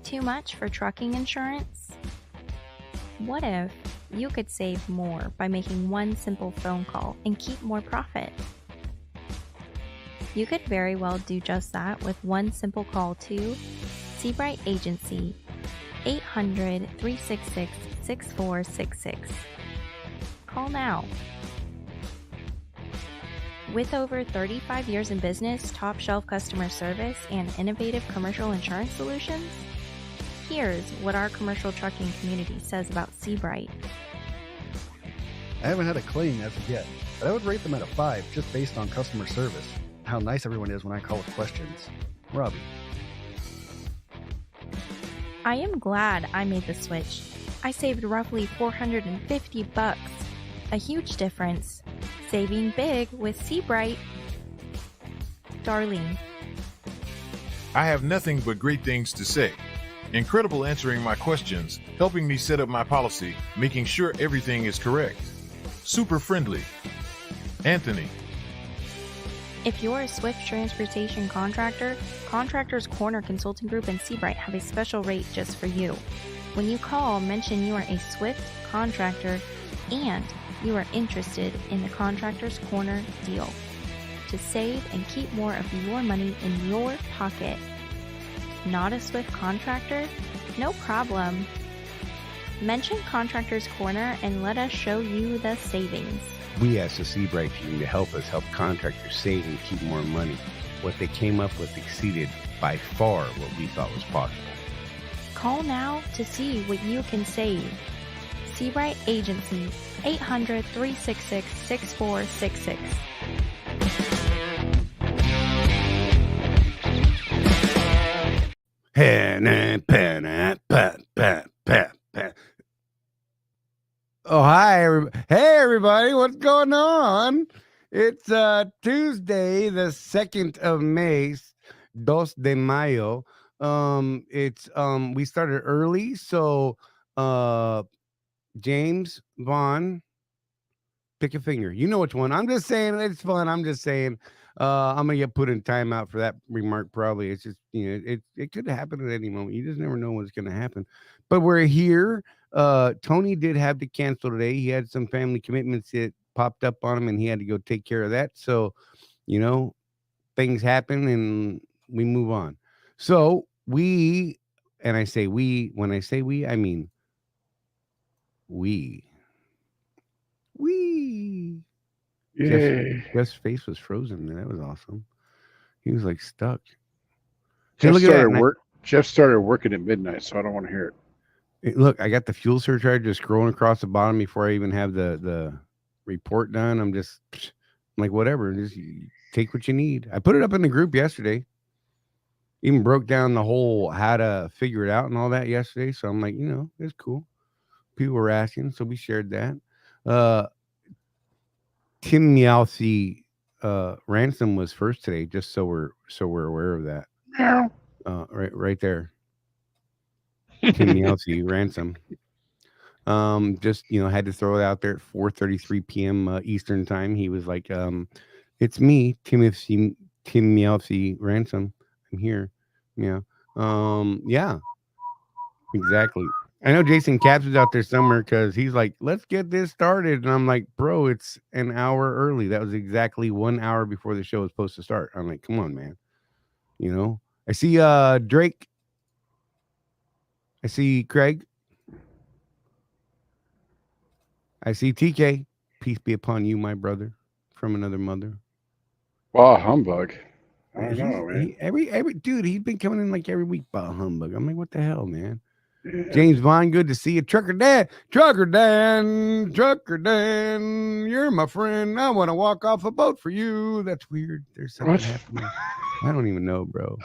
too much for trucking insurance? What if you could save more by making one simple phone call and keep more profit? You could very well do just that with one simple call to Seabright Agency, 800-366-6466. Call now. With over 35 years in business, top shelf customer service, and innovative commercial insurance solutions, here's what our commercial trucking community says about Seabright. I haven't had a claim as of yet, but I would rate them at a 5 just based on customer service. How nice everyone is when I call with questions. Robbie. I am glad I made the switch. I saved roughly $450. A huge difference. Saving big with Seabright. Darlene. I have nothing but great things to say. Incredible answering my questions, helping me set up my policy, making sure everything is correct. Super friendly. Anthony. If you're a Swift transportation contractor, Contractor's Corner Consulting Group and Seabright have a special rate just for you. When you call, mention you are a Swift contractor and you are interested in the Contractor's Corner deal to save and keep more of your money in your pocket. Not a Swift contractor? No problem. Mention Contractor's Corner and let us show you the savings. We asked the Seabright team to help us help contractors save and keep more money. What they came up with exceeded by far what we thought was possible. Call now to see what you can save. Seabright Agency, 800-366-6466. Oh, hi. Hey, everybody. What's going on? It's Tuesday, the 2nd of May, 2 de Mayo. We started early, so James, Vaughn, pick a finger. You know which one. I'm just saying it's fun. I'm just saying I'm gonna get put in timeout for that remark. Probably. It's just, it could happen at any moment. You just never know what's gonna happen. But we're here. Tony did have to cancel today. He had some family commitments that popped up on him and he had to go take care of that. So, things happen and we move on. So when I say we, I mean we. Jeff's face was frozen. That was awesome. He was like stuck. Jeff started working at midnight, so I don't want to hear it. Look, I got the fuel surcharge just scrolling across the bottom before I even have the report done. I'm like, whatever. Just take what you need. I put it up in the group yesterday. Even broke down the whole how to figure it out and all that yesterday. So I'm like, it's cool. People were asking, so we shared that. Tim Meowsy ransom was first today, just so we're aware of that. Meow. Right there. Tim Meowsy ransom. Just had to throw it out there at 4:33 p.m. Eastern time. He was like, "It's me, Tim Meowsy ransom. I'm here." Yeah. Yeah. Exactly. I know Jason Capps is out there somewhere because he's like, "Let's get this started," and I'm like, "Bro, it's an hour early. That was exactly 1 hour before the show was supposed to start." I'm like, "Come on, man." I see Drake. I see Craig. I see TK. Peace be upon you, my brother, from another mother. Wow, humbug. I don't know, man. Every dude, he's been coming in like every week. Bah, humbug. I'm like, what the hell, man? Yeah. James Vaughn, good to see you. Trucker Dan, you're my friend. I want to walk off a boat for you. That's weird. There's something happening. I don't even know, bro.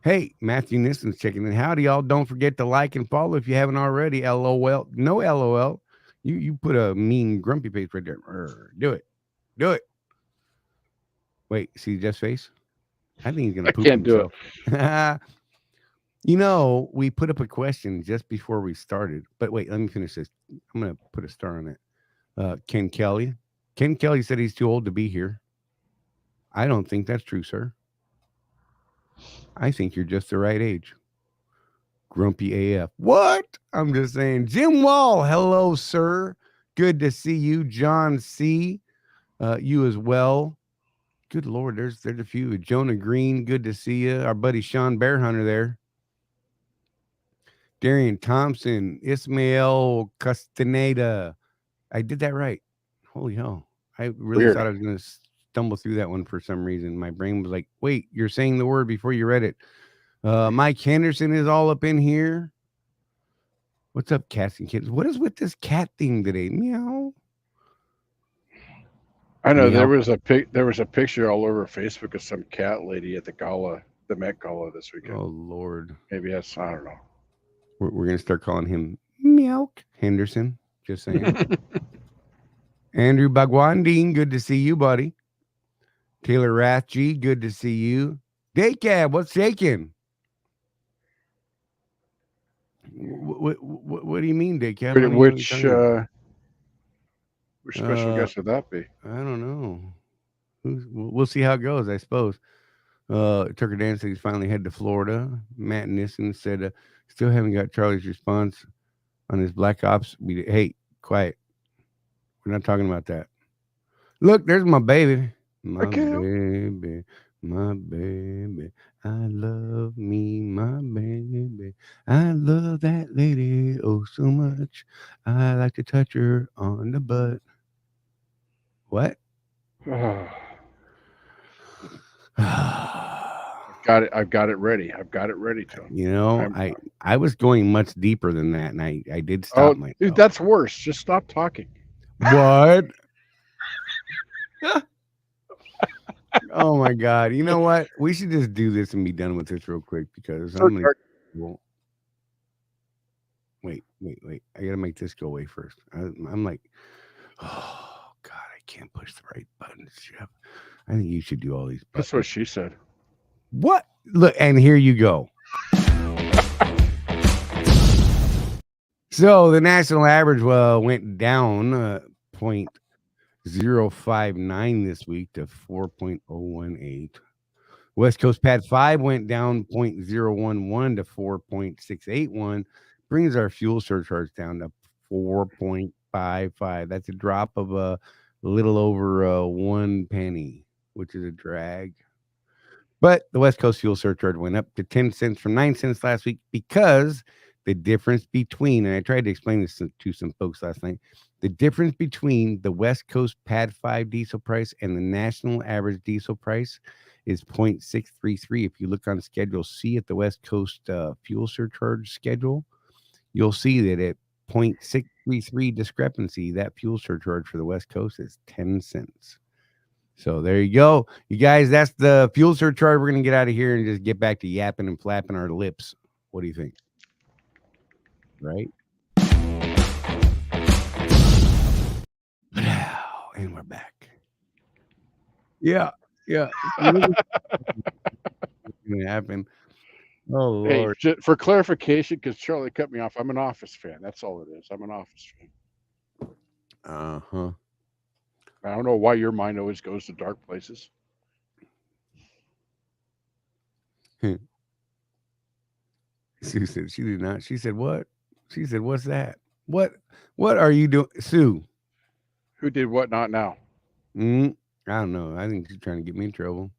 Hey, Matthew Nissen's checking in. Howdy, y'all. Don't forget to like and follow if you haven't already. LOL. No LOL. You put a mean grumpy face right there. Do it. Wait, see Jeff's face? I think he's going to poop himself. We put up a question just before we started. But wait, let me finish this. I'm going to put a star on it. Ken Kelly. Ken Kelly said he's too old to be here. I don't think that's true, sir. I think you're just the right age. Grumpy AF. What? I'm just saying. Jim Wall, hello, sir. Good to see you. John C. You as well. Good Lord, there's a few. Jonah Green, good to see you. Our buddy Sean Bear Hunter there. Darian Thompson, Ismael Castaneda. I did that right. Holy hell. I really thought I was going to stumble through that one for some reason. My brain was like, wait, you're saying the word before you read it. Mike Henderson is all up in here. What's up, cats and kittens? What is with this cat thing today? Meow. I know there was a picture all over Facebook of some cat lady at the gala, the Met Gala this weekend. Oh Lord. Maybe that's, I don't know. We're gonna start calling him Meow Henderson. Just saying. Andrew Bagwandine, good to see you, buddy. Taylor Rathg, good to see you. Daycab, what's shaking? What do you mean, Daycab? Which special guest would that be? I don't know. We'll see how it goes, I suppose. Tucker Dan said he's finally headed to Florida. Matt Nissen said, still haven't got Charlie's response on his Black Ops. Hey, quiet. We're not talking about that. Look, there's my baby. My baby. My baby. I love me, my baby. I love that lady oh so much. I like to touch her on the butt. What? I've got it ready. I've got it ready, Tony. You know, I was going much deeper than that, and I did stop myself. Dude, that's worse. Just stop talking. What? Oh my God! You know what? We should just do this and be done with this real quick because wait. I gotta make this go away first. I'm like, oh God, I can't push the right buttons, Jeff. I think you should do all these buttons. That's what she said. What? Look, and here you go. So the national average went down 0.059 this week to 4.018. West Coast Pad 5 went down 0.011 to 4.681. Brings our fuel surcharge down to 4.55. That's a drop of a little over 1 penny, which is a drag. But the West Coast fuel surcharge went up to 10 cents from 9 cents last week because the difference between, and I tried to explain this to some folks last night, the difference between the West Coast Pad 5 diesel price and the national average diesel price is 0.633. If you look on Schedule C at the West Coast fuel surcharge schedule, you'll see that at 0.633 discrepancy, that fuel surcharge for the West Coast is 10 cents. So there you go. You guys, that's the fuel surcharge. We're going to get out of here and just get back to yapping and flapping our lips. What do you think? Right? And we're back. Yeah. It's gonna happen. Oh Lord. Hey, for clarification, because Charlie cut me off, I'm an Office fan. That's all it is. I'm an Office fan. Uh-huh. I don't know why your mind always goes to dark places. Sue said she did not. She said, what? She said, what's that? What are you doing? Sue. Who did what not now? I don't know. I think she's trying to get me in trouble.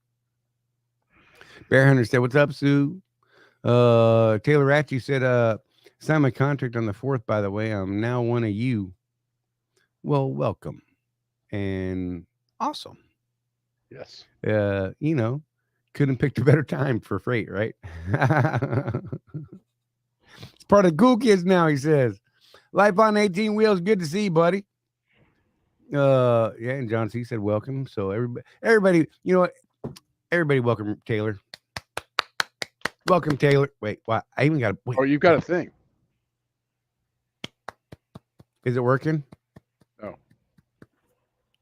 Bear Hunter said, what's up, Sue? Taylor Ratchie said, signed my contract on the 4th, by the way. I'm now one of you. Well, welcome. And awesome. Yes. You know, couldn't pick a better time for freight, right? It's part of Cool Kids now, he says. Life on 18 wheels, good to see you, buddy. Yeah, and John C said welcome. So everybody, you know what? Everybody welcome Taylor. Welcome, Taylor. Wait, what? I even got Oh, you got a thing. Is it working? No.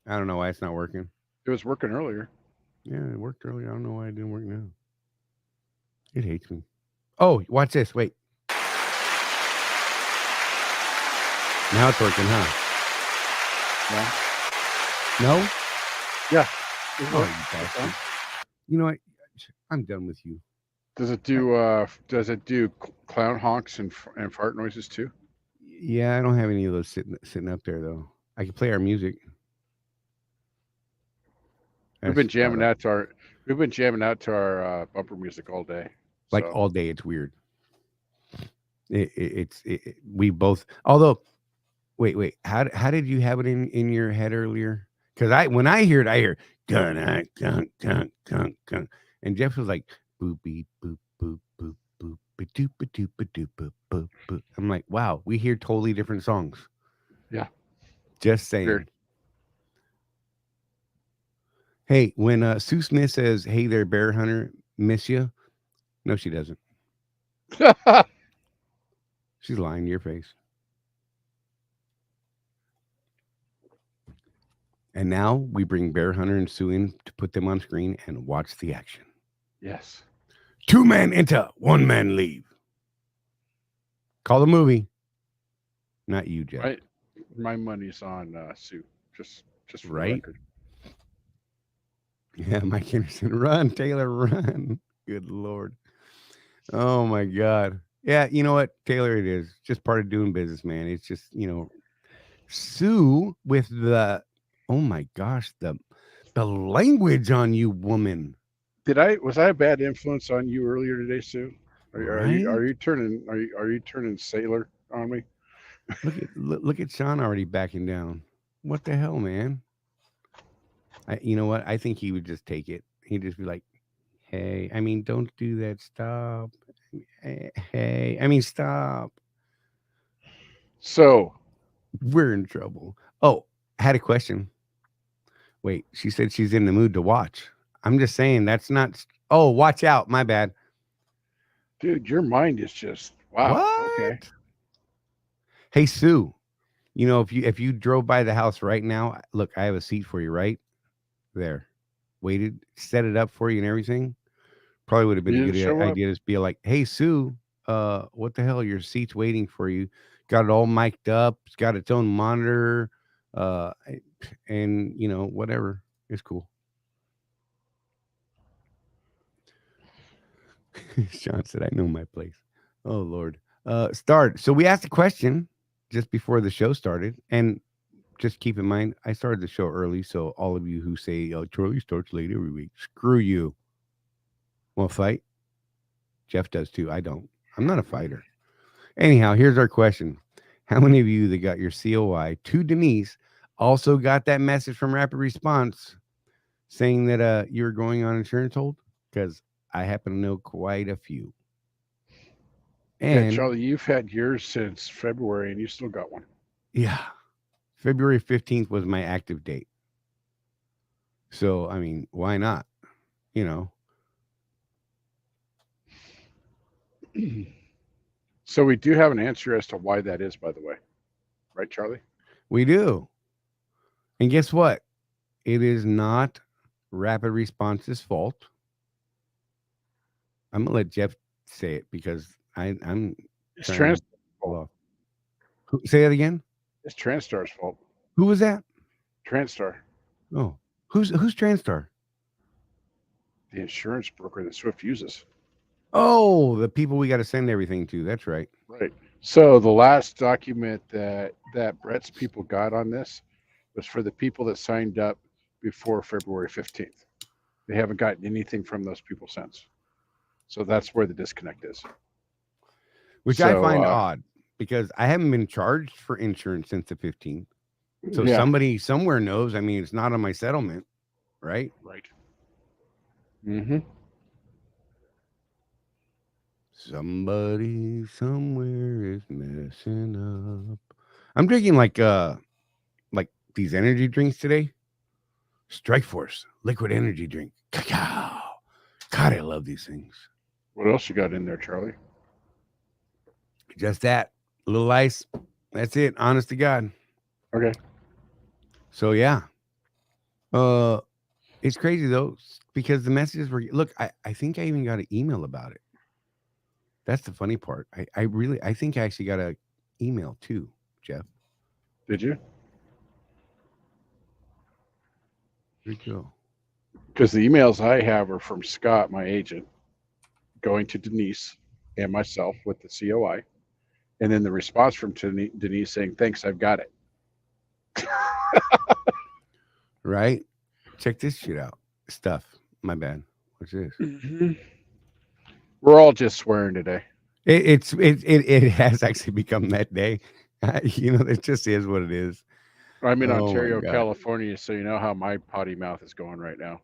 I don't know why it's not working. It was working earlier. Yeah, it worked earlier. I don't know why it didn't work now. It hates me. Oh, watch this. Wait. Now it's working, huh? No? Yeah. Oh, you know what? I'm done with you. Does it do clown honks and fart noises too? Yeah, I don't have any of those sitting up there though. I can play our music. We've been jamming out to our bumper music all day. Like So. all day. It's weird. We both. Although, wait. How did you have it in your head earlier? Because when I hear it, I hear gun, gun, gun, and Jeff was like boop beep boop boop boop boop doop doop doop boop boop boop. I'm like, wow, we hear totally different songs. Yeah, just saying. Weird. Hey, when Sue Smith says, "Hey there, bear hunter, miss you," no, she doesn't. She's lying to your face. And now we bring Bear Hunter and Sue in to put them on screen and watch the action. Yes. 2 men enter, 1 man leave. Call the movie. Not you, Jeff. My money's on Sue. Just for right. The record. Yeah, Mike Anderson, run, Taylor, run. Good Lord. Oh my God. Yeah, you know what, Taylor, it is just part of doing business, man. It's just, Sue with the, oh my gosh, the language on you, woman. Was I a bad influence on you earlier today, Sue? Are you turning sailor on me? Look at Sean already backing down. What the hell, man? You know what? I think he would just take it. He'd just be like, "Hey, I mean, don't do that. Stop. Hey, I mean, stop." So we're in trouble. Oh, I had a question. Wait, she said she's in the mood to watch. I'm just saying that's not. Oh, watch out. My bad. Dude, your mind is just wow. What? Okay. Hey, Sue, if you drove by the house right now, look, I have a seat for you right there. Waited, set it up for you and everything. Probably would have been a good idea to be like, "Hey, Sue, what the hell? Your seat's waiting for you. Got it all mic'd up. It's got its own monitor, and whatever. It's cool." Sean said, "I know my place." Oh Lord. Start. So we asked a question just before the show started, and just keep in mind, I started the show early, so all of you who say, "Oh, Charlie starts late every week," screw you. Want to fight? Jeff does too. I don't. I'm not a fighter. Anyhow, here's our question. How many of you that got your COI to Denise also got that message from Rapid Response saying that you were going on insurance hold? Because I happen to know quite a few. And yeah, Charlie, you've had yours since February and you still got one. Yeah. February 15th was my active date. So, I mean, why not? So we do have an answer as to why that is, by the way. Right, Charlie? We do. And guess what? It is not Rapid Response's fault. I'm going to let Jeff say it because I'm it's Transtar's fault. Say that again? It's Transtar's fault. Who was that? Transtar. Oh, who's Transtar? The insurance broker that Swift uses. Oh, the people we got to send everything to. That's right. Right. So the last document that Brett's people got on this was for the people that signed up before February 15th. They haven't gotten anything from those people since. So that's where the disconnect is. Which I find odd because I haven't been charged for insurance since the 15th. So somebody somewhere knows. I mean, it's not on my settlement, right? Right. Mm-hmm. Somebody somewhere is messing up. I'm drinking like these energy drinks today. Strike Force liquid energy drink. Cacao. God, I love these things. What else you got in there, Charlie? Just that. A little ice. That's it. Honest to God. Okay. So yeah. It's crazy though, because the messages were I think I even got an email about it. That's the funny part. I think I actually got an email too, Jeff. Did you? Where'd it go? Because the emails I have are from Scott, my agent. going to Denise and myself with the COI, and then the response from Denise saying, "Thanks, I've got it." Right? Check this shit out. Stuff. My bad. What's this? We're all just swearing today. It has actually become that day. It just is what it is. I'm in Oh, my Ontario, God. California, so you know how my potty mouth is going right now.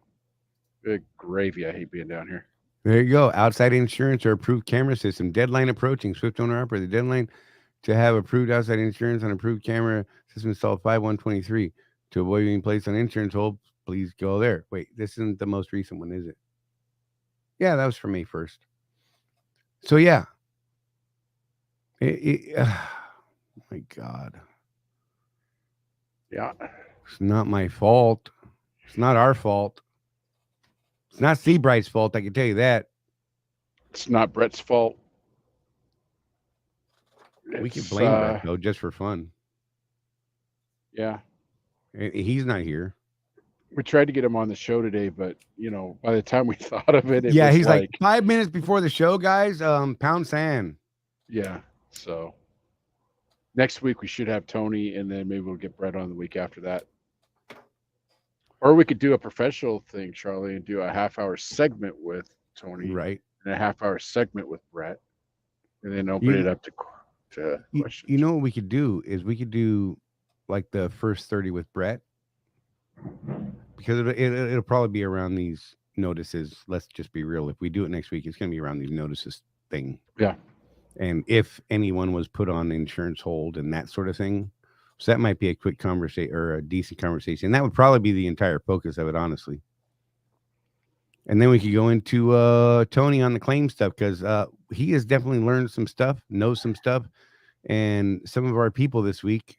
Good gravy. I hate being down here. There you go. Outside insurance or approved camera system. Deadline approaching. Swift owner operator. The deadline to have approved outside insurance on approved camera system installed 5/1/23. To avoid being placed on insurance hold, please go there. Wait, this isn't the most recent one, is it? Yeah, that was from May 1st. So yeah. Oh my God. Yeah. It's not my fault. It's not our fault. It's not Seabright's fault, I can tell you that. It's not Brett's fault. We can blame Brett, though, just for fun. Yeah. He's not here. We tried to get him on the show today, but by the time we thought of it, Yeah, was he's like 5 minutes before the show, guys. Pound sand. Yeah. So next week we should have Tony, and then maybe we'll get Brett on the week after that. Or we could do a professional thing, Charlie, and do a half-hour segment with Tony, Right. and a half-hour segment with Brett, and then open it up to questions. You know what we could do is we could do like the first 30 with Brett, because it'll probably be around these notices. Let's just be real. If we do it next week, it's going to be around these notices thing. Yeah. And if anyone was put on insurance hold and that sort of thing. So that might be a quick conversation or a decent conversation. That would probably be the entire focus of it, honestly. And then we could go into Tony on the claim stuff, because he has definitely learned some stuff, knows some stuff. And some of our people this week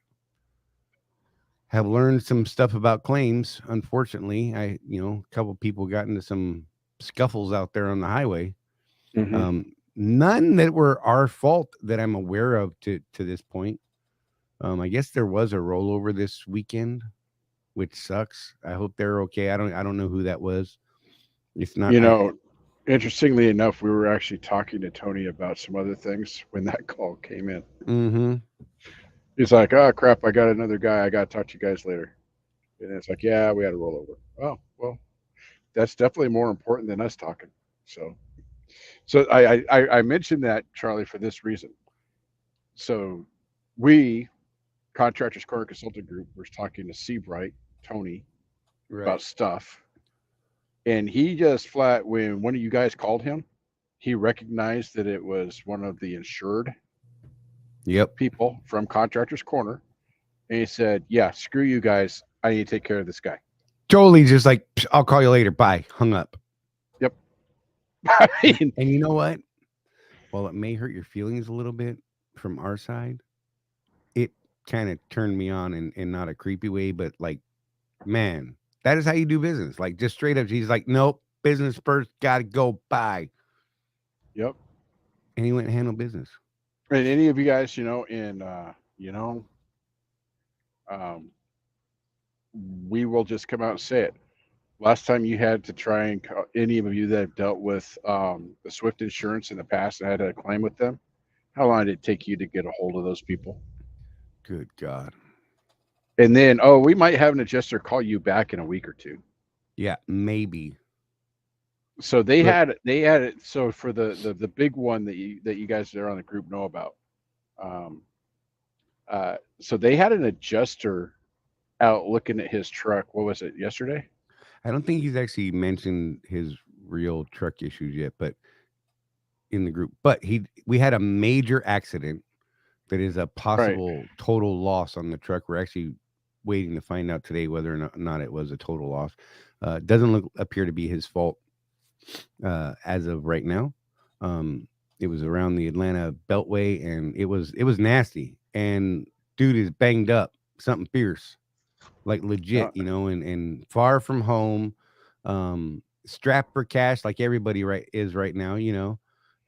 have learned some stuff about claims. Unfortunately, a couple of people got into some scuffles out there on the highway. Mm-hmm. None that were our fault that I'm aware of to this point. I guess there was a rollover this weekend, which sucks. I hope they're okay. I don't know who that was. It's not. Interestingly enough, we were actually talking to Tony about some other things when that call came in. Mm-hmm. He's like, "Oh crap, I got another guy. I got to talk to you guys later." And it's like, "Yeah, we had a rollover." Oh well, that's definitely more important than us talking. So I mentioned that, Charlie, for this reason. So we, Contractors Corner Consulting Group, were talking to Seabright, Tony, about stuff. And he just flat, when one of you guys called him, he recognized that it was one of the insured people from Contractors Corner. And he said, "Yeah, screw you guys. I need to take care of this guy." Totally just like, "I'll call you later. Bye." Hung up. Yep. And you know what? While it may hurt your feelings a little bit from our side, it kind of turned me on in not a creepy way, but like, man, that is how you do business. Like, just straight up, he's like, "Nope, business first, gotta go, bye." Yep. And he went and handled business. And any of you guys, we will just come out and say it. Last time you had to try and call, any of you that have dealt with the Swift insurance in the past and had a claim with them, how long did it take you to get a hold of those people? Good God. And then, we might have an adjuster call you back in a week or two. Yeah, maybe. So they had it. So for the big one that you guys there on the group know about, so they had an adjuster out looking at his truck. What was it, yesterday? I don't think he's actually mentioned his real truck issues yet, but in the group. But we had a major accident that is a possible total loss on the truck. We're actually waiting to find out today whether or not it was a total loss. Doesn't appear to be his fault as of right now. It was around the Atlanta Beltway, and it was nasty. And dude is banged up, something fierce, like legit, and far from home, strapped for cash like everybody is right now,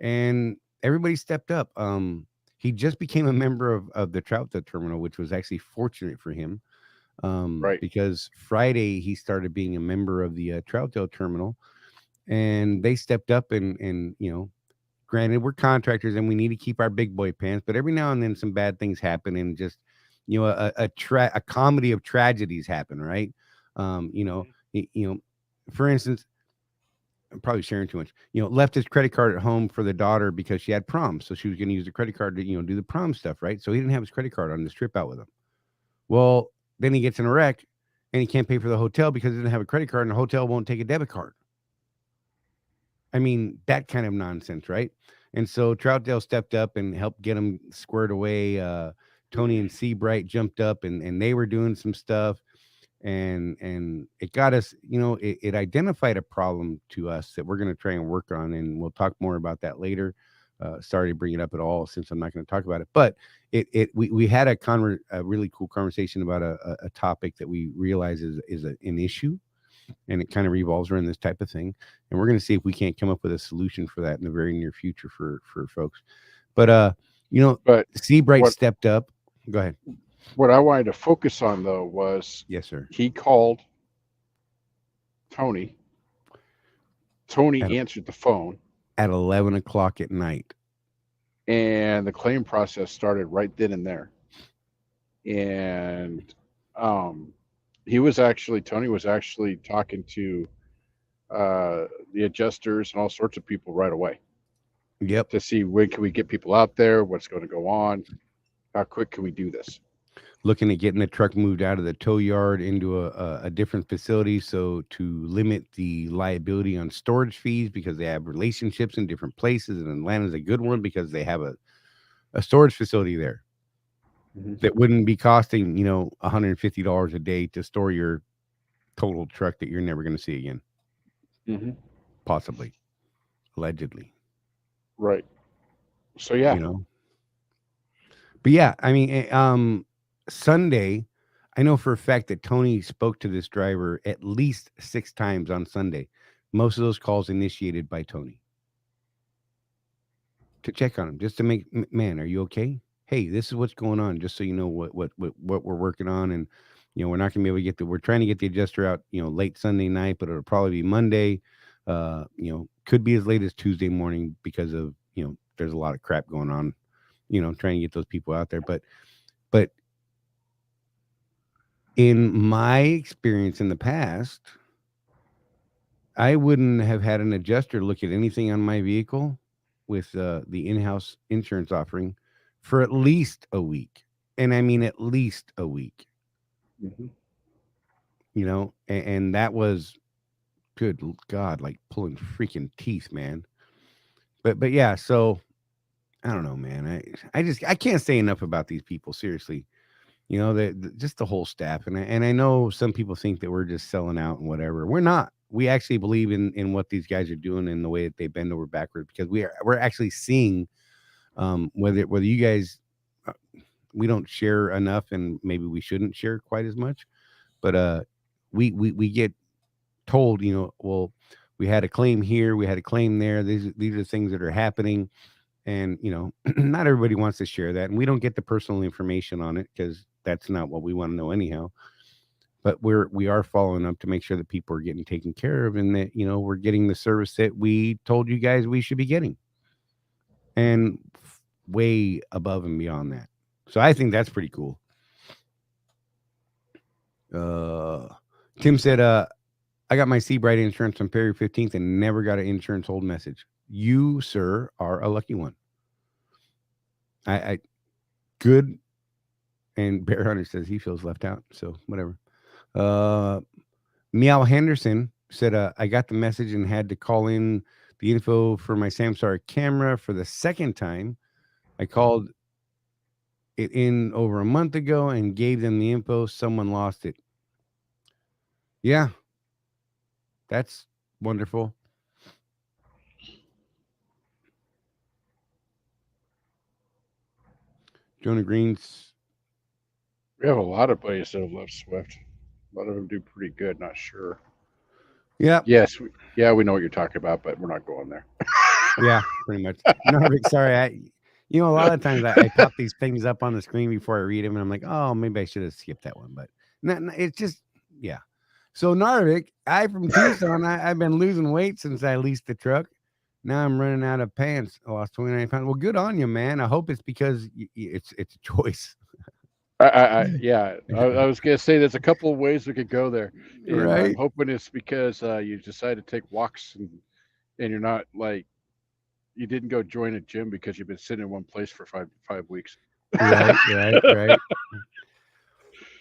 and everybody stepped up. He just became a member of the Troutdale terminal, which was actually fortunate for him. Because Friday he started being a member of the Troutdale terminal, and they stepped up and granted, we're contractors and we need to keep our big boy pants, but every now and then some bad things happen, and just, you know, a comedy of tragedies happen, right? You know, for instance, I'm probably sharing too much. You know, left his credit card at home for the daughter because she had prom, so she was going to use the credit card to, you know, do the prom stuff, right? So he didn't have his credit card on this trip out with him. Well, then he gets in a wreck and he can't pay for the hotel because he doesn't have a credit card, and the hotel won't take a debit card. I mean, that kind of nonsense, right? And so Troutdale stepped up and helped get him squared away. Tony and Seabright jumped up and they were doing some stuff. And it got us, you know, it identified a problem to us that we're going to try and work on, and we'll talk more about that later. Sorry to bring it up at all, since I'm not going to talk about it, but we had a really cool conversation about a topic that we realize is an issue, and it kind of revolves around this type of thing, and we're going to see if we can't come up with a solution for that in the very near future for folks. But you know, But Seabright stepped up. Go ahead. what I wanted to focus on, though, was Yes, sir. he called Tony. Tony At- answered the phone, At 11 o'clock at night. and the claim process started right then and there. And Tony was actually talking to the adjusters and all sorts of people right away Yep. to see when can we get people out there, what's going to go on, how quick can we do this. Looking at getting the truck moved out of the tow yard into a different facility, so to limit the liability on storage fees, because they have relationships in different places, and Atlanta's a good one because they have a storage facility there that wouldn't be costing, you know, $150 a day to store your total truck that you're never going to see again. Possibly, allegedly, Right. So yeah, you know. But yeah, I mean, Sunday, I know for a fact that Tony spoke to this driver at least 6 times on Sunday. Most of those calls initiated by Tony to check on him, just to make, man, are you okay? Hey, this is what's going on, just so you know what we're working on. And, you know, we're not going to be able to get we're trying to get the adjuster out, you know, late Sunday night, but it'll probably be Monday. You know, could be as late as Tuesday morning because of, you know, there's a lot of crap going on, you know, trying to get those people out there. But in my experience in the past, I wouldn't have had an adjuster look at anything on my vehicle with the in-house insurance offering for at least a week. And I mean, at least a week, you know, and that was, good God, like pulling freaking teeth, man. But yeah, so I don't know, man. I can't say enough about these people. Seriously. You know, just the whole staff. And I know some people think that we're just selling out and whatever. We're not. We actually believe in what these guys are doing and the way that they bend over backwards, because we're actually seeing whether you guys, we don't share enough, and maybe we shouldn't share quite as much, but we get told, you know, well, we had a claim here, we had a claim there. These are the things that are happening. And, you know, not everybody wants to share that. And we don't get the personal information on it because that's not what we want to know anyhow. But we are following up to make sure that people are getting taken care of, and that, you know, we're getting the service that we told you guys we should be getting, and way above and beyond that. So I think that's pretty cool. Tim said, I got my Seabright insurance on February 15th and never got an insurance hold message. You, sir, are a lucky one. I good. And Bear Hunter says he feels left out. So whatever. Meow Henderson said, I got the message and had to call in the info for my Samsung camera for the second time. I called it in over a month ago and gave them the info. Someone lost it. Yeah. That's wonderful. Jonah Green's. we have a lot of buddies that have left Swift. A lot of them do pretty good. Not sure. Yeah. Yes. We know what you're talking about, but we're not going there. Yeah, pretty much. No, Rick, sorry. You know, a lot of times I pop these things up on the screen before I read them, and I'm like, oh, maybe I should have skipped that one. But no, it's just, yeah. So Narvik, from Tucson, I've been losing weight since I leased the truck. Now I'm running out of pants. I lost 29 pounds. Well, good on you, man. I hope it's because it's a choice. I was gonna say there's a couple of ways we could go there, and I'm Right. hoping it's because you decide to take walks and you're not like you didn't go join a gym because you've been sitting in one place for five weeks. Right.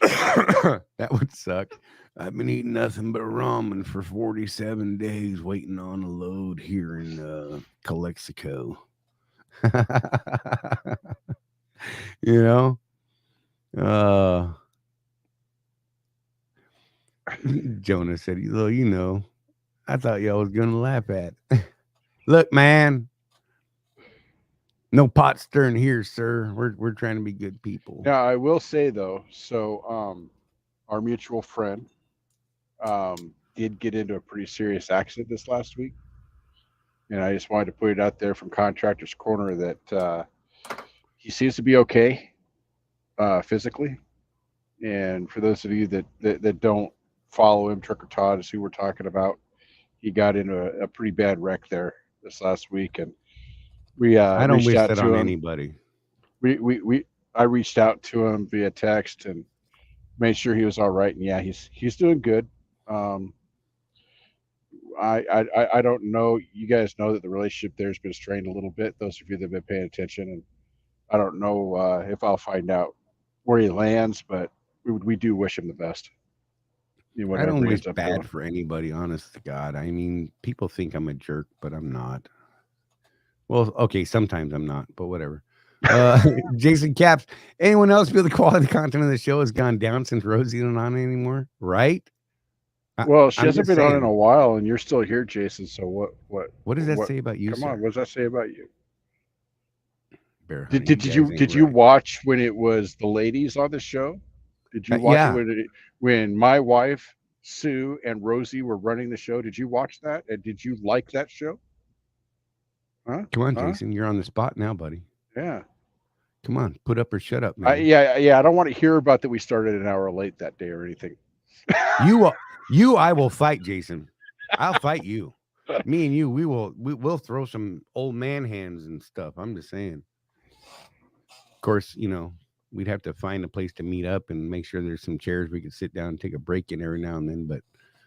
That would suck. I've been eating nothing but ramen for 47 days, waiting on a load here in Calexico. You know, Jonah said, "Well, you know, I thought y'all was gonna laugh at. Look, man, no pot stirring here, sir. We're trying to be good people." Now I will say though, so our mutual friend did get into a pretty serious accident this last week, and I just wanted to put it out there from Contractor's Corner that he seems to be okay physically. And for those of you that don't follow him, Trick or Todd is who we're talking about. He got into a pretty bad wreck there this last week, and we I don't reached wish out that to on him. anybody. I reached out to him via text and made sure he was all right. And yeah, he's doing good. I don't know. You guys know that the relationship there's been strained a little bit. Those of you that have been paying attention, and I don't know if I'll find out where he lands, but we do wish him the best. I don't wish bad for anybody, honest to God. I mean, people think I'm a jerk, but I'm not. Well, okay, sometimes I'm not, but whatever. Jason Caps, anyone else feel the quality content of the show has gone down since Rosie isn't on anymore? Right? Well, she hasn't been on in a while, and you're still here, Jason. So what does that say about you? Come on, what does that say about you? Bear Did you watch when it was the ladies on the show? Did you watch it when my wife Sue and Rosie were running the show? Did you watch that? And did you like that show? Huh? Come on, Jason, you're on the spot now, buddy. Yeah. Come on, put up or shut up, man. I don't want to hear about that we started an hour late that day or anything. I will fight, Jason. I'll fight you. Me and you, we'll throw some old man hands and stuff. I'm just saying. Of course, you know, we'd have to find a place to meet up and make sure there's some chairs we could sit down and take a break in every now and then, but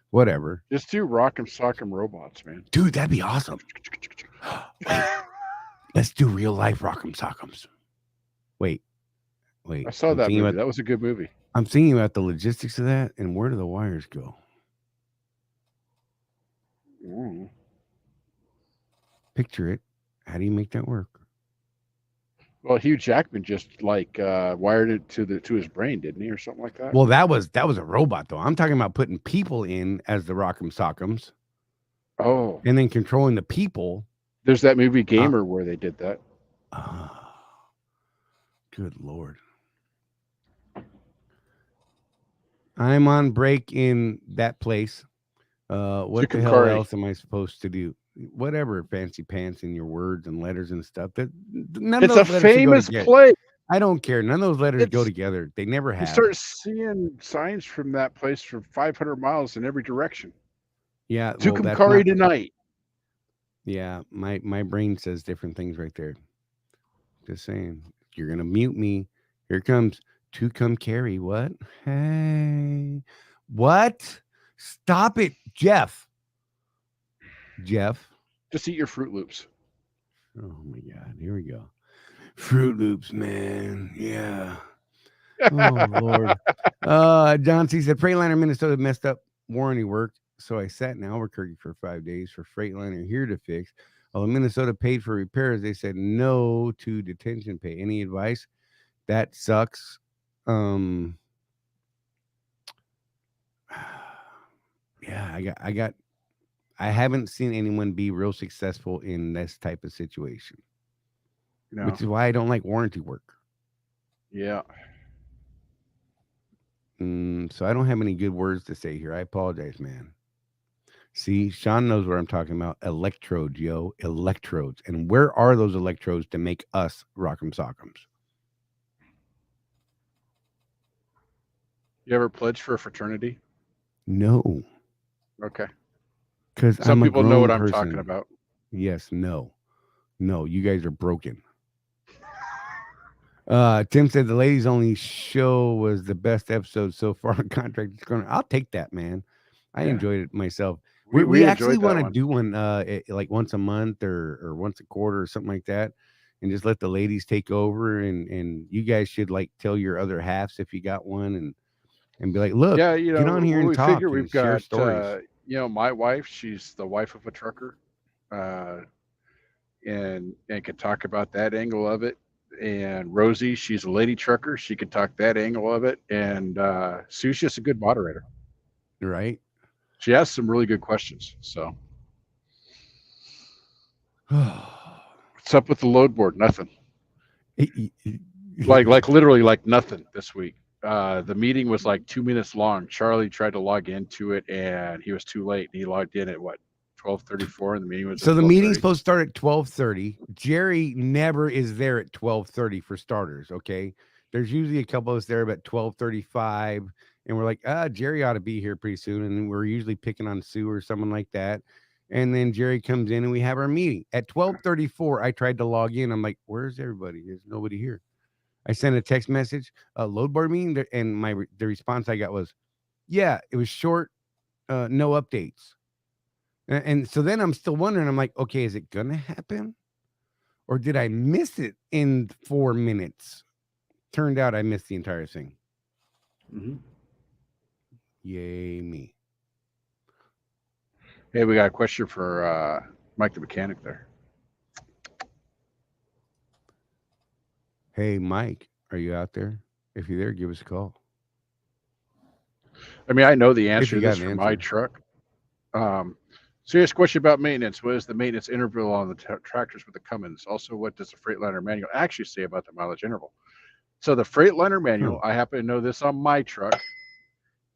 whatever. Just do Rock'em Sock'em Robots, man. Dude, that'd be awesome. Let's do real life Rock'em Sock'ems. Wait. I saw that movie. That was a good movie. I'm thinking about the logistics of that and where do the wires go? Picture it. How do you make that work? Well, Hugh Jackman just like wired it to his brain, didn't he, or something like that? Well, that was a robot though. I'm talking about putting people in as the Rock'em Sock'ems. Oh, and then controlling the people. There's that movie Gamer where they did that. Good Lord. I'm on break in that place. What the hell else am I supposed to do? Whatever, fancy pants in your words and letters and stuff. It's a famous place. I don't care. None of those letters go together. They never have. You start seeing signs from that place for 500 miles in every direction. Yeah. Tucumcari tonight. Yeah, my brain says different things right there. Just saying. You're going to mute me. Here comes Tucumcari. What? Hey. What? Stop it, Jeff. Just eat your Fruit Loops. Oh my God. Here we go. Fruit Loops, man. Yeah. Oh Lord. John C said Freightliner Minnesota messed up warranty work, so I sat in Albuquerque for 5 days for Freightliner here to fix. Although Minnesota paid for repairs, they said no to detention pay. Any advice? That sucks. Yeah, I haven't seen anyone be real successful in this type of situation. No. Which is why I don't like warranty work. Yeah. So I don't have any good words to say here. I apologize, man. See, Sean knows what I'm talking about. Electrodes, yo. Electrodes. And where are those electrodes to make us Rock'em Sock'ems? You ever pledged for a fraternity? No. Okay. Because some people know what I'm talking about. Yes, no, you guys are broken. Tim said the ladies only show was the best episode so far. Contractor's Corner. I'll take that, man. I enjoyed it myself. We actually want to do one like once a month or once a quarter or something like that, and just let the ladies take over, and you guys should like tell your other halves if you got one, and be like, look, Yeah, get on here and we talk figure and we've share got stories. my wife, she's the wife of a trucker, and could talk about that angle of it. And Rosie, she's a lady trucker, she could talk that angle of it. And Sue's just a good moderator. Right. She asks some really good questions. So what's up with the load board? Nothing. like literally like nothing this week. The meeting was like 2 minutes long. Charley tried to log into it and he was too late. He logged in at what, 12:34, and the meeting was so at the 12:30. meeting's supposed to start at 12:30. Jerry never is there at 12:30 for starters. Okay, there's usually a couple of us there about 12:35, and we're like, Jerry ought to be here pretty soon, and we're usually picking on Sue or someone like that. And then Jerry comes in and we have our meeting at 12:34. I tried to log in. I'm like, where's everybody? There's nobody here. I sent a text message, load board meeting, and the response I got was, yeah, it was short, no updates. And so then I'm still wondering, I'm like, okay, is it going to happen? Or did I miss it in 4 minutes? Turned out I missed the entire thing. Mm-hmm. Yay me. Hey, we got a question for Mike the mechanic there. Hey, Mike, are you out there? If you're there, give us a call. I mean, I know the answer to this for my truck. Serious question about maintenance. What is the maintenance interval on the tractors with the Cummins? Also, what does the Freightliner manual actually say about the mileage interval? So the Freightliner manual, I happen to know this on my truck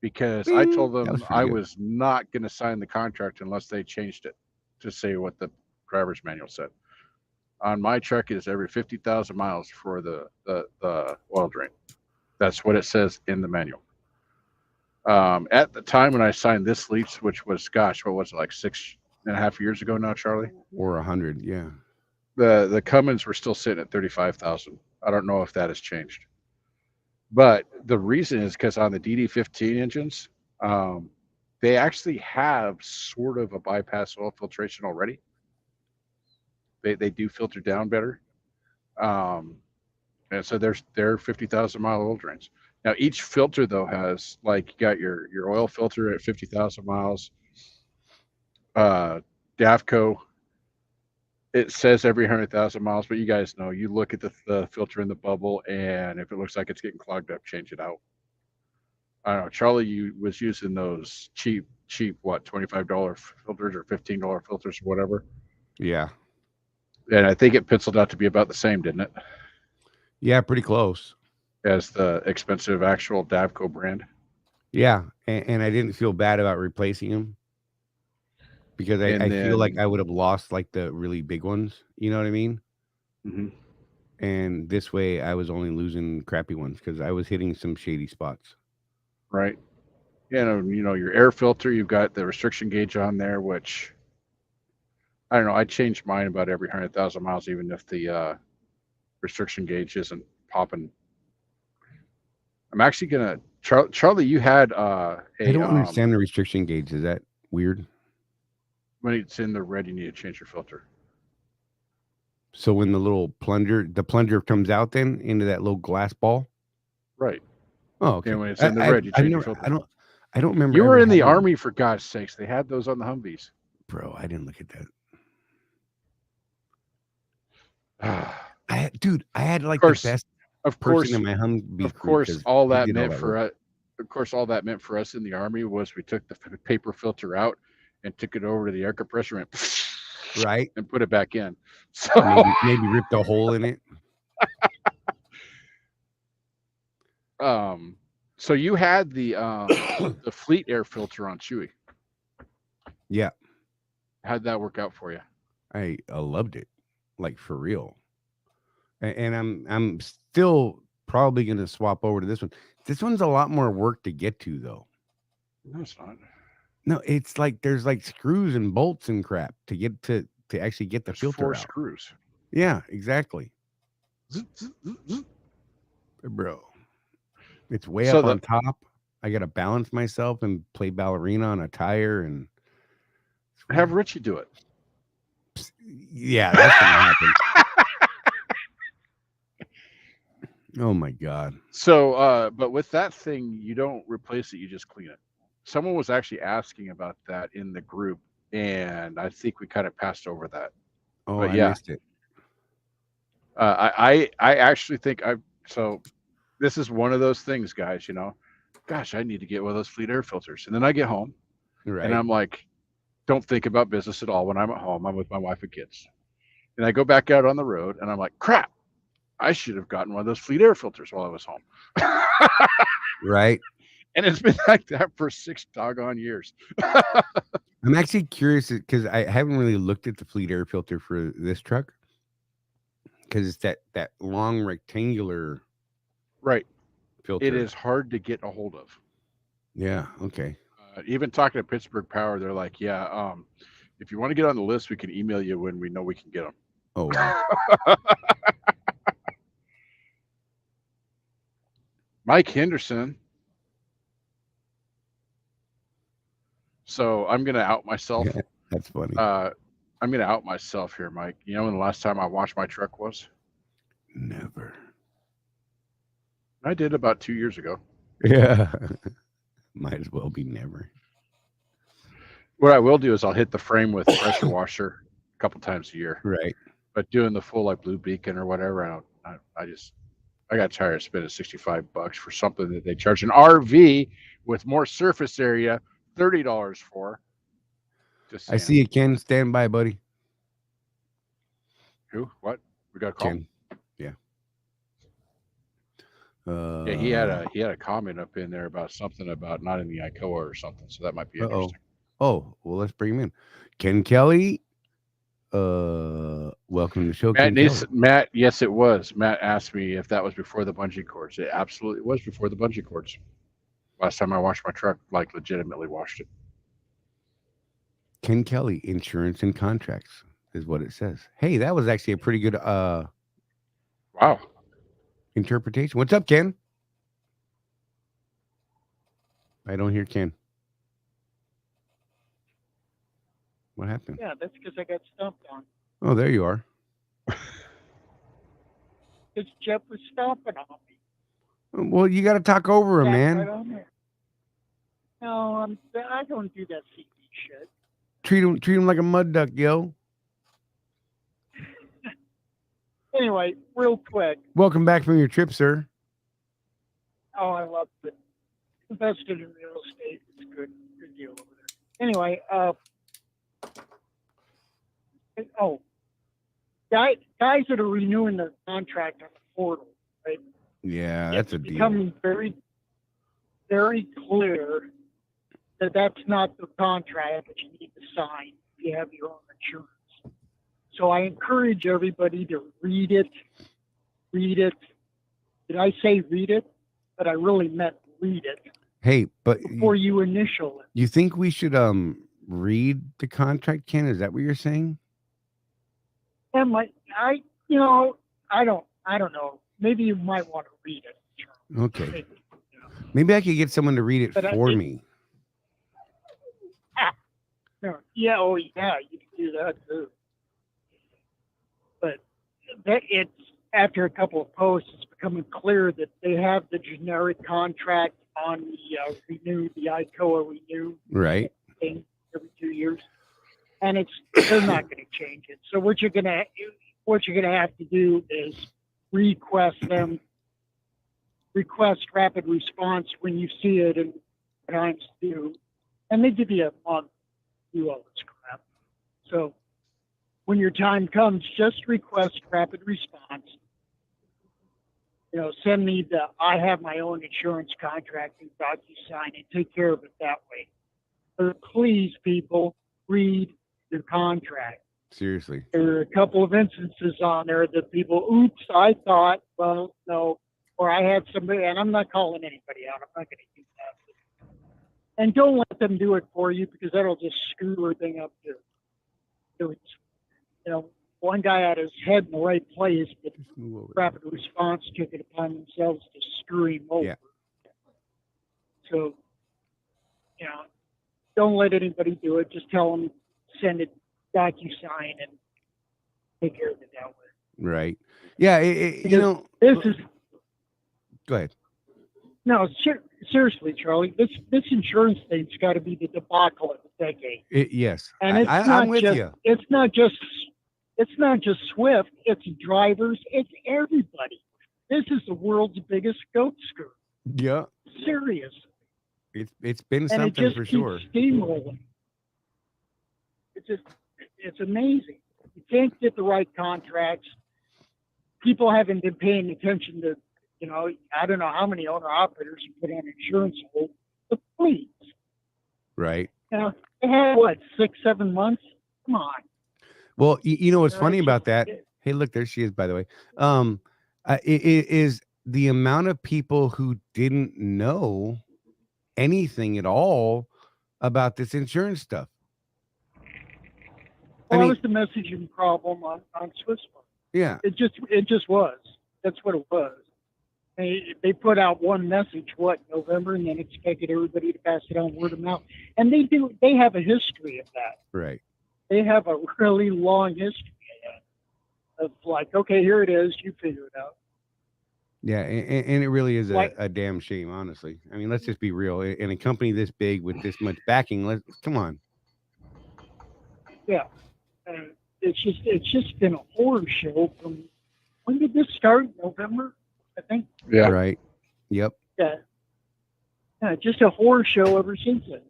because I told them I was not going to sign the contract unless they changed it to say what the driver's manual said. On my truck, it is every 50,000 miles for the oil drain. That's what it says in the manual. At the time when I signed this lease, which was, gosh, what was it, like 6.5 years ago now, Charley? Or 100, yeah. The Cummins were still sitting at 35,000. I don't know if that has changed. But the reason is because on the DD15 engines, they actually have sort of a bypass oil filtration already. They do filter down better. And so they're 50,000 mile oil drains. Now, each filter, though, has, like, you got your oil filter at 50,000 miles. DAFCO, it says every 100,000 miles, but you guys know, you look at the filter in the bubble, and if it looks like it's getting clogged up, change it out. I don't know. Charley was using those cheap, what, $25 filters or $15 filters or whatever. Yeah. And I think it penciled out to be about the same, didn't it? Yeah, pretty close. As the expensive actual DAFCO brand. Yeah, and I didn't feel bad about replacing them because I feel like I would have lost like the really big ones. You know what I mean? Mm-hmm. And this way I was only losing crappy ones because I was hitting some shady spots. Right. And, your air filter, you've got the restriction gauge on there, which, I don't know, I changed mine about every 100,000 miles, even if the restriction gauge isn't popping. I'm actually going to, Charley, you had I don't understand the restriction gauge. Is that weird? When it's in the red, you need to change your filter. So when the plunger comes out then into that little glass ball? Right. Oh, okay. And when it's in the red, you change your filter. I don't remember. You were in the Army, for God's sakes. They had those on the Humvees. Bro, I didn't look at that. I had like the best person in my Humvee. Of course, all that meant for us in the Army was we took the paper filter out and took it over to the air compressor and right and put it back in. So maybe ripped a hole in it. So you had the the Fleet air filter on Chewy. Yeah. How'd that work out for you? I loved it, like for real. And I'm still probably going to swap over to this one. This one's a lot more work to get to, though. No, it's not. No, it's like there's like screws and bolts and crap to get to to actually get the There's filter 4 out. screws. Yeah, exactly, Zzz, zzz, zzz, zzz. bro. It's way So up on top. I got to balance myself and play ballerina on a tire, and have Richie do it. yeah, that's gonna happen. Oh my god. So, but with that thing, you don't replace it; you just clean it. Someone was actually asking about that in the group, and I think we kind of passed over that. Oh, But I yeah. missed it. I actually think so this is one of those things, guys, gosh, I need to get one of those fleet air filters. And then I get home Right. and I'm like, don't think about business at all. When I'm at home, I'm with my wife and kids. And I go back out on the road and I'm like, crap, I should have gotten one of those fleet air filters while I was home. Right. And it's been like that for 6 doggone years. I'm actually curious because I haven't really looked at the fleet air filter for this truck, because it's that long rectangular Right. filter. It is hard to get a hold of. Yeah. Okay. Even talking to Pittsburgh Power, they're like, yeah, if you want to get on the list, we can email you when we know we can get them. Oh wow. Mike Henderson. So I'm going to out myself. Yeah, that's funny. I'm going to out myself here, Mike. You know when the last time I washed my truck was? Never. I did about 2 years ago. Yeah. Might as well be never. What I will do is I'll hit the frame with a pressure washer a couple times a year. Right. But doing the full like Blue Beacon or whatever, I got tired of spending $65 for something that they charge an RV with more surface area $30 for. Just I see you, Ken. Stand by, buddy. Who? What? We got a call. Ken. Yeah. Yeah, he had a comment up in there about something about not in the ICOA or something. So that might be interesting. Oh, well, let's bring him in. Ken Kelly. Welcome to the show, Matt, Ken Kelly. Matt, yes, it was. Matt asked me if that was before the bungee cords. It absolutely was before the bungee cords. Last time I washed my truck, like legitimately washed it. Ken Kelly, insurance and contracts is what it says. Hey, that was actually a pretty good Wow. interpretation. What's up, Ken? I don't hear Ken. What happened? Yeah, that's because I got stumped on. Oh, there you are. Because Jeff was stomping on me. Well, you got to talk over him, Sat man. right on there. No, I don't do that CP shit. Treat him like a mud duck, yo. Anyway, real quick. Welcome back from your trip, sir. Oh, I love it. Invested in real estate. It's good deal over there. Anyway, guys that are renewing their contract on the portal, right? Yeah, that's a deal. Becoming very, very clear that that's not the contract that you need to sign if you have your own insurance. So I encourage everybody to read it. Read it. Did I say read it? But I really meant read it. Hey, but before you initial it. You think we should read the contract, Ken? Is that what you're saying? And I don't know. Maybe you might want to read it. Okay. Maybe I could get someone to read it for me. Yeah, oh yeah, you can do that too. But it's after a couple of posts, it's becoming clear that they have the generic contract on the ICOA renew right thing every 2 years, and they're not going to change it. So what you're gonna have to do is request rapid response when you see it in times due, and they give you a month to do all this crap. So when your time comes, just request rapid response. Send me I have my own insurance contract and DocuSign and take care of it that way. But please, people, read your contract. Seriously. There are a couple of instances on there that people, oops, I thought, well, no, or I had somebody, and I'm not calling anybody out. I'm not going to do that. And don't let them do it for you because that'll just screw everything up too. So one guy had his head in the right place, but Just move over. rapid response took it upon themselves to screw him over. Yeah. So, don't let anybody do it. Just tell them, send a DocuSign and take care of it that way. Right. Yeah. Because this is, Go ahead. no, seriously, Charlie, this insurance thing's got to be the debacle of the decade. Yes. And it's not I'm with just, you. It's not just Swift. It's drivers. It's everybody. This is the world's biggest goat screw. Yeah. Serious. It's been And something it just for keeps sure. steamrolling. It's amazing. You can't get the right contracts. People haven't been paying attention to, I don't know how many owner operators you put on insurance hold. The fleets. Right. They had what, 6-7 months? Come on. Well, you know what's No, funny it's about just- that? Hey, look, there she is, by the way. It is the amount of people who didn't know anything at all about this insurance stuff. Well, I that mean- was the messaging problem on Swiss. Yeah. It just was. That's what it was. They put out one message, November, and then expected everybody to pass it on word of mouth. And they do. They have a history of that. Right. They have a really long history of like, okay, here it is. You figure it out. Yeah, and it really is Like- a damn shame, honestly. I mean, let's just be real. In a company this big with this much backing, come on. Yeah. It's just been a horror show from, when did this start? November, I think. Yeah. Right. Yep. Yeah, just a horror show ever since then,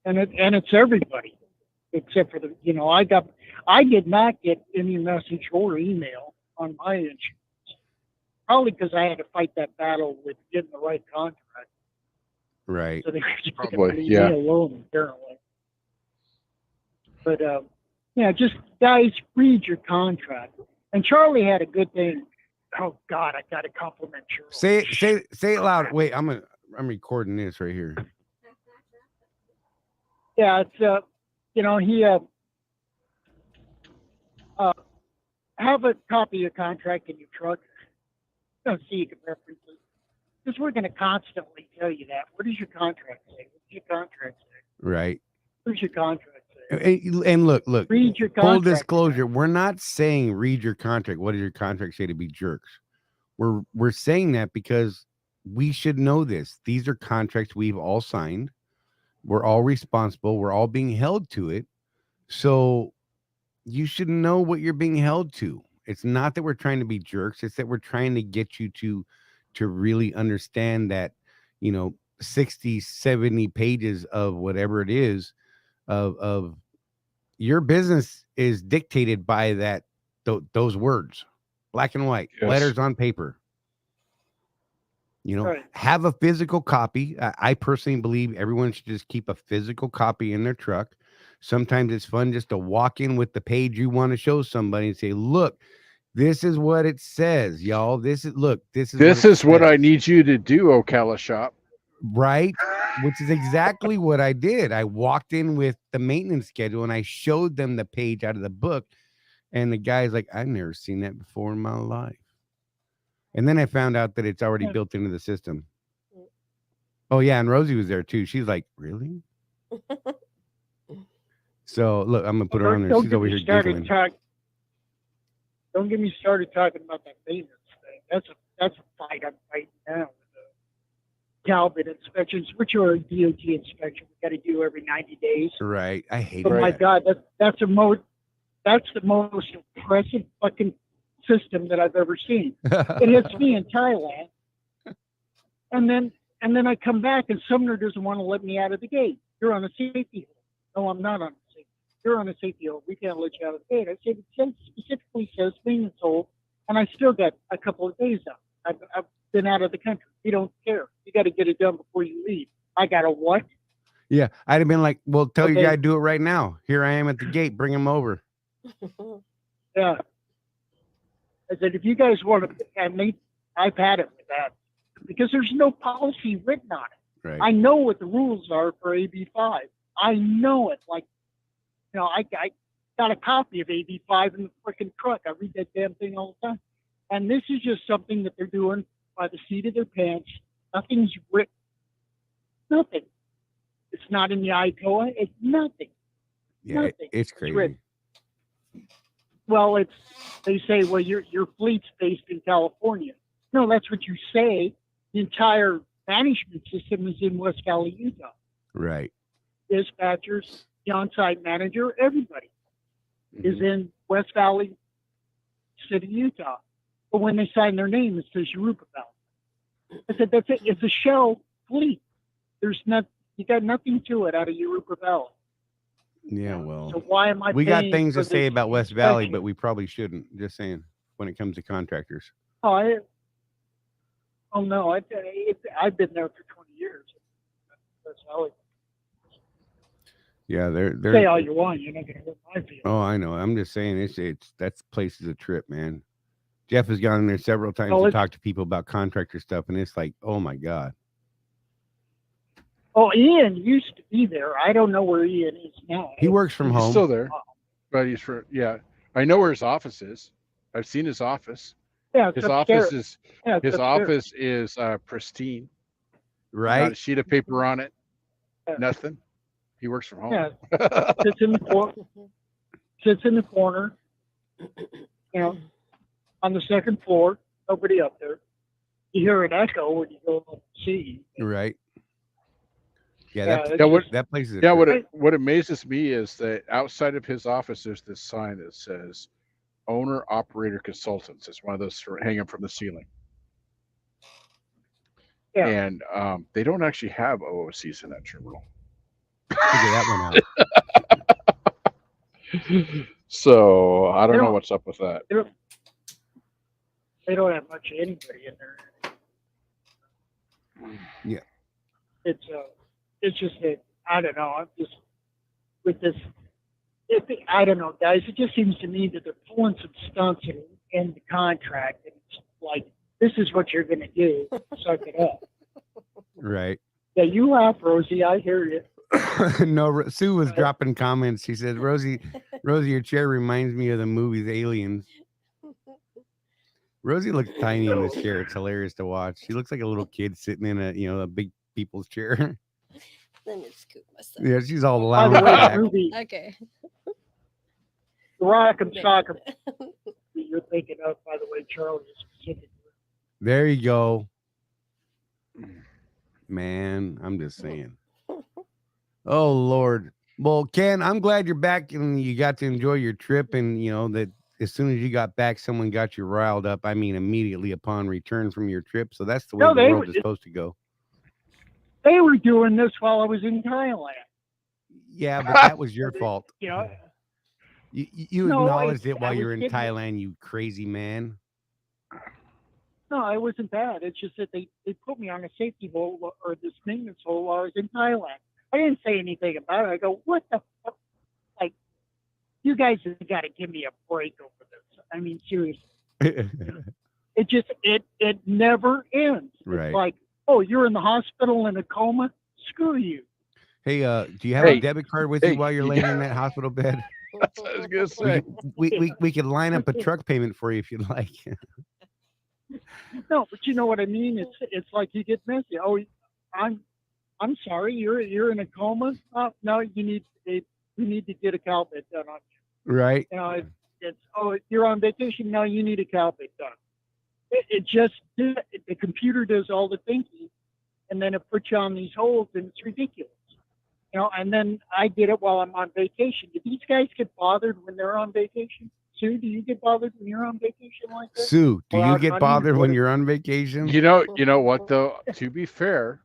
and it's everybody except for I did not get any message or email on my insurance, probably because I had to fight that battle with getting the right contract. Right. So they were just going to Probably, leave yeah. me alone apparently. But just guys, read your contract. And Charlie had a good thing. Oh God, I got to compliment Charlie. Say it loud. Wait, I'm recording this right here. Yeah, it's he have a copy of your contract in your truck. Don't see you can reference it. Because we're going to constantly tell you that. What does your contract say? What does your contract say? Right. What does your contract say? And look, Read your full contract. disclosure, we're not saying read your contract. What does your contract say to be jerks? We're saying that because we should know this. These are contracts we've all signed. We're all responsible. We're all being held to it. So you should know what you're being held to. It's not that we're trying to be jerks. It's that we're trying to get you to really understand that, 60, 70 pages of whatever it is of your business is dictated by those words, black and white, Yes. letters on paper. Right. Have a physical copy. I personally believe everyone should just keep a physical copy in their truck. Sometimes it's fun just to walk in with the page you want to show somebody and say, look, this is what it says, y'all. This is what I says. need you to do, Ocala Shop. Right. Which is exactly what I did. I walked in with the maintenance schedule and I showed them the page out of the book. And the guy's like, I've never seen that before in my life. And then I found out that it's already built into the system. Oh, yeah. And Rosie was there, too. She's like, really? So, look, I'm going to put her on there. Don't She's get over me here started giggling. Don't get me started talking about that maintenance thing. That's a fight I'm fighting now with the Talbot inspections, which are a DOT inspection we got to do every 90 days. Right. I hate Oh my that. God, that's the most impressive fucking system that I've ever seen. It hits me in Thailand, and then I come back and Sumner doesn't want to let me out of the gate. You're on a safety hold. No, I'm not on a safety. You're on a safety hold. We can't let you out of the gate. I said it specifically says maintenance hold, and I still got a couple of days out. I've been out of the country. We don't care. You got to get it done before you leave. I got a what? Yeah. I'd have been like, well, tell your Okay. guy, do it right now. Here I am at the gate. Bring him over. Yeah. I said, if you guys want to, I've had it with that because there's no policy written on it. Right. I know what the rules are for AB5. I know it. Like, got a copy of AB5 in the freaking truck. I read that damn thing all the time. And this is just something that they're doing by the seat of their pants. Nothing's written. Nothing. It's not in the ICOA. It's nothing. Yeah, Nothing. it's crazy. written. Well, they say, well, your fleet's based in California. No, that's what you say. The entire management system is in West Valley, Utah. Right. Dispatchers, the on-site manager, everybody is in West Valley City, Utah. But when they sign their name, it says Yoruba Valley. I said, that's it. It's a shell fleet. There's not, you got nothing to it out of Yoruba Valley. Yeah, well, so why am I we got paying things for to say this about West Valley, inspection? but we probably shouldn't. Just saying, when it comes to contractors. Oh no, I've been there for 20 years. That's how Yeah, they're say all you want. You're not going to hurt my feelings. Oh, I know. I'm just saying, it's that place is a trip, man. Jeff has gone in there several times to talk to people about contractor stuff, and it's like, oh my god. Oh, Ian used to be there. I don't know where Ian is now. He works from He's home. still there, but I know where his office is. I've seen his office. Yeah, His office upstairs. is pristine. Right. Not a sheet of paper on it. Yeah. Nothing. He works from home. Yeah, sits in the corner. You know, on the second floor. Nobody up there. You hear an echo when you go up and see. Right. Yeah, that place is a trip. What amazes me is that outside of his office, there's this sign that says "Owner Operator Consultants." It's one of those hanging from the ceiling. Yeah. And they don't actually have OOCs in that terminal. Figure that one out. So I don't know what's up with that. They don't have much of anybody in there. Yeah. It's just that I don't know. I'm just with this. I don't know, guys. It just seems to me that they're pulling some stunts in the contract, and it's like, this is what you're going to do. Suck it up. Right. Yeah, you laugh, Rosie. I hear you. No, Sue was dropping comments. She said, Rosie, your chair reminds me of the movies Aliens. Rosie looks tiny in this chair. It's hilarious to watch. She looks like a little kid sitting in a big people's chair. Let me scoop myself. Yeah, she's all By loud. the way, movie, Okay. the Rock and Soccer you're thinking of, by the way, Charley, specifically. There you go. Man, I'm just saying. Oh, Lord. Well, Ken, I'm glad you're back and you got to enjoy your trip, and that as soon as you got back, someone got you riled up. I mean, immediately upon return from your trip. So that's the way the world is supposed to go. They were doing this while I was in Thailand. Yeah, but that was your fault. You know, You No, acknowledged it while I you was were in kidding. Thailand, you crazy man. no, it wasn't bad. It's just that they put me on a safety hold or this maintenance hold while I was in Thailand. I didn't say anything about it. I go, what the fuck? Like, you guys have got to give me a break over this. I mean, seriously. It just, it never ends. Right. It's like, oh, you're in the hospital in a coma? Screw you. Hey, do you have a debit card with you while you're laying in that hospital bed? That's what I was gonna say. We could line up a truck payment for you if you'd like. No, but you know what I mean? It's like you get messy. Oh, I'm sorry, you're in a coma? No, you need to get a CalPET done on you. Right. It's you're on vacation? No, you need a CalPET done. It just, the computer does all the thinking, and then it puts you on these holds, and it's ridiculous. And then I did it while I'm on vacation. Do these guys get bothered when they're on vacation? Sue, do you get bothered when you're on vacation like that? Sue, do Or you out get hunting? bothered when you're on vacation? You know what though? To be fair,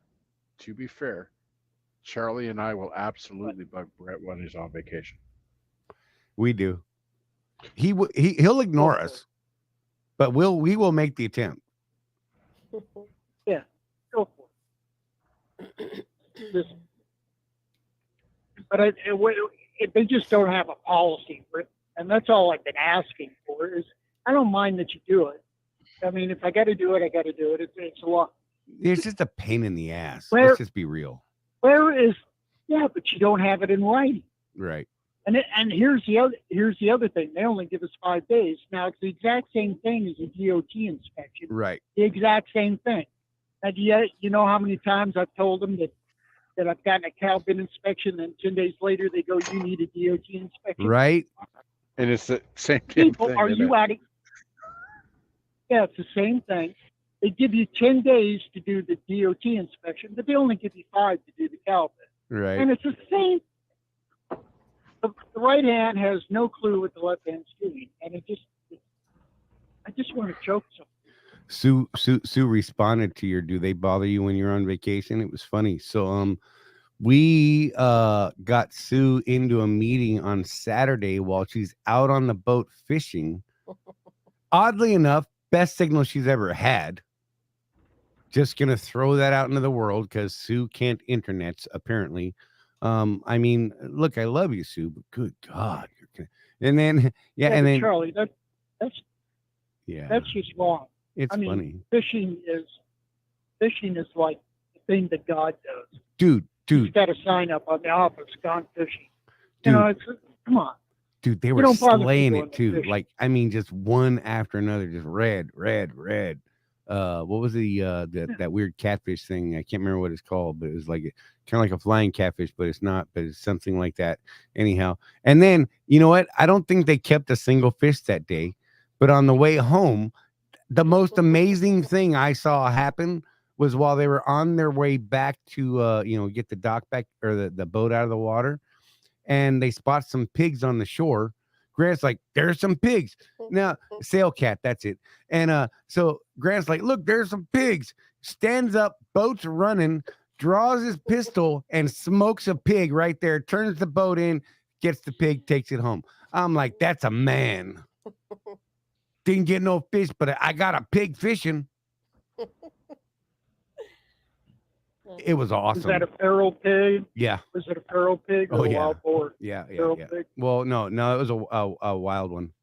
Charlie and I will absolutely bug Brett when he's on vacation. We do. He'll ignore us, but we will make the attempt. Yeah, go for it. But they just don't have a policy for it, and that's all I've been asking for. Is I don't mind that you do it. I mean, if I got to do it, I got to do it. It's a lot. It's just a pain in the ass. Where- Let's just be real. But you don't have it in writing. Right. And here's the other thing. They only give us 5 days. Now it's the exact same thing as a DOT inspection. Right. The exact same thing. And yet, you know how many times I've told them that I've gotten a cow bin inspection, and 10 days later they go, "You need a DOT inspection." Right. And it's the same damn People, thing. are isn't you it? out of? Yeah, it's the same thing. They give you 10 days to do the DOT inspection, but they only give you 5 to do the cow bin. Right. And it's the same. The right hand has no clue what the left hand's doing, and I just want to choke something. Sue responded to your, do they bother you when you're on vacation? It was funny. So we got Sue into a meeting on Saturday while she's out on the boat fishing. Oddly enough, best signal she's ever had. Just gonna throw that out into the world because Sue can't internets apparently. I mean, look, I love you, Sue, but good God, and then and then Charlie, that's just wrong. It's I mean, funny. Fishing is like the thing that God does. Dude. He's got a sign up on the office, "Gone fishing." Dude. You know, come on. Dude, they You were don't bother slaying people it too. fishing. Like, I mean, just one after another, just red. What was that weird catfish thing? I can't remember what it's called, but it was like kind of like a flying catfish, but it's not, but it's something like that. Anyhow. And then, you know what? I don't think they kept a single fish that day, but on the way home, the most amazing thing I saw happen was while they were on their way back to get the dock back or the boat out of the water, and they spot some pigs on the shore. Grant's like, "There's some pigs." Now, sail cat, that's it. And so Grant's like, "Look, there's some pigs." Stands up, boat's running, draws his pistol and smokes a pig right there, turns the boat in, gets the pig, takes it home. I'm like, that's a man. Didn't get no fish, but I got a pig fishing. It was awesome. Was that a feral pig? Yeah. Was it a feral pig or Oh, a yeah. wild boar? Yeah. Feral pig? Well, no, it was a wild one.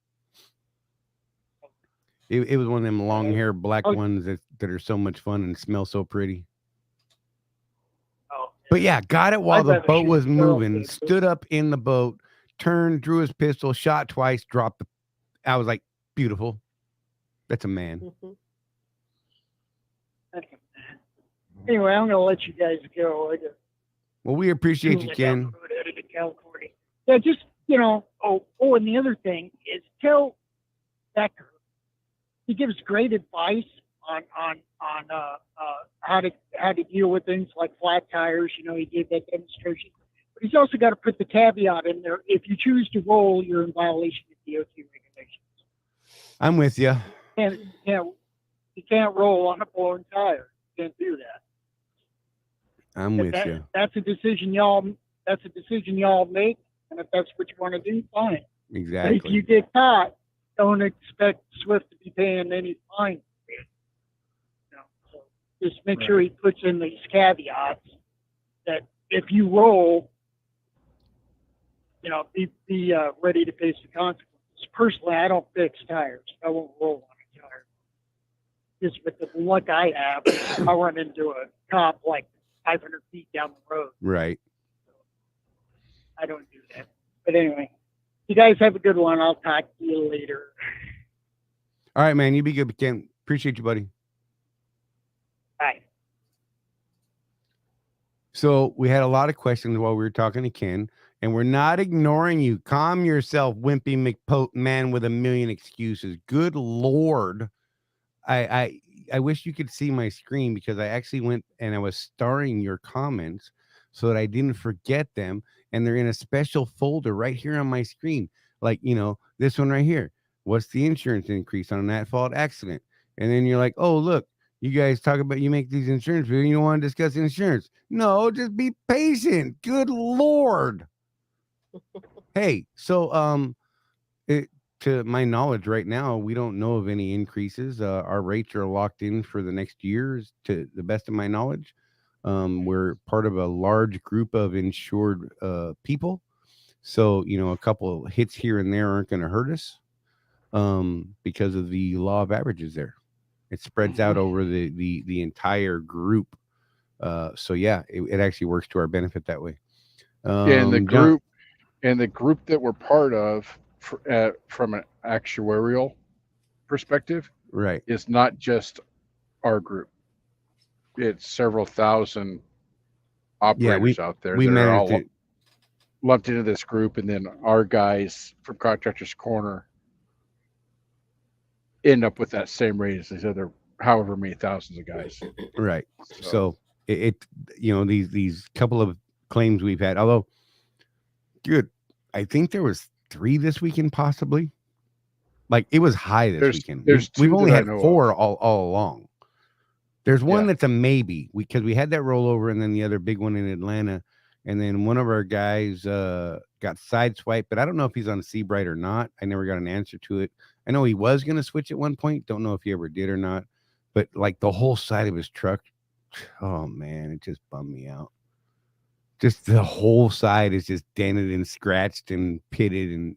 It was one of them long hair black ones that are so much fun and smell so pretty. Oh, But yeah, got it while I'd the rather boat shoot was a feral moving, pig. stood up in the boat, turned, drew his pistol, shot twice, dropped the. I was like, beautiful. That's a man. Anyway, I'm going to let you guys go. I got Well, we appreciate you, down Ken. the road headed to California. Yeah, just, and the other thing is tell Becker, he gives great advice on how to deal with things like flat tires. He gave that demonstration. But he's also got to put the caveat in there. If you choose to roll, you're in violation of DOT regulations. I'm with you. And you can't roll on a blown tire. You can't do that. I'm with you. That's a decision y'all make, and if that's what you want to do, fine. Exactly. But if you get caught, don't expect Swift to be paying any fine. So just make sure he puts in these caveats that if you roll, be ready to face the consequences. Personally, I don't fix tires. I won't roll on a tire. Just with the luck I have, I run into a cop like 500 feet down the road. Right. I don't do that. But anyway, you guys have a good one. I'll talk to you later. All right, man. You be good, Ken. Appreciate you, buddy. Bye. So we had a lot of questions while we were talking to Ken, and we're not ignoring you. Calm yourself, wimpy McPote man with a million excuses. Good Lord. I wish you could see my screen because I actually went and I was starring your comments so that I didn't forget them. And they're in a special folder right here on my screen. Like, this one right here. What's the insurance increase on an at-fault accident? And then you're like, oh, look, you guys talk about, you make these insurance videos. You don't want to discuss insurance. No, just be patient. Good Lord. Hey, so, to my knowledge right now, we don't know of any increases. Our rates are locked in for the next years, to the best of my knowledge. We're part of a large group of insured people. So, a couple of hits here and there aren't going to hurt us because of the law of averages there. It spreads out over the entire group. So, yeah, it actually works to our benefit that way. And the group, And the group that we're part of, from an actuarial perspective, Right. is not just our group. It's several thousand operators out there we that are managed all it. lumped into this group, and then our guys from Contractors Corner end up with that same rate as these other however many thousands of guys. Right. So it these couple of claims we've had, although good, I think there was 3 this weekend, possibly. Like it was high this weekend. There's We've 2 only that I had know 4 of. all along. There's one Yeah. that's a maybe because we had that rollover, and then the other big one in Atlanta, and then one of our guys got sideswiped, but I don't know if he's on Seabright or not. I never got an answer to it. I know he was going to switch at one point. Don't know if he ever did or not. But like the whole side of his truck, oh man, it just bummed me out. Just the whole side is just dented and scratched and pitted, and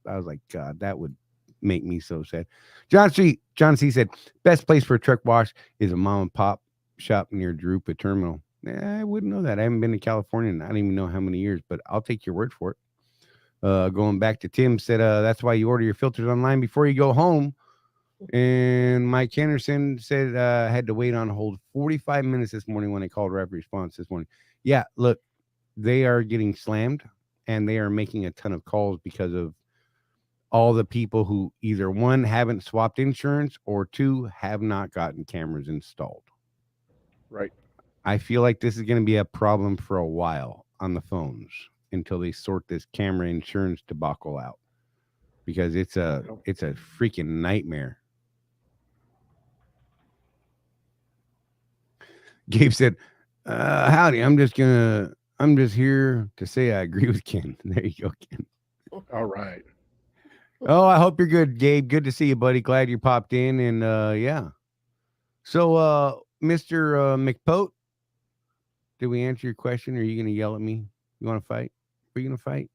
I was like, God, that would make me so sad. John C said, best place for a truck wash is a mom and pop shop near Drupa Terminal. I wouldn't know that. I haven't been to California and I don't even know how many years, but I'll take your word for it. Going back to Tim said, that's why you order your filters online before you go home. And Mike Henderson said, had to wait on hold 45 minutes this morning when I called rapid response this morning. Yeah, look, they are getting slammed and they are making a ton of calls because of all the people who either 1, haven't swapped insurance, or 2, have not gotten cameras installed. Right. I feel like this is going to be a problem for a while on the phones until they sort this camera insurance debacle out, because it's a freaking nightmare. Gabe said, howdy, I'm just here to say I agree with Ken. There you go, Ken. All right. Oh, I hope you're good, Gabe. Good to see you, buddy. Glad you popped in. And yeah. So, Mr. McPote, did we answer your question? Or are you going to yell at me? You want to fight? Are you going to fight?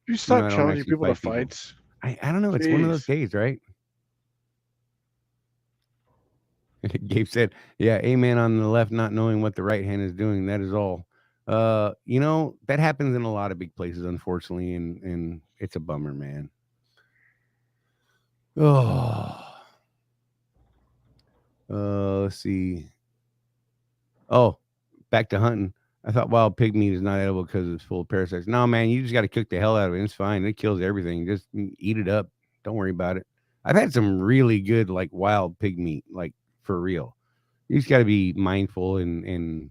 You stop I don't challenging actually people to fight fights. I don't know. It's one of those Jeez. days, right? Gabe said, yeah, amen on the left, not knowing what the right hand is doing. That is all. That happens in a lot of big places, unfortunately, and it's a bummer, man. Oh, let's see. Oh, back to hunting. I thought wild pig meat is not edible because it's full of parasites. No, man, you just got to cook the hell out of it. It's fine. It kills everything. Just eat it up. Don't worry about it. I've had some really good, like, wild pig meat, like, for real. You just got to be mindful and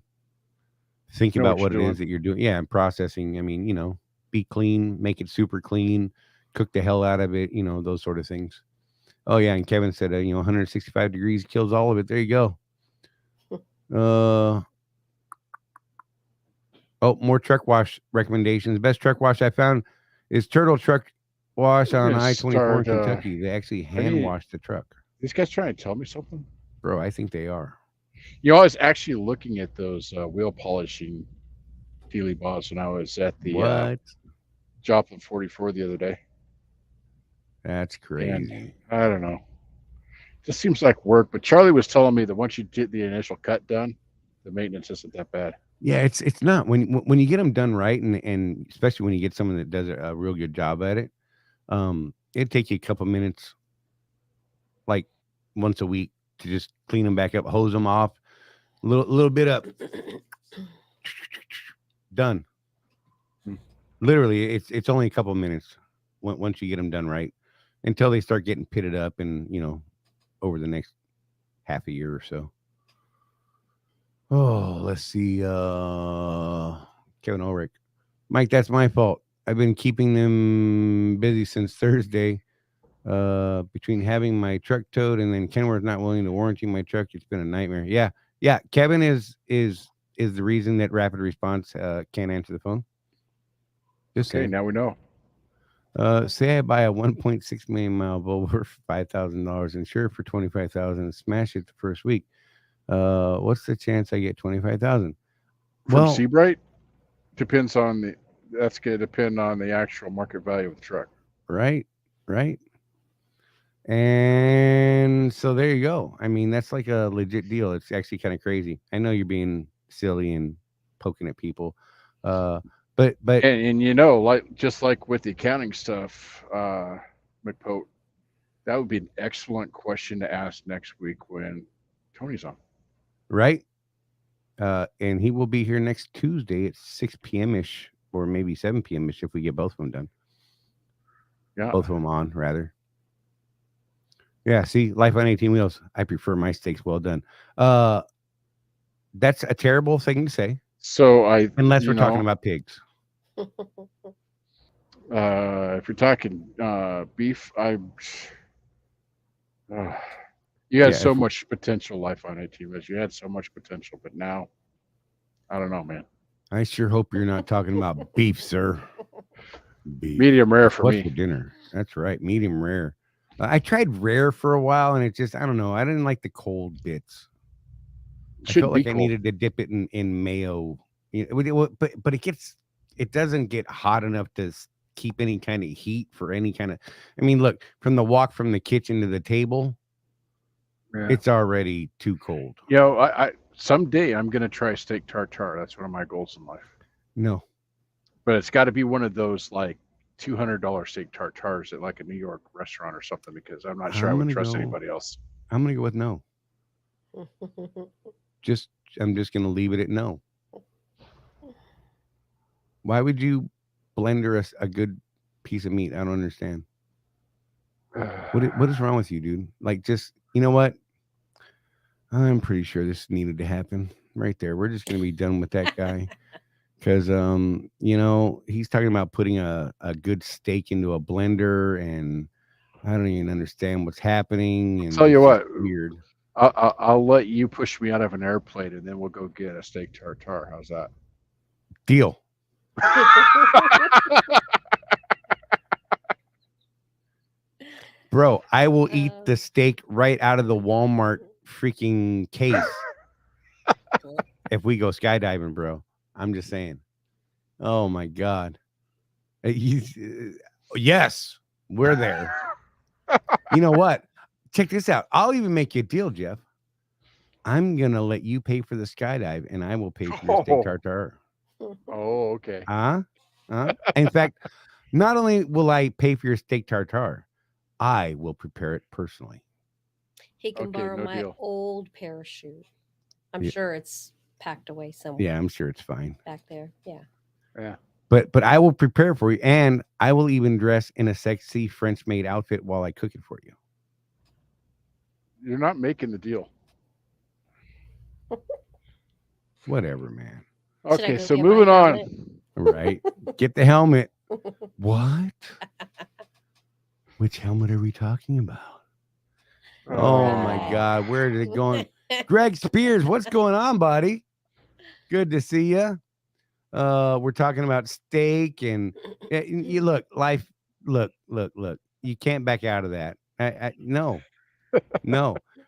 think about what it is that you're doing. Yeah, and processing. I mean, be clean, make it super clean, cook the hell out of it, those sort of things. Oh, yeah, and Kevin said, 165 degrees kills all of it. There you go. More truck wash recommendations. Best truck wash I found is Turtle Truck Wash on I-24 in Kentucky. They actually hand wash the truck. These guys trying to tell me something? Bro, I think they are. I was actually looking at those wheel polishing dealy bobs when I was at the Joplin 44 the other day. That's crazy. And I don't know. Just seems like work. But Charley was telling me that once you get the initial cut done, the maintenance isn't that bad. Yeah, it's not. When you get them done right, and especially when you get someone that does a real good job at it, it'd take you a couple minutes, like once a week, to just clean them back up, hose them off, a little bit up, done. Literally, it's only a couple minutes once you get them done right, until they start getting pitted up, and over the next half a year or so. Oh, let's see. Kevin Ulrich. Mike, that's my fault. I've been keeping them busy since Thursday. Between having my truck towed and then Kenworth not willing to warranty my truck, it's been a nightmare. Yeah. Kevin is the reason that Rapid Response can't answer the phone. Just saying. Now we know. Say I buy a 1.6 million mile Volvo for $5,000, insure for $25,000, and smash it the first week. What's the chance I get $25,000? From Seabright? Depends on that's going to depend on the actual market value of the truck. Right. And so there you go. I mean, that's like a legit deal. It's actually kind of crazy. I know you're being silly and poking at people. But And you know, like just like with the accounting stuff, McPote, that would be an excellent question to ask next week when Tony's on. right. And he will be here next Tuesday at 6 p.m. ish, or maybe 7 p.m. ish if we get both of them done. Yeah. Both of them on, rather. Yeah, see, life on 18 wheels. I prefer my steaks well done. That's a terrible thing to say, So unless we're talking about pigs. If you're talking beef, you had so much potential, life on 18 wheels. You had so much potential, but now, I don't know, man. I sure hope you're not talking about beef, sir. Beef. Medium rare for What's me. for dinner? That's right, medium rare. I tried rare for a while, and it just, I don't know. I didn't like the cold bits. I felt like I needed to dip it in mayo. But it doesn't get hot enough to keep any kind of heat for any kind of. I mean, look, from the walk from the kitchen to the table, it's already too cold. You know, I someday I'm gonna try steak tartare. That's one of my goals in life. No, but it's got to be one of those like $200 steak tartares at like a New York restaurant or something, because I'm not sure I would trust anybody else. I'm gonna go with no. I'm just gonna leave it at no. Why would you blender a good piece of meat? I don't understand. What is wrong with you, dude? Like, just, you know what? I'm pretty sure this needed to happen right there. We're just gonna be done with that guy. Because you know, he's talking about putting a good steak into a blender, and I don't even understand what's happening. And tell you what, weird. I'll let you push me out of an airplane, and then we'll go get a steak tartare. How's that? Deal. Bro, I will eat the steak right out of the Walmart freaking case if we go skydiving, bro. I'm just saying. Oh my God. Yes, we're there. You know what? Check this out. I'll even make you a deal, Jeff. I'm gonna let you pay for the skydive, and I will pay for your steak tartare. Oh, okay. In fact, not only will I pay for your steak tartare, I will prepare it personally. He can borrow my old parachute. I'm sure it's packed away somewhere. Yeah, I'm sure it's fine back there. Yeah. But I will prepare for you, and I will even dress in a sexy French maid outfit while I cook it for you. You're not making the deal. Whatever, man. Okay, so moving on. Right. Get the helmet. What? Which helmet are we talking about? Oh my God, where did it go? Greg Spears, what's going on, buddy? Good to see you. We're talking about steak, and you look, life. Look. You can't back out of that. No.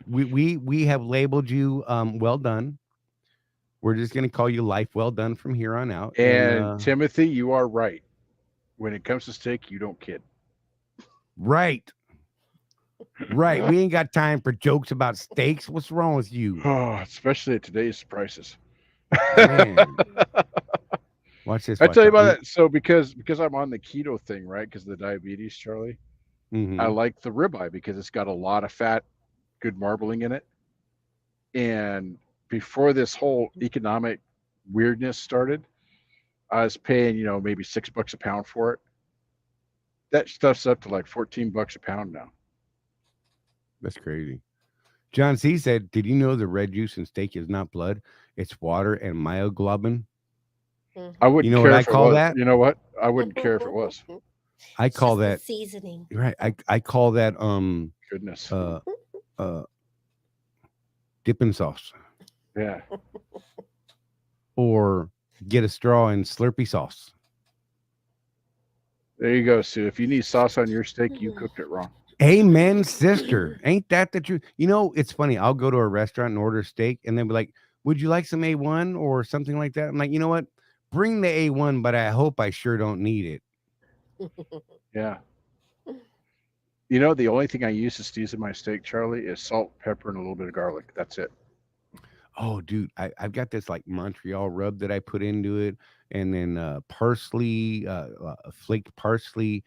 We have labeled you well done. We're just going to call you life well done from here on out. And Timothy, you are right. When it comes to steak, you don't kid. Right. We ain't got time for jokes about steaks. What's wrong with you? Oh, especially at today's prices. Man. Watch this. I tell you about that. So because I'm on the keto thing, right? Because of the diabetes, Charlie. Mm-hmm. I like the ribeye because it's got a lot of fat, good marbling in it. And before this whole economic weirdness started, I was paying, maybe $6 a pound for it. That stuff's up to like $14 a pound now. That's crazy. John C. said, did you know the red juice in steak is not blood? It's water and myoglobin. I wouldn't care what if I call that? You know what? I wouldn't care if it was. I call that seasoning. Right. I call that goodness. Dipping sauce. Yeah. Or get a straw and Slurpee sauce. There you go, Sue. If you need sauce on your steak, you cooked it wrong. Amen, sister. Ain't that the truth? It's funny. I'll go to a restaurant and order steak, and they'll be like, would you like some A1 or something like that? I'm like, you know what? Bring the A1, but I hope I sure don't need it. Yeah. The only thing I use to season my steak, Charlie, is salt, pepper, and a little bit of garlic. That's it. Oh, dude, I've got this like Montreal rub that I put into it, and then parsley, flaked parsley,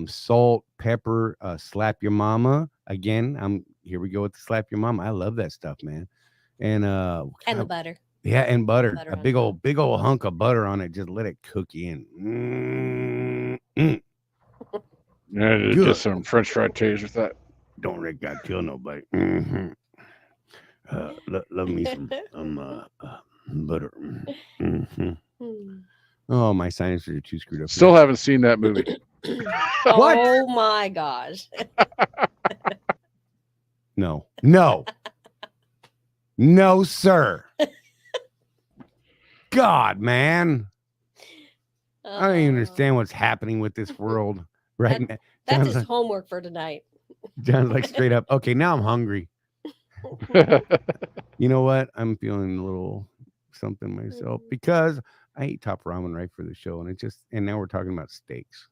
salt, pepper, slap your mama. Again, here we go with the slap your mama. I love that stuff, man. And And the butter. yeah, and butter. Butter A on big old hunk of butter on it. Just let it cook you in. Yeah, Good. get some French fried taters with that. Don't Rick got kill nobody. Love me some butter. Oh, my sinuses are too screwed up. Still haven't seen that movie. What? Oh my gosh. No, sir. God, man. I don't even understand what's happening with this world right now. That's his homework for tonight. Sounds like straight up. Okay, now I'm hungry. You know what? I'm feeling a little something myself because I ate top ramen right for the show, and now we're talking about steaks.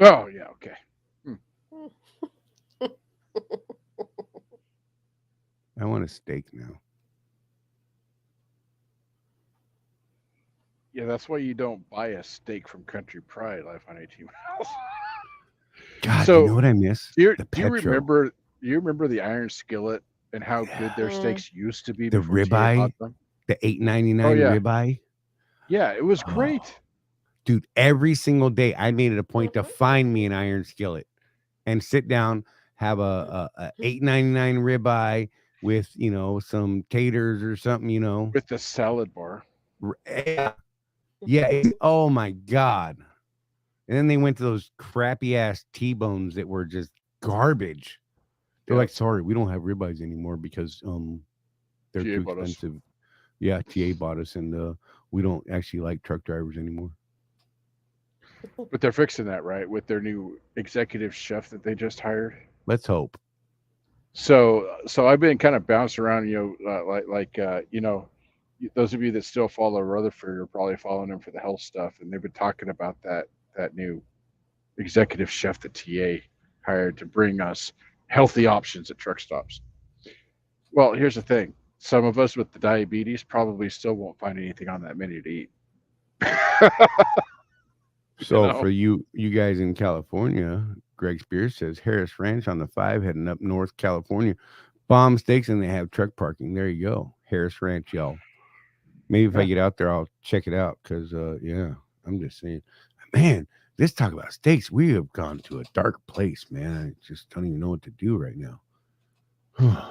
Oh yeah, okay. I want a steak now. Yeah, that's why you don't buy a steak from Country Pride Life on 18 Miles. God, So, you know what I miss? Do The you remember the Iron Skillet and how good their steaks used to be? The ribeye, the $8.99 ribeye. Yeah, it was great. Dude, every single day I made it a point to find me an Iron Skillet and sit down, have a $8.99 ribeye with, some taters or something, with the salad bar. Yeah. Oh my God. And then they went to those crappy ass T-bones that were just garbage. They're like, sorry, we don't have ribeyes anymore because they're too expensive. Yeah, TA bought us, and we don't actually like truck drivers anymore. But they're fixing that, right, with their new executive chef that they just hired. Let's hope. So I've been kind of bouncing around, those of you that still follow Rutherford are probably following him for the health stuff, and they've been talking about that new executive chef that TA hired to bring us healthy options at truck stops. Well, here's the thing. Some of us with the diabetes probably still won't find anything on that menu to eat. So for you guys in California, Greg Spears says Harris Ranch on the 5 heading up North California. Bomb steaks, and they have truck parking. There you go. Harris Ranch, y'all. Maybe if I get out there, I'll check it out because, I'm just saying. Man, let's talk about steaks. We have gone to a dark place, man. I just don't even know what to do right now.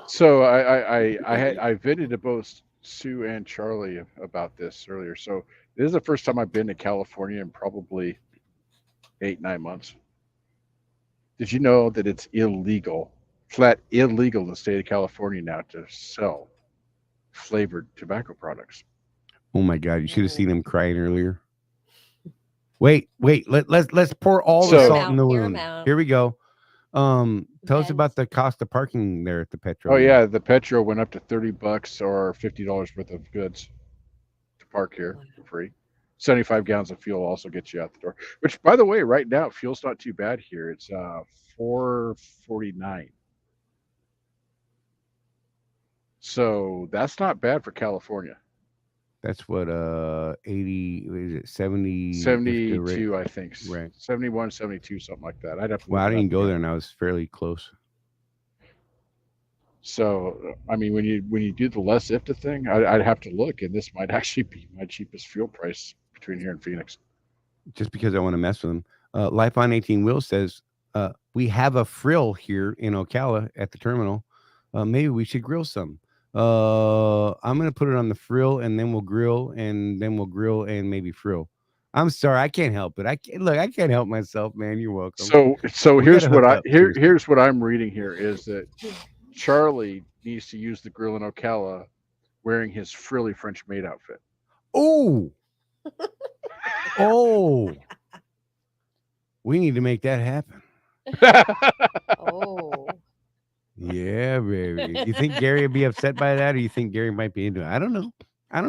So I vented to both Sue and Charley about this earlier. So this is the first time I've been to California in probably 8-9 months. Did you know that it's flat illegal in the state of California now to sell flavored tobacco products? Oh my God! You should have seen him crying earlier. Wait. Let's pour all the salt in the wound. Here we go. Tell us about the cost of parking there at the Petro. Oh yeah, the Petro went up to $30 or $50 worth of goods to park here for free. 75 gallons of fuel also gets you out the door. Which, by the way, right now fuel's not too bad here. It's $4.49. So that's not bad for California. That's what 80 is it 70 72 I think. Right. 71, 72, something like that. I'd have to I didn't go there and I was fairly close. So I mean when you do the less IFTA thing, I'd have to look, and this might actually be my cheapest fuel price between here and Phoenix. Just because I want to mess with them. Life on 18 Wheels says we have a frill here in Ocala at the terminal. Maybe we should grill some. I'm gonna put it on the frill, and then we'll grill, and maybe frill. I'm sorry, I can't help it. I can't help myself, man. You're welcome. So here's what I'm reading here is that Charley needs to use the grill in Ocala wearing his frilly French maid outfit. Oh, we need to make that happen. Yeah, baby. You think Gary would be upset by that, or you think Gary might be into it? I don't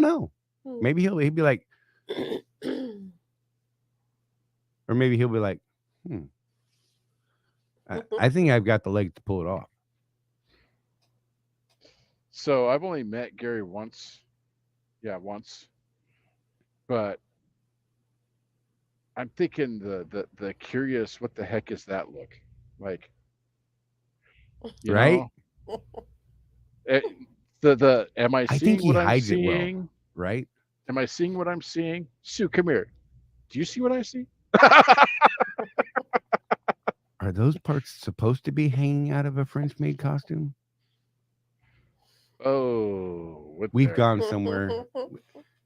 know. Maybe he'll be like, or maybe he'll be like, I think I've got the leg to pull it off. So I've only met Gary once. Yeah, once. But I'm thinking the curious, what the heck is that look? Like, you right? know, am I I seeing think he what I'm hides it well, seeing? right? Am I seeing what I'm seeing? Sue, come here. Do you see what I see? Are those parts supposed to be hanging out of a French maid costume? Oh, We've gone somewhere.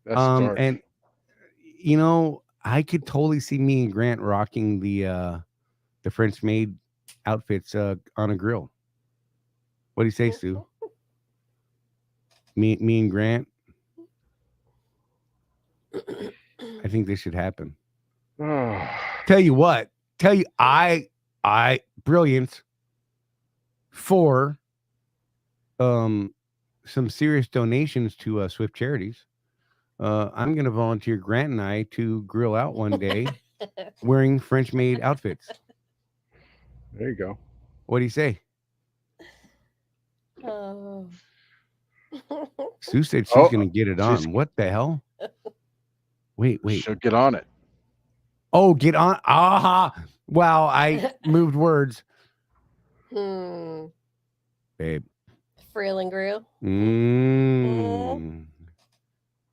That's dark. And I could totally see me and Grant rocking the French maid outfits on a grill. What do you say, Sue? Me and Grant. I think this should happen. Tell you, I brilliance for some serious donations to Swift Charities. I'm going to volunteer Grant and I to grill out one day wearing French maid outfits. There you go. What do you say? Oh. Sue said she's going to get it on. What the hell? Wait. She'll get on it. Oh, get on. Aha. Wow, I moved words. Babe. Frill and grill.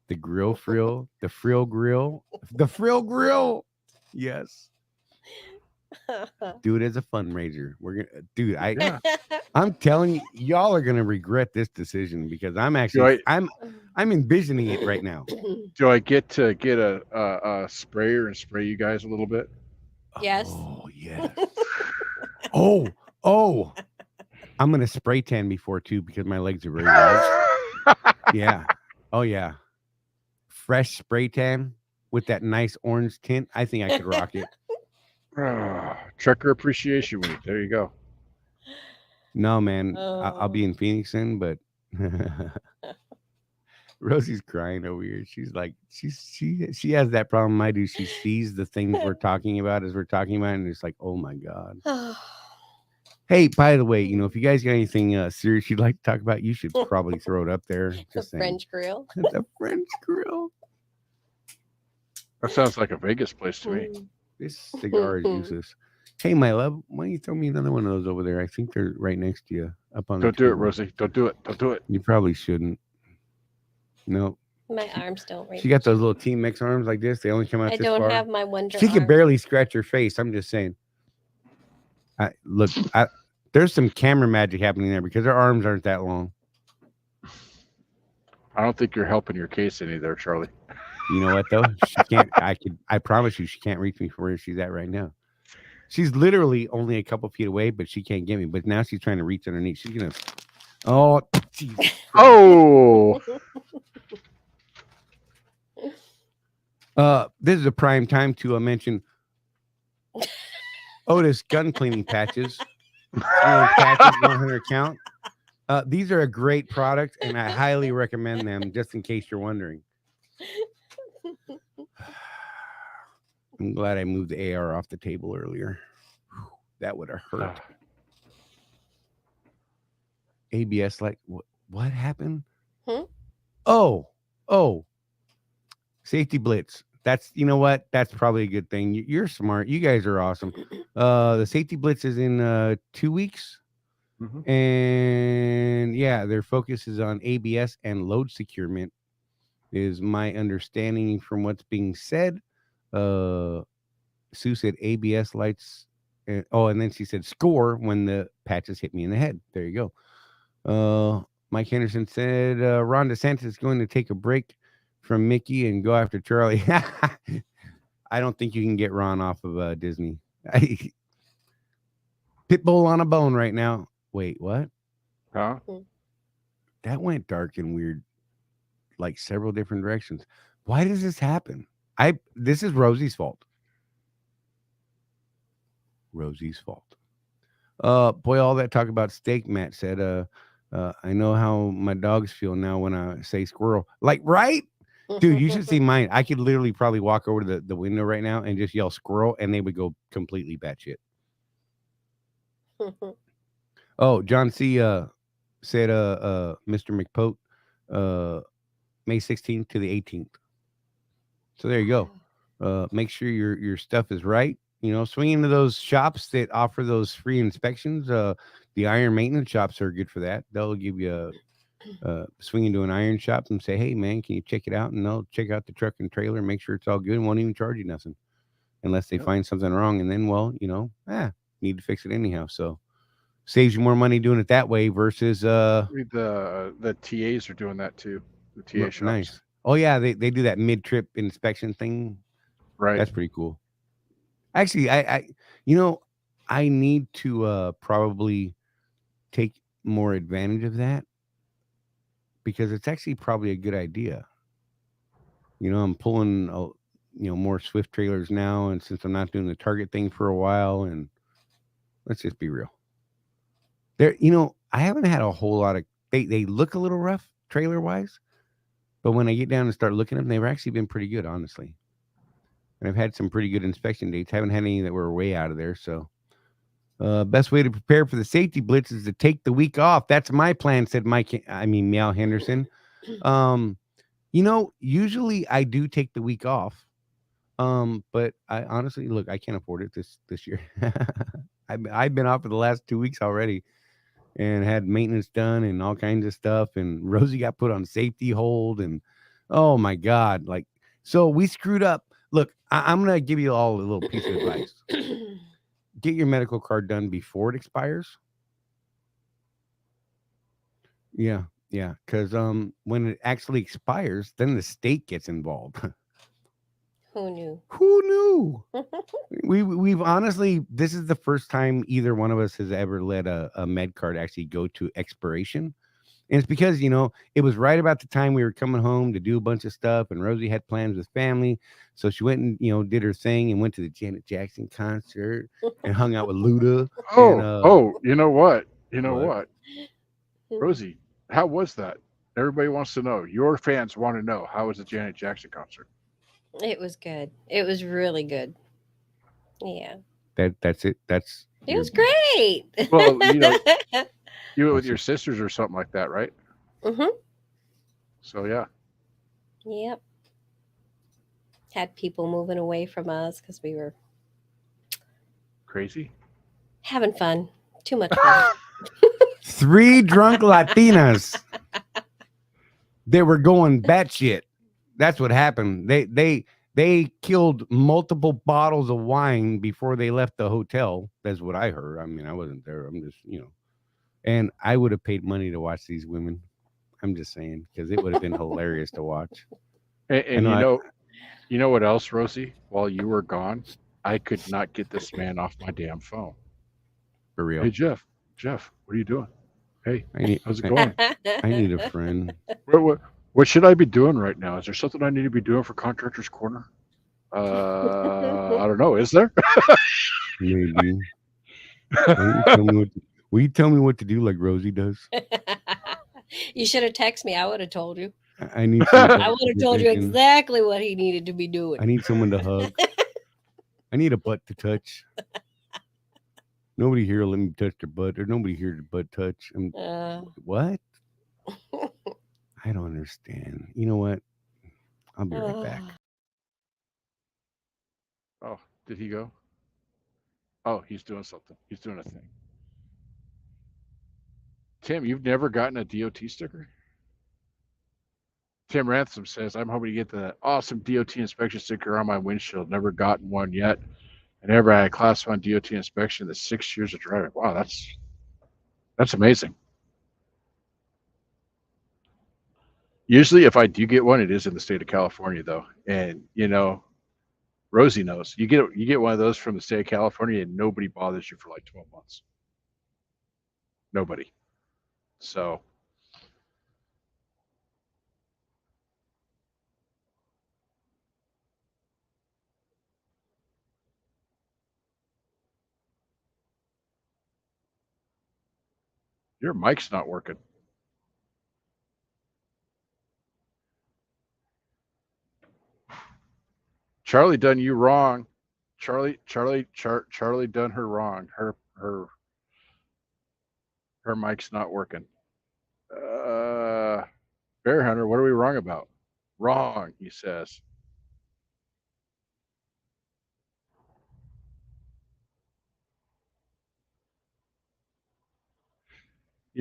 The grill frill. The frill grill. The frill grill. Yes. Do it as a fundraiser. We're gonna, dude. I'm telling you, y'all are gonna regret this decision because I'm actually, I'm envisioning it right now. Do I get to get a sprayer and spray you guys a little bit? Yes. Oh yes. oh. I'm gonna spray tan before too because my legs are very white. Yeah. Oh yeah. Fresh spray tan with that nice orange tint. I think I could rock it. Trucker Appreciation Week. There you go. No, man. I'll be in Phoenix soon, but Rosie's crying over here. She's like, she has that problem I do. She sees the things we're talking about as we're talking about, and it's like, oh my God. Hey, by the way, if you guys got anything serious you'd like to talk about, you should probably throw it up there. The French grill. The French grill. That sounds like a Vegas place to me. This cigar is useless. Hey, my love, why don't you throw me another one of those over there? I think they're right next to you. Up on. Don't do it, Rosie. Don't do it. Don't do it. You probably shouldn't. No. My arms don't reach. She got those little Team Mix arms like this. They only come out this far. I don't have my Wonder She can barely scratch her face. I'm just saying. There's some camera magic happening there because her arms aren't that long. I don't think you're helping your case any there, Charlie. You know what though? She can't. I promise you, she can't reach me from where she's at right now. She's literally only a couple feet away, but she can't get me. But now she's trying to reach underneath. She's gonna. Oh. Geez. Oh. This is a prime time to mention Otis gun cleaning patches. Patches 100 count. These are a great product, and I highly recommend them. Just in case you're wondering. I'm glad I moved the AR off the table earlier. That would have hurt. ABS, like what happened? Oh, safety blitz. That's what? That's probably a good thing. You're smart. You guys are awesome. The safety blitz is in 2 weeks. And yeah, their focus is on ABS and load securement, is my understanding from what's being said. Sue said ABS lights. And then she said score when the patches hit me in the head. There you go. Mike Henderson said Ron DeSantis is going to take a break from Mickey and go after Charlie. I don't think you can get Ron off of Disney. Pitbull on a bone right now. Wait, what? Huh? That went dark and weird, like several different directions. Why does this happen? This is Rosie's fault. Rosie's fault. Boy, all that talk about steak, Matt said, I know how my dogs feel now when I say squirrel. Like, right? Dude, you should see mine. I could literally probably walk over to the window right now and just yell squirrel, and they would go completely batshit. Oh, John C. Said, Mr. McPote, May 16th to the 18th. So there you go. Make sure your stuff is right. You know, swing into those shops that offer those free inspections. The iron maintenance shops are good for that. They'll give you swing into an iron shop and say, "Hey, man, can you check it out?" And they'll check out the truck and trailer, make sure it's all good, and won't even charge you nothing unless they find something wrong. And then, well, you know, need to fix it anyhow. So saves you more money doing it that way versus the TAs are doing that too. The TA shops. Nice. Oh yeah, they do that mid-trip inspection thing. Right. That's pretty cool. Actually, I you know, I need to probably take more advantage of that because it's actually probably a good idea. You know, I'm pulling more Swift trailers now, and since I'm not doing the Target thing for a while, and let's just be real. There, I haven't had a whole lot of they look a little rough trailer wise, but when I get down and start looking at them, they've actually been pretty good, honestly. And I've had some pretty good inspection dates. Haven't had any that were way out of there. So, best way to prepare for the safety blitz is to take the week off. That's my plan," said Meow Henderson. Usually I do take the week off. But I honestly, look, I can't afford it this year. I've been off for the last 2 weeks already and had maintenance done and all kinds of stuff. And Rosie got put on safety hold. And oh my God, so we screwed up. Look, I'm going to give you all a little piece of advice. Get your medical card done before it expires. Yeah. Because when it actually expires, then the state gets involved. Who knew? We've honestly, this is the first time either one of us has ever let a med card actually go to expiration. And it's because, it was right about the time we were coming home to do a bunch of stuff, and Rosie had plans with family. So she went and, did her thing and went to the Janet Jackson concert and hung out with Luda. You know what? Rosie, how was that? Everybody wants to know. Your fans want to know. How was the Janet Jackson concert? It was good. It was really good. Yeah. That's it. It was great. Well, you went with your sisters or something like that, right? Mm-hmm. So yeah. Yep. Had people moving away from us because we were crazy. Having fun. Too much fun. 3 drunk Latinas. They were going batshit. That's what happened. They killed multiple bottles of wine before they left the hotel. That's what I heard. I mean, I wasn't there. I'm just, and I would have paid money to watch these women. I'm just saying, because it would have been hilarious to watch. And you know what else, Rosie? While you were gone, I could not get this man off my damn phone. For real. Hey, Jeff, what are you doing? Hey, how's it going? I need a friend. What should I be doing right now? Is there something I need to be doing for Contractor's Corner? I don't know. Is there? Maybe. Will you tell me what to do like Rosie does? You should have texted me. I would have told you. I would have told you exactly what he needed to be doing. I need someone to hug. I need a butt to touch. Nobody here will let me touch their butt, or nobody here to butt touch. What? I don't understand. You know what? I'll be right back. Oh, did he go? Oh, he's doing something. He's doing a thing. Tim, you've never gotten a DOT sticker? Tim Ransom says, I'm hoping to get the awesome DOT inspection sticker on my windshield. Never gotten one yet. I never had a class 1 DOT inspection in the 6 years of driving. Wow, that's amazing. Usually, if I do get one, it is in the state of California, though. And Rosie knows. You get one of those from the state of California, and nobody bothers you for like 12 months. Nobody. So. Your mic's not working. Charley done you wrong. Charley done her wrong. Her Her mic's not working. Bear Hunter, what are we wrong about? Wrong, he says.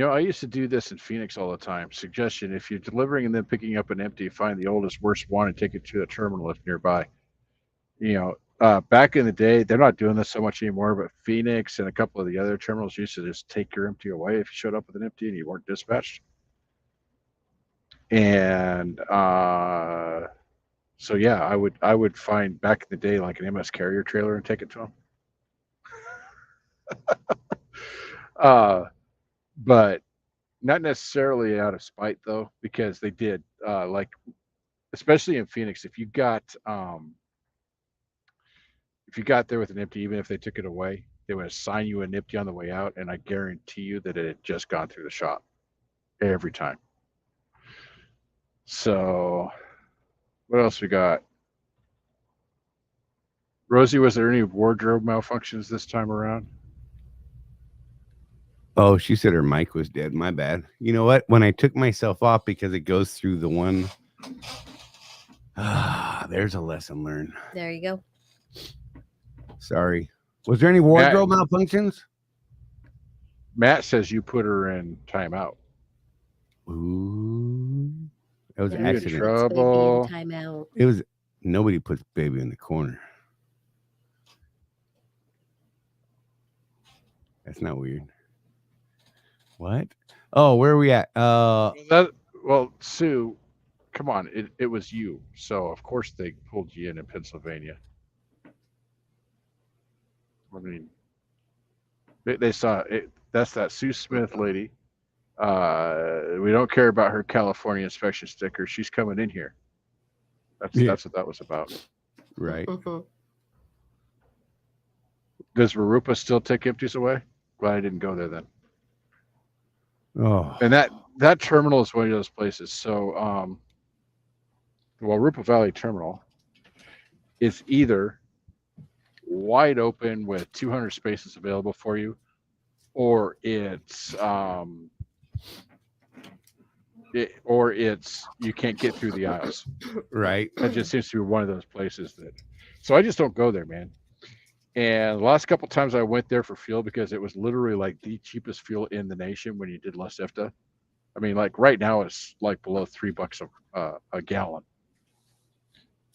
I used to do this in Phoenix all the time. Suggestion: if you're delivering and then picking up an empty, find the oldest, worst one and take it to a terminal if nearby. Back in the day, they're not doing this so much anymore, but Phoenix and a couple of the other terminals used to just take your empty away if you showed up with an empty and you weren't dispatched. And so yeah, I would find back in the day like an MS carrier trailer and take it to them. But not necessarily out of spite though, because they did like, especially in Phoenix, if you got there with an empty, even if they took it away, they would assign you an empty on the way out, and I guarantee you that it had just gone through the shop every time. So what else we got? Rosie, was there any wardrobe malfunctions this time around? Oh, she said her mic was dead. My bad. You know what? When I took myself off, because it goes through the one. There's a lesson learned. There you go. Sorry. Was there any wardrobe malfunctions? Matt says you put her in timeout. Ooh. That was an in accident. Trouble. Timeout. It was, nobody puts baby in the corner. That's not weird. What? Oh, where are we at? Well, Sue, come on. It was you. So, of course, they pulled you in Pennsylvania. I mean, they saw it. That's that Sue Smith lady. We don't care about her California inspection sticker. She's coming in here. That's what that was about. Right. Does Marupa still take empties away? Glad I didn't go there then. Oh. And that terminal is one of those places. So, Rupa Valley Terminal is either wide open with 200 spaces available for you, or it's you can't get through the aisles. Right. That just seems to be one of those places that. So I just don't go there, man. And the last couple of times I went there for fuel, because it was literally like the cheapest fuel in the nation when you did less IFTA. I mean, like right now it's like below $3 a gallon.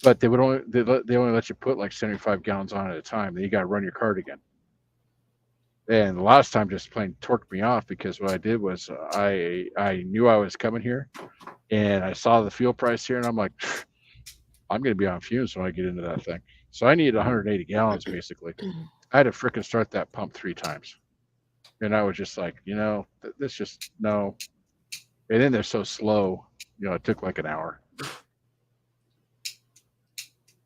But they only let you put like 75 gallons on at a time. Then you got to run your cart again. And the last time just plain torqued me off, because what I did was I knew I was coming here, and I saw the fuel price here, and I'm like, I'm going to be on fumes when I get into that thing. So I needed 180 gallons basically. I had to frickin' start that pump 3 times, and I was just like, this just no. And then they're so slow, it took like an hour.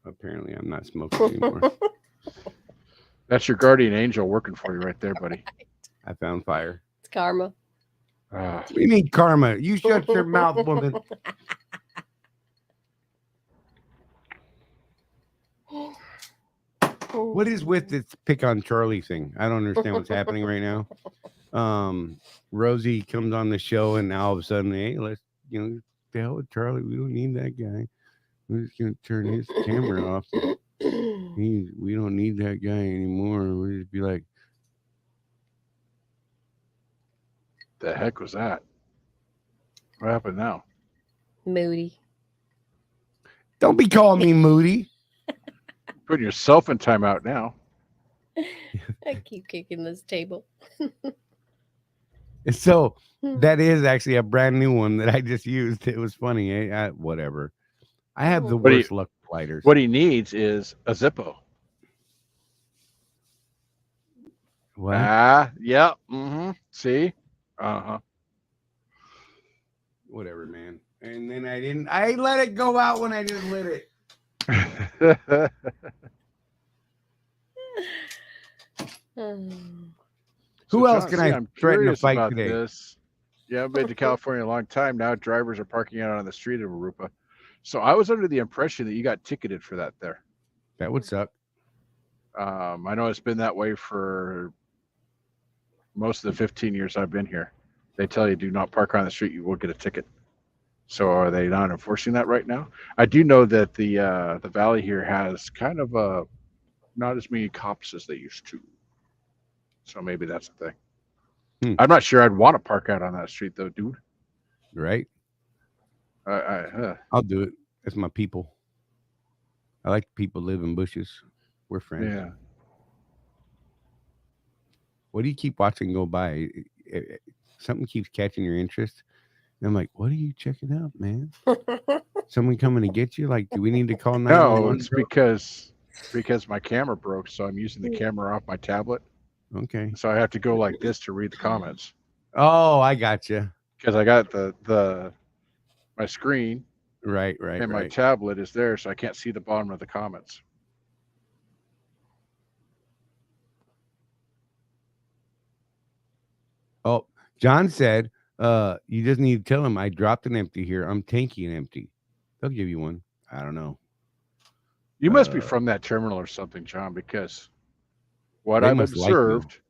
Apparently, I'm not smoking anymore. That's your guardian angel working for you right there, buddy. I found fire. It's karma. What do you mean karma? You shut your mouth, woman. What is with this pick on Charley thing? I don't understand what's happening right now. Rosie comes on the show, and now all of a sudden, hey, let's, the hell with Charley. We don't need that guy. We're just going to turn his camera off. We don't need that guy anymore. We'll just be like, the heck was that? What happened now? Moody. Don't be calling me Moody. Putting yourself in timeout now. I keep kicking this table. So that is actually a brand new one that I just used. It was funny. Whatever. I have the worst luck with lighters. What he needs is a Zippo. What? Yeah. Mm-hmm. See? Uh-huh. Whatever, man. And then I let it go out when I just lit it. Who else can I threaten to fight today? This. Yeah, I've been to California a long time now. Drivers are parking out on the street of Arupa. So I was under the impression that you got ticketed for that there. That would suck. I know it's been that way for most of the 15 years I've been here. They tell you do not park on the street, you will get a ticket. So are they not enforcing that right now? I do know that the valley here has kind of not as many cops as they used to. So maybe that's the thing. I'm not sure I'd want to park out on that street though, dude. Right? I'll do it. That's my people. I like people live in bushes. We're friends. Yeah. What do you keep watching go by? Something keeps catching your interest. And I'm like, what are you checking out, man? Someone coming to get you? Like, do we need to call 911? No, it's because my camera broke, so I'm using the camera off my tablet. Okay. So I have to go like this to read the comments. Oh, I got you. Because I got my screen. Right. And my tablet is there, so I can't see the bottom of the comments. Oh, John said, you just need to tell him I dropped an empty here. I'm tanking an empty. They'll give you one. I don't know. You must be from that terminal or something, John, because what I've observed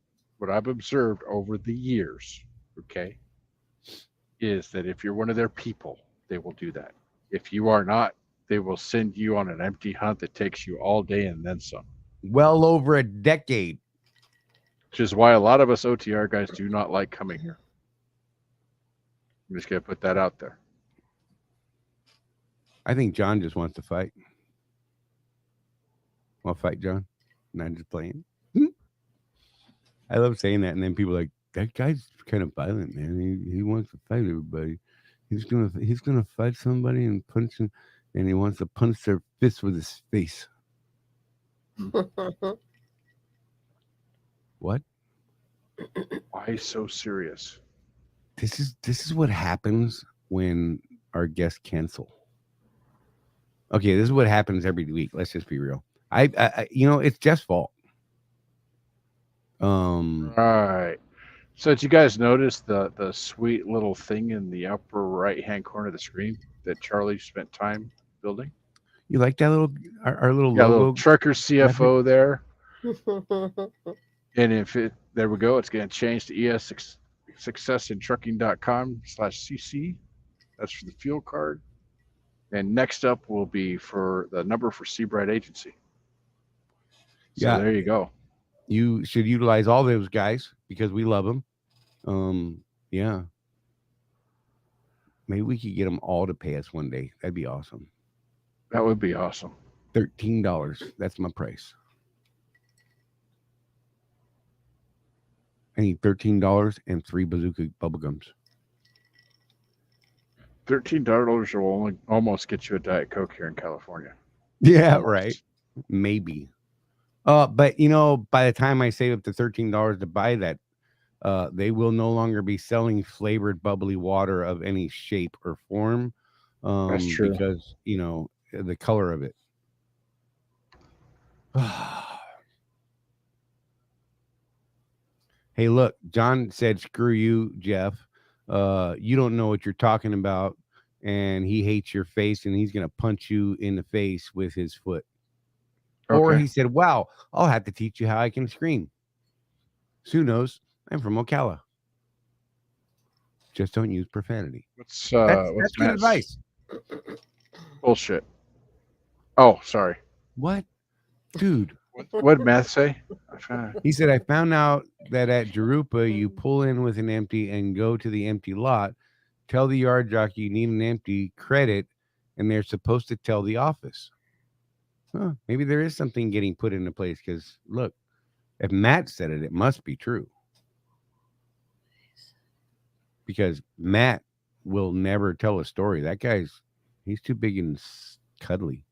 over the years, okay, is that if you're one of their people, they will do that. If you are not, they will send you on an empty hunt that takes you all day and then some. Well over a decade. Which is why a lot of us OTR guys do not like coming here. I'm just going to put that out there. I think John just wants to fight. Want to fight, John? Not just playing. I love saying that, and then people are like, that guy's kind of violent, man. He wants to fight everybody. He's gonna fight somebody and punch him, and he wants to punch their fist with his face. What? Why so serious? This is what happens when our guests cancel. Okay, this is what happens every week. Let's just be real. I it's Jeff's fault. Right. So did you guys notice the sweet little thing in the upper right-hand corner of the screen that Charlie spent time building? You like that little our little logo? Little trucker CFO there. And there we go. It's going to change to ESSuccessinTrucking.com/CC. That's for the fuel card. And next up will be for the number for Seabright Agency. So there you go. You should utilize all those guys because we love them. Yeah. Maybe we could get them all to pay us one day. That'd be awesome. That would be awesome. $13. That's my price. I need $13 and 3 bazooka bubblegums. $13 will almost get you a Diet Coke here in California. Yeah, almost. Right. Maybe. But by the time I save up the $13 to buy that, they will no longer be selling flavored bubbly water of any shape or form. That's true. Because the color of it. Hey, look, John said, screw you, Jeff. You don't know what you're talking about, and he hates your face, and he's going to punch you in the face with his foot. Okay. Or he said, wow, I'll have to teach you how I can scream. Sue knows I'm from Ocala. Just don't use profanity. That's good advice. Bullshit. Oh, sorry. What? Dude. What did Matt say? He said, I found out that at Jarupa, you pull in with an empty and go to the empty lot, tell the yard jockey you need an empty, credit, and they're supposed to tell the office. Huh, maybe there is something getting put into place because, look, if Matt said it, it must be true. Because Matt will never tell a story. That he's too big and cuddly.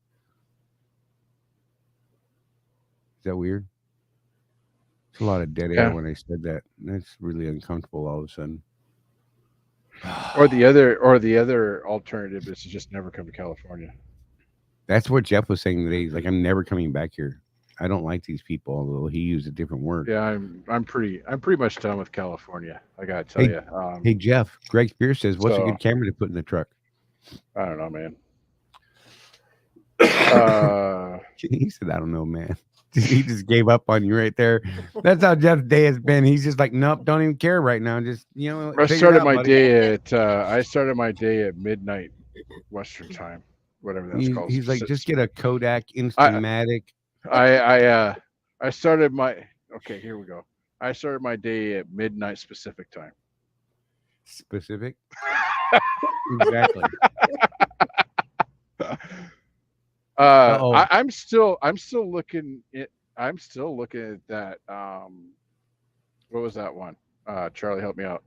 Is that weird? It's a lot of dead air when I said that. That's really uncomfortable all of a sudden. Or the other alternative is to just never come to California. That's what Jeff was saying today. He's like, I'm never coming back here. I don't like these people, although he used a different word. Yeah, I'm pretty much done with California. I gotta tell you. Hey Jeff, Greg Spears says, what's a good camera to put in the truck? I don't know, man. He said, I don't know, man. He just gave up on you right there. That's how Jeff's day has been. He's just like, nope, don't even care right now. Just, I started my buddy. day at midnight Western time, whatever that's called. He's like, just get a Kodak Instamatic. I started my okay. Here we go. I started my day at midnight Pacific time. Specific. Exactly. I'm still looking at that. What was that one? Charlie, help me out.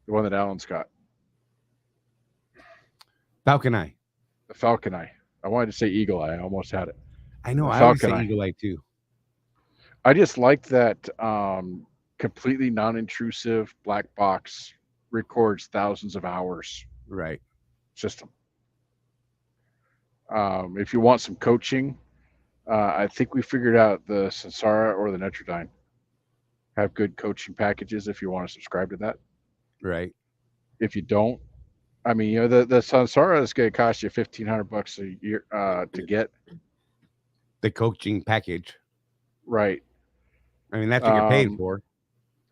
The one that Alan's got. Falcon Eye. The Falcon Eye. I wanted to say Eagle Eye. I almost had it. I know. I always say Eagle Eye too. I just like that completely non-intrusive black box, records thousands of hours. Right. System. If you want some coaching, I think we figured out the Sansara or the Netrodyne have good coaching packages if you want to subscribe to that. Right. If you don't, I mean, the Sansara is going to cost you $1,500 a year to get the coaching package. Right. I mean, that's what you're paying for.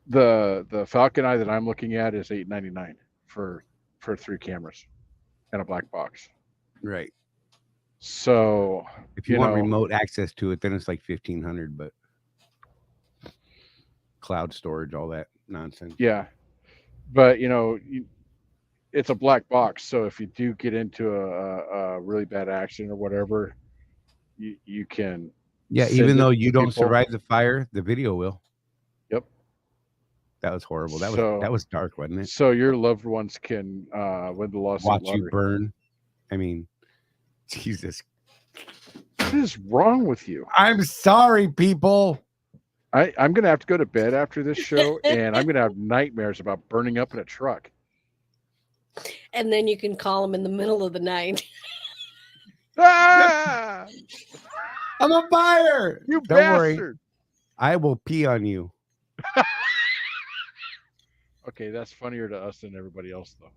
The Falcon Eye that I'm looking at is $899 for 3 cameras and a black box. Right. So if you want remote access to it, then it's like $1,500, but cloud storage, all that nonsense. Yeah. But it's a black box. So if you do get into a really bad accident or whatever, you can. Yeah. Even though you don't survive the fire, the video will. Yep. That was horrible. That was dark, wasn't it? So your loved ones can win the lawsuit. Watch you burn. I mean, Jesus. What is wrong with you? I'm sorry, people. I'm going to have to go to bed after this show, and I'm going to have nightmares about burning up in a truck. And then you can call them in the middle of the night. Ah! I'm on fire. You Don't bastard. Worry. I will pee on you. Okay, that's funnier to us than everybody else, though.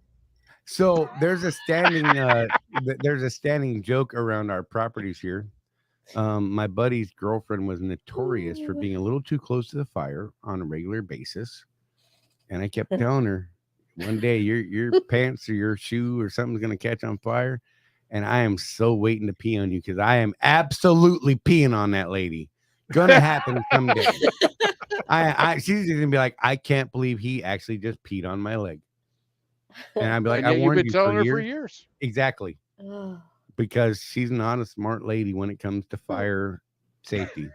So there's a standing joke around our properties here. My buddy's girlfriend was notorious for being a little too close to the fire on a regular basis, and I kept telling her, one day your pants or your shoe or something's gonna catch on fire, and I am so waiting to pee on you because I am absolutely peeing on that lady. Gonna happen someday. She's gonna be like, I can't believe he actually just peed on my leg. And I'd be like, I warned you for years. Exactly. Because she's not a smart lady when it comes to fire safety.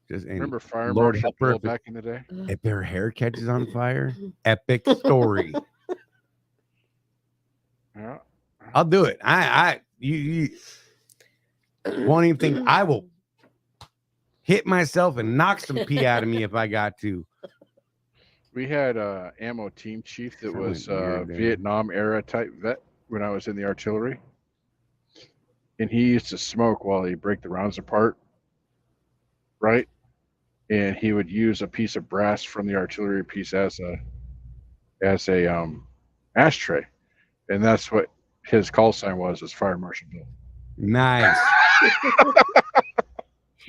Remember Fire Marshal Bill back in the day? If their hair catches on fire, epic story. Yeah. I'll do it. You won't even think I will hit myself and knock some pee out of me if I got to. We had a ammo team chief that was Vietnam era type vet when I was in the artillery, and he used to smoke while he break the rounds apart, right? And he would use a piece of brass from the artillery piece as a ashtray, and that's what his call sign was Fire Marshal Bill. Nice.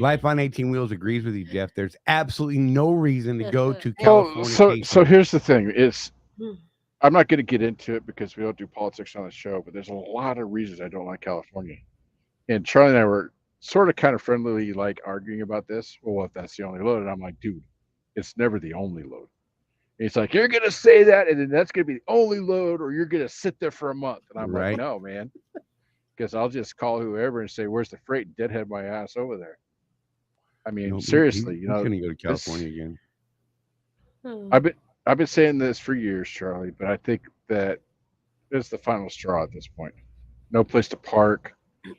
Life on 18 Wheels agrees with you, Jeff. There's absolutely no reason to go to California. So here's the thing: I'm not going to get into it because we don't do politics on the show, but there's a lot of reasons I don't like California. And Charlie and I were sort of kind of friendly, like arguing about this. Well, if that's the only load, and I'm like, dude, it's never the only load. And he's like, you're going to say that, and then that's going to be the only load, or you're going to sit there for a month. And I'm like, no, man, because I'll just call whoever and say, where's the freight? And deadhead my ass over there. I mean, seriously, he's going to go to California again. I've been saying this for years, Charlie, but I think that it's the final straw at this point. No place to park.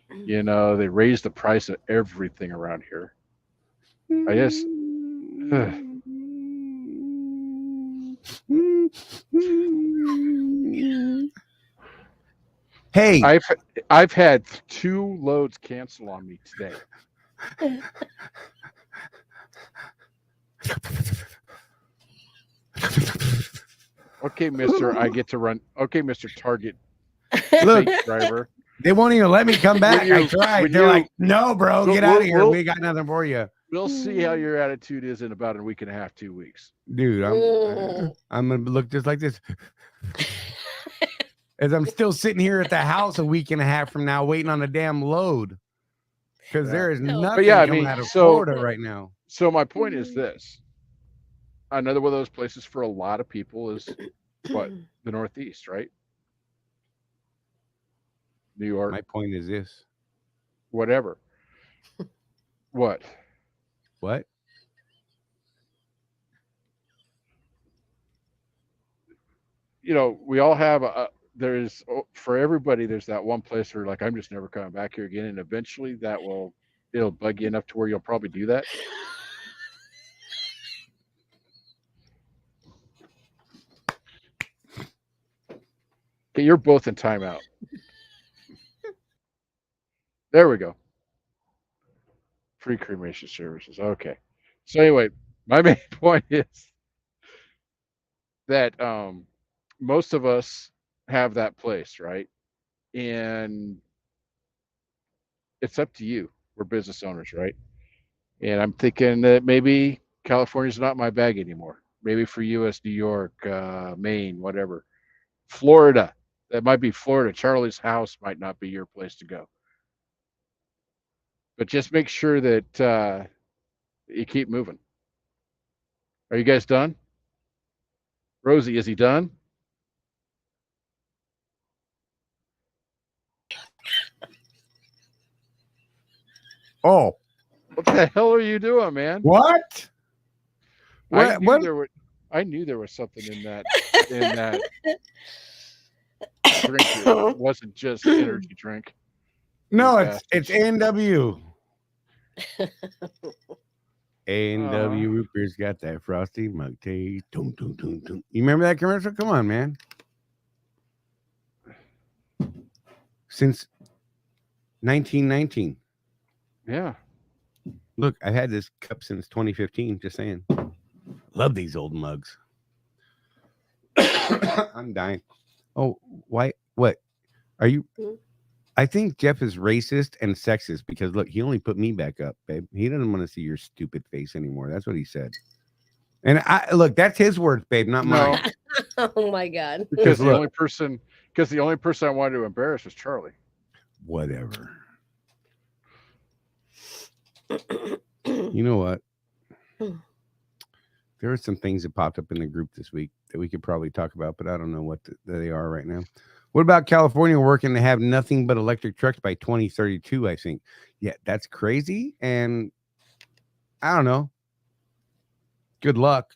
They raised the price of everything around here. I just. Hey, I've had 2 loads cancel on me today. Okay, Mr. I get to run. Okay, Mr. Target look, driver. They won't even let me come back. I tried. They're like, no, bro, get out of here. We got nothing for you. We'll see how your attitude is in about a week and a half, 2 weeks. Dude, I'm gonna look just like this. As I'm still sitting here at the house a week and a half from now, waiting on a damn load. Because there is nothing coming out of Florida right now. So my point is this. Another one of those places for a lot of people is what? The Northeast, right? New York. My point is this. Whatever. What? What? We all have for everybody, there's that one place where like, I'm just never coming back here again. And eventually it'll bug you enough to where you'll probably do that. Okay, you're both in timeout. There we go. Free cremation services. Okay. So anyway, my main point is that most of us have that place, right? And it's up to you. We're business owners, right? And I'm thinking that maybe California's not my bag anymore. Maybe for you, it's New York, Maine, whatever. Florida. That might be Florida. Charley's house might not be your place to go. But just make sure that you keep moving. Are you guys done? Rosie, is he done? Oh. What the hell are you doing, man? What? I knew there was something in that drink. It wasn't just energy drink. No, it's A&W. A&W root beer's got that frosty mug taste. You remember that commercial? Come on, man. Since 1919. Yeah. Look, I've had this cup since 2015. Just saying. Love these old mugs. I'm dying. Oh, why? What? Are you? I think Jeff is racist and sexist because look, he only put me back up, babe. He doesn't want to see your stupid face anymore. That's what he said. And look, that's his words, babe, not mine. Oh my God. Because the only person I wanted to embarrass was Charley. Whatever. You know what? There are some things that popped up in the group this week that we could probably talk about, but I don't know what they are right now. What about California working to have nothing but electric trucks by 2032, I think? Yeah, that's crazy. And I don't know. Good luck.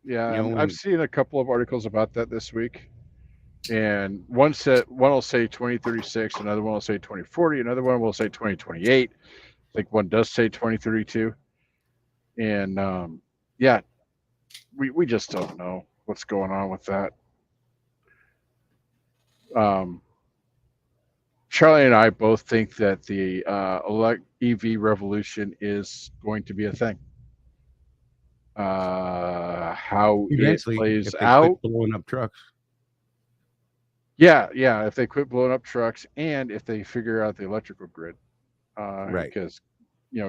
Yeah, I've seen a couple of articles about that this week. And one will say 2036, another one will say 2040, another one will say 2028. I think one does say 2032. And yeah, we just don't know what's going on with that. Charley and I both think that the EV revolution is going to be a thing. How eventually, it plays out, blowing up trucks. Yeah. If they quit blowing up trucks, and if they figure out the electrical grid, right? Because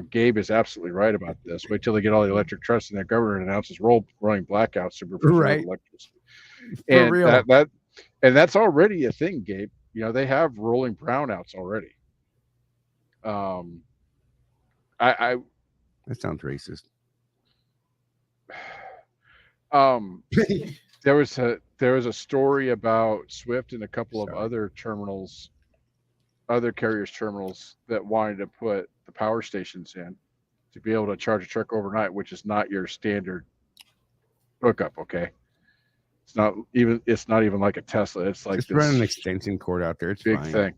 Gabe is absolutely right about this. Wait till they get all the electric trucks, and their governor announces rolling blackouts to right. electricity. For real. And that's already a thing, Gabe. They have rolling brownouts already. That sounds racist. There was a story about Swift and a couple of other carriers terminals that wanted to put the power stations in to be able to charge a truck overnight, which is not your standard hookup. Okay. It's not even like a Tesla. It's like just run an extension cord out there. It's big fine. Thing.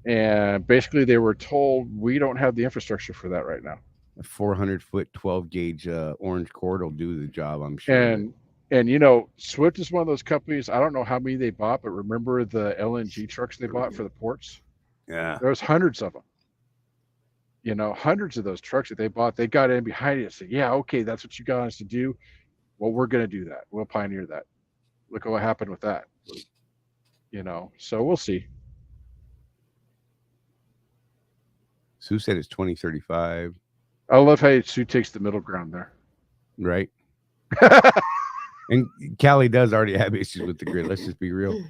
And basically they were told, we don't have the infrastructure for that right now. A 400-foot 12-gauge orange cord will do the job, I'm sure. And Swift is one of those companies. I don't know how many they bought, but remember the LNG trucks they bought for the ports? Yeah. There was hundreds of them. Hundreds of those trucks that they bought. They got in behind it and said, yeah, okay, that's what you got us to do. Well, we're going to do that. We'll pioneer that. Look at what happened with that. So we'll see. Sue said it's 2035. I love how Sue takes the middle ground there. Right. And Callie does already have issues with the grid. Let's just be real.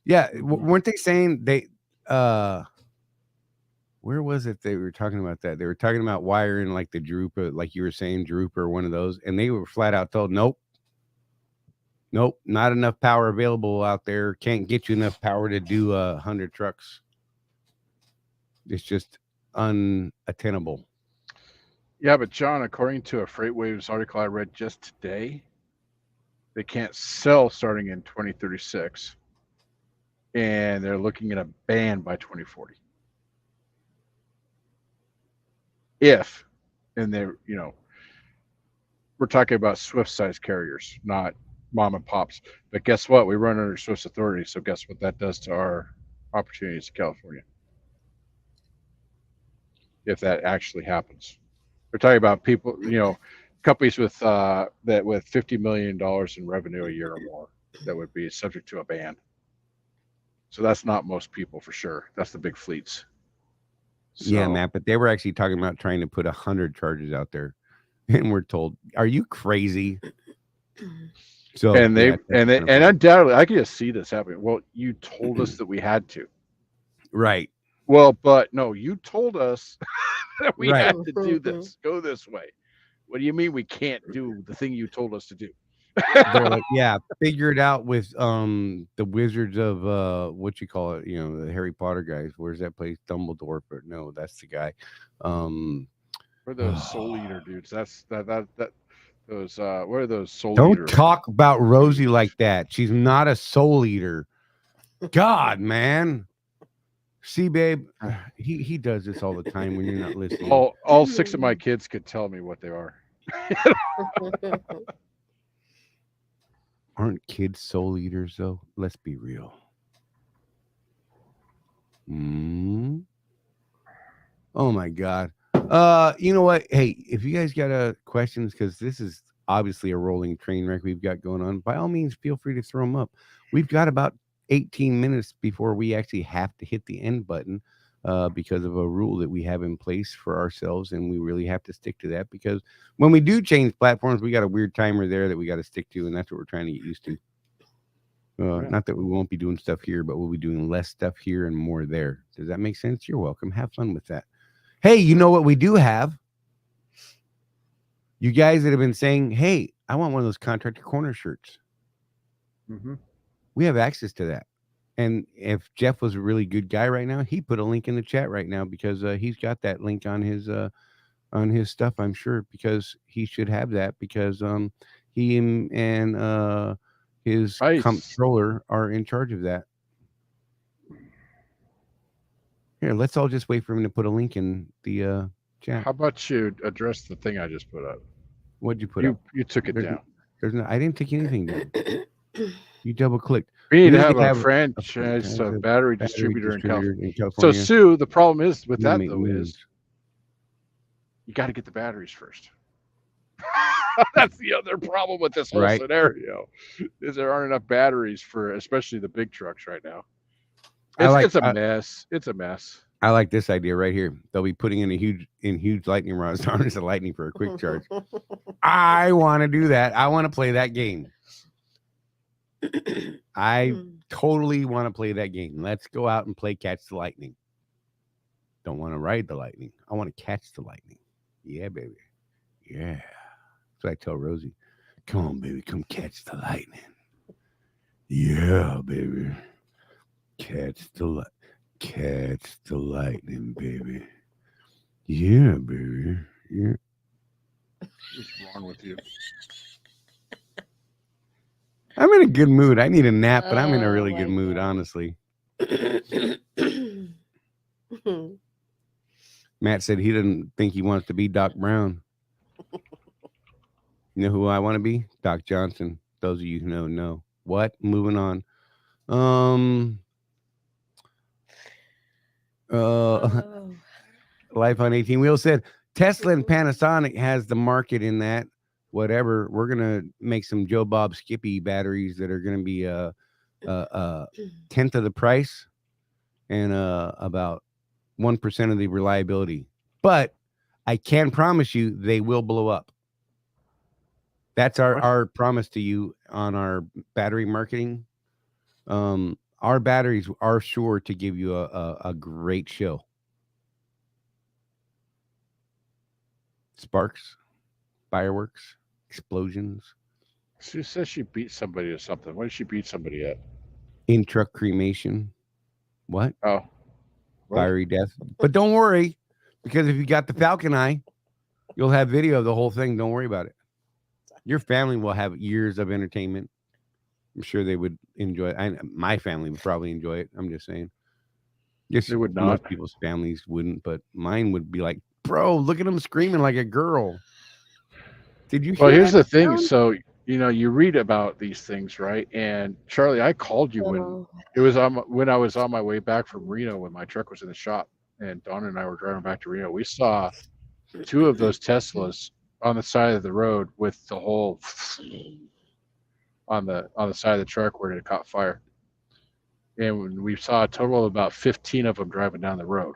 Yeah. Weren't they saying where was it they were talking about that? They were talking about wiring like the Drupa, like you were saying, Drupa or one of those. And they were flat out told, nope, not enough power available out there. Can't get you enough power to do 100 trucks. It's just unattainable. Yeah, but John, according to a FreightWaves article I read just today, they can't sell starting in 2036. And they're looking at a ban by 2040. And they're, we're talking about Swift-sized carriers, not mom and pops. But guess what? We run under Swift's authority. So guess what that does to our opportunities in California? If that actually happens. We're talking about people, companies with $50 million in revenue a year or more that would be subject to a ban. So that's not most people for sure. That's the big fleets. So, yeah, Matt, but they were actually talking about trying to put 100 charges out there, and we're told, "Are you crazy?" So and undoubtedly, I can just see this happening. Well, you told us that we had to, right? Well, but no, you told us that we had to do this. Go this way. What do you mean we can't do the thing you told us to do? They're like, yeah, figure it out with the Wizards of what you call it, the Harry Potter guys. Where's that place? Dumbledore, but no, that's the guy. What are those soul eater dudes? That's that those what are those soul Don't eater? talk about Rosie like that. She's not a soul eater. God, man. See, babe, he does this all the time when you're not listening. All 6 of my kids could tell me what they are. Aren't kids soul eaters, though? Let's be real. Oh, my God. You know what? Hey, if you guys got questions, because this is obviously a rolling train wreck we've got going on, by all means, feel free to throw them up. We've got about 18 minutes before we actually have to hit the end button because of a rule that we have in place for ourselves, and we really have to stick to that, because when we do change platforms, we got a weird timer there that we got to stick to, and that's what we're trying to get used to. Not that we won't be doing stuff here, but we'll be doing less stuff here and more there. Does that make sense? You're welcome. Have fun with that. Hey, you know what we do have? You guys that have been saying, hey, I want one of those Contractor Corner shirts. We have access to that. And if Jeff was a really good guy right now, he put a link in the chat right now, because he's got that link on his stuff, I'm sure, because he should have that, because he and his comptroller are in charge of that. Here, let's all just wait for him to put a link in the chat. How about you address the thing I just put up? What'd you put up? You took it down. I didn't take anything down. You double clicked. We need to have a franchise battery distributor in California. So, Sue, the problem is with that, though, is you got to get the batteries first. That's the other problem with this whole scenario, is there aren't enough batteries for especially the big trucks right now. It's a mess. It's a mess. I like this idea right here. They'll be putting in huge lightning rods to harness the lightning for a quick charge. I want to do that. I want to play that game. I totally want to play that game. Let's go out and play catch the lightning. Don't want to ride the lightning. I want to catch the lightning. Yeah, baby. Yeah. That's what I tell Rosie. Come on, baby. Come catch the lightning. Yeah, baby. Catch the lightning, baby. Yeah, baby. Yeah. What's wrong with you? I'm in a good mood. I need a nap, but I'm in a really good mood, honestly. Matt said he didn't think he wants to be Doc Brown. You know who I want to be? Doc Johnson. Those of you who know. What? Moving on. Life on 18 Wheels said Tesla and Panasonic has the market in that. Whatever, we're gonna make some Joe Bob Skippy batteries that are gonna be tenth of the price and about 1% of the reliability. But I can promise you they will blow up. That's our promise to you on our battery marketing. Our batteries are sure to give you a great show. Sparks, fireworks, explosions. She says she beat somebody or something. What did she beat somebody at? In truck cremation. What? Oh. Fiery death. But don't worry, because if you got the Falcon Eye, you'll have video of the whole thing. Don't worry about it. Your family will have years of entertainment. I'm sure they would enjoy it. My family would probably enjoy it. I'm just saying. Yes, they would not. Most people's families wouldn't, but mine would be like, bro, look at him screaming like a girl. Did you? Well, here's the thing. So, you read about these things, right? And Charlie, I called you when I was on my way back from Reno when my truck was in the shop, and Donna and I were driving back to Reno. We saw 2 of those Teslas on the side of the road with the whole on the side of the truck where it caught fire. And we saw a total of about 15 of them driving down the road.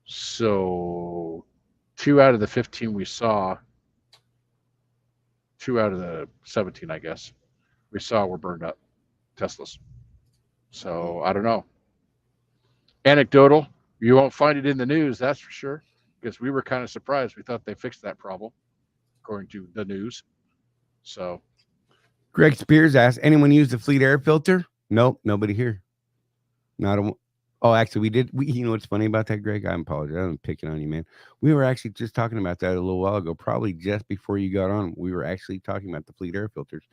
So 2 out of the 15 we saw, 2 out of the 17, I guess, we saw were burned up Teslas. So I don't know. Anecdotal. You won't find it in the news, that's for sure, because we were kind of surprised. We thought they fixed that problem, according to the news. So Greg Spears asked, anyone use the fleet air filter? Nope, nobody here. Not a. Oh, actually, we did. You know what's funny about that, Greg? I apologize. I'm picking on you, man. We were actually just talking about that a little while ago, probably just before you got on. We were actually talking about the fleet air filters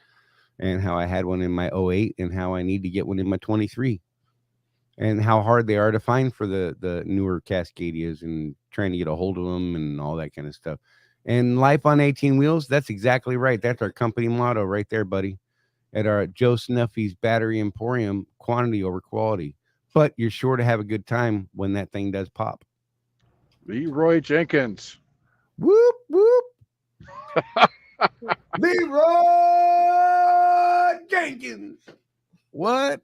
and how I had one in my 08 and how I need to get one in my 23 and how hard they are to find for the newer Cascadias and trying to get a hold of them and all that kind of stuff. And life on 18 wheels, that's exactly right. That's our company motto right there, buddy. At our Joe Snuffy's Battery Emporium, quantity over quality. But you're sure to have a good time when that thing does pop. Leroy Jenkins. Whoop, whoop. Leroy Jenkins. What?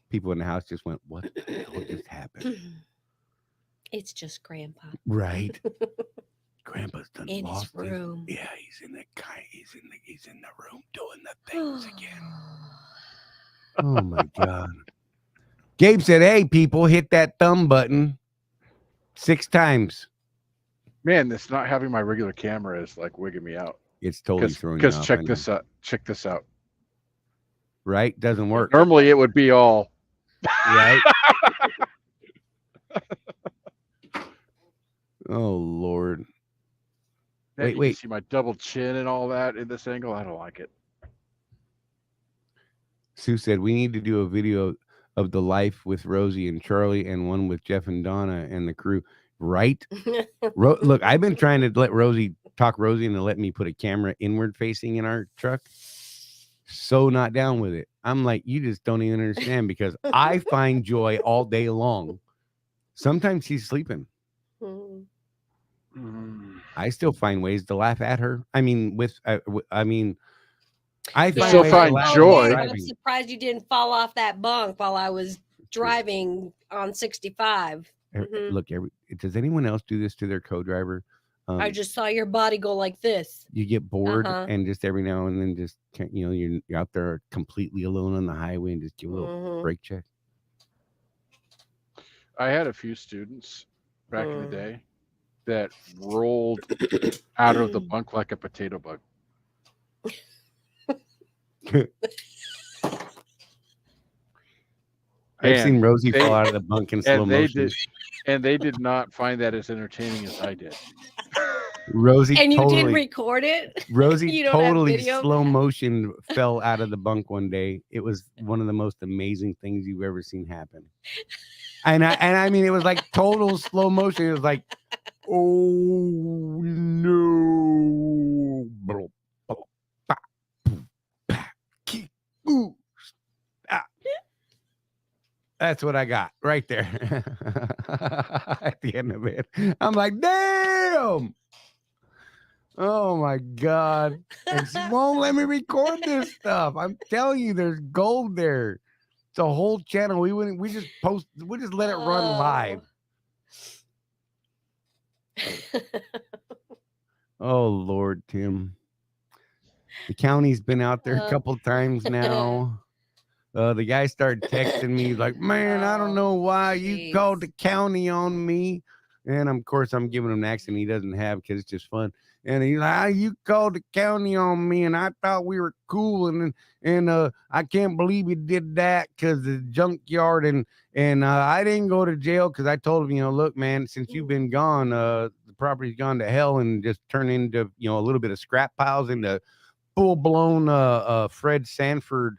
People in the house just went, what the hell just happened? It's just Grandpa. Right. Grandpa's done in lost his room. Yeah, he's in the room doing the things again. Oh my God. Gabe said, hey, people, hit that thumb button 6 times. Man, this not having my regular camera is like wigging me out. It's totally throwing you off. Because check this out. Check this out. Right? Doesn't work. Normally it would be all right. Oh Lord. Wait. You see my double chin and all that in this angle? I don't like it. Sue said we need to do a video of the life with Rosie and Charlie and one with Jeff and Donna and the crew. Right? Look, I've been trying to let Rosie into let me put a camera inward facing in our truck. So not down with it. I'm like, you just don't even understand because I find joy all day long. Sometimes she's sleeping. I still find ways to laugh at her. I still find joy. I'm surprised you didn't fall off that bunk while I was driving on 65. Look, does anyone else do this to their co-driver? I just saw your body go like this. You get bored and just every now and then just can't, you're out there completely alone on the highway and just give a little brake check. I had a few students back in the day that rolled out of the bunk like a potato bug. I've seen Rosie fall out of the bunk in slow motion. They did not find that as entertaining as I did. Rosie and you didn't record it? Rosie totally slow motion fell out of the bunk one day. It was one of the most amazing things you've ever seen happen. And I mean, it was like total slow motion. It was like, oh no. That's what I got right there at the end of it. I'm like, damn. Oh my God. And she won't let me record this stuff. I'm telling you, there's gold there. It's a whole channel. We just let it run live. Oh Lord, Tim. The county's been out there a couple times now. The guy started texting me like, man, I don't know why you called the county on me. And of course, I'm giving him an accent he doesn't have because it's just fun. And he's like, you called the county on me, and I thought we were cool. And I can't believe you did that because the junkyard and I didn't go to jail because I told him, look, man, since you've been gone, the property's gone to hell and just turned into, a little bit of scrap piles into full blown Fred Sanford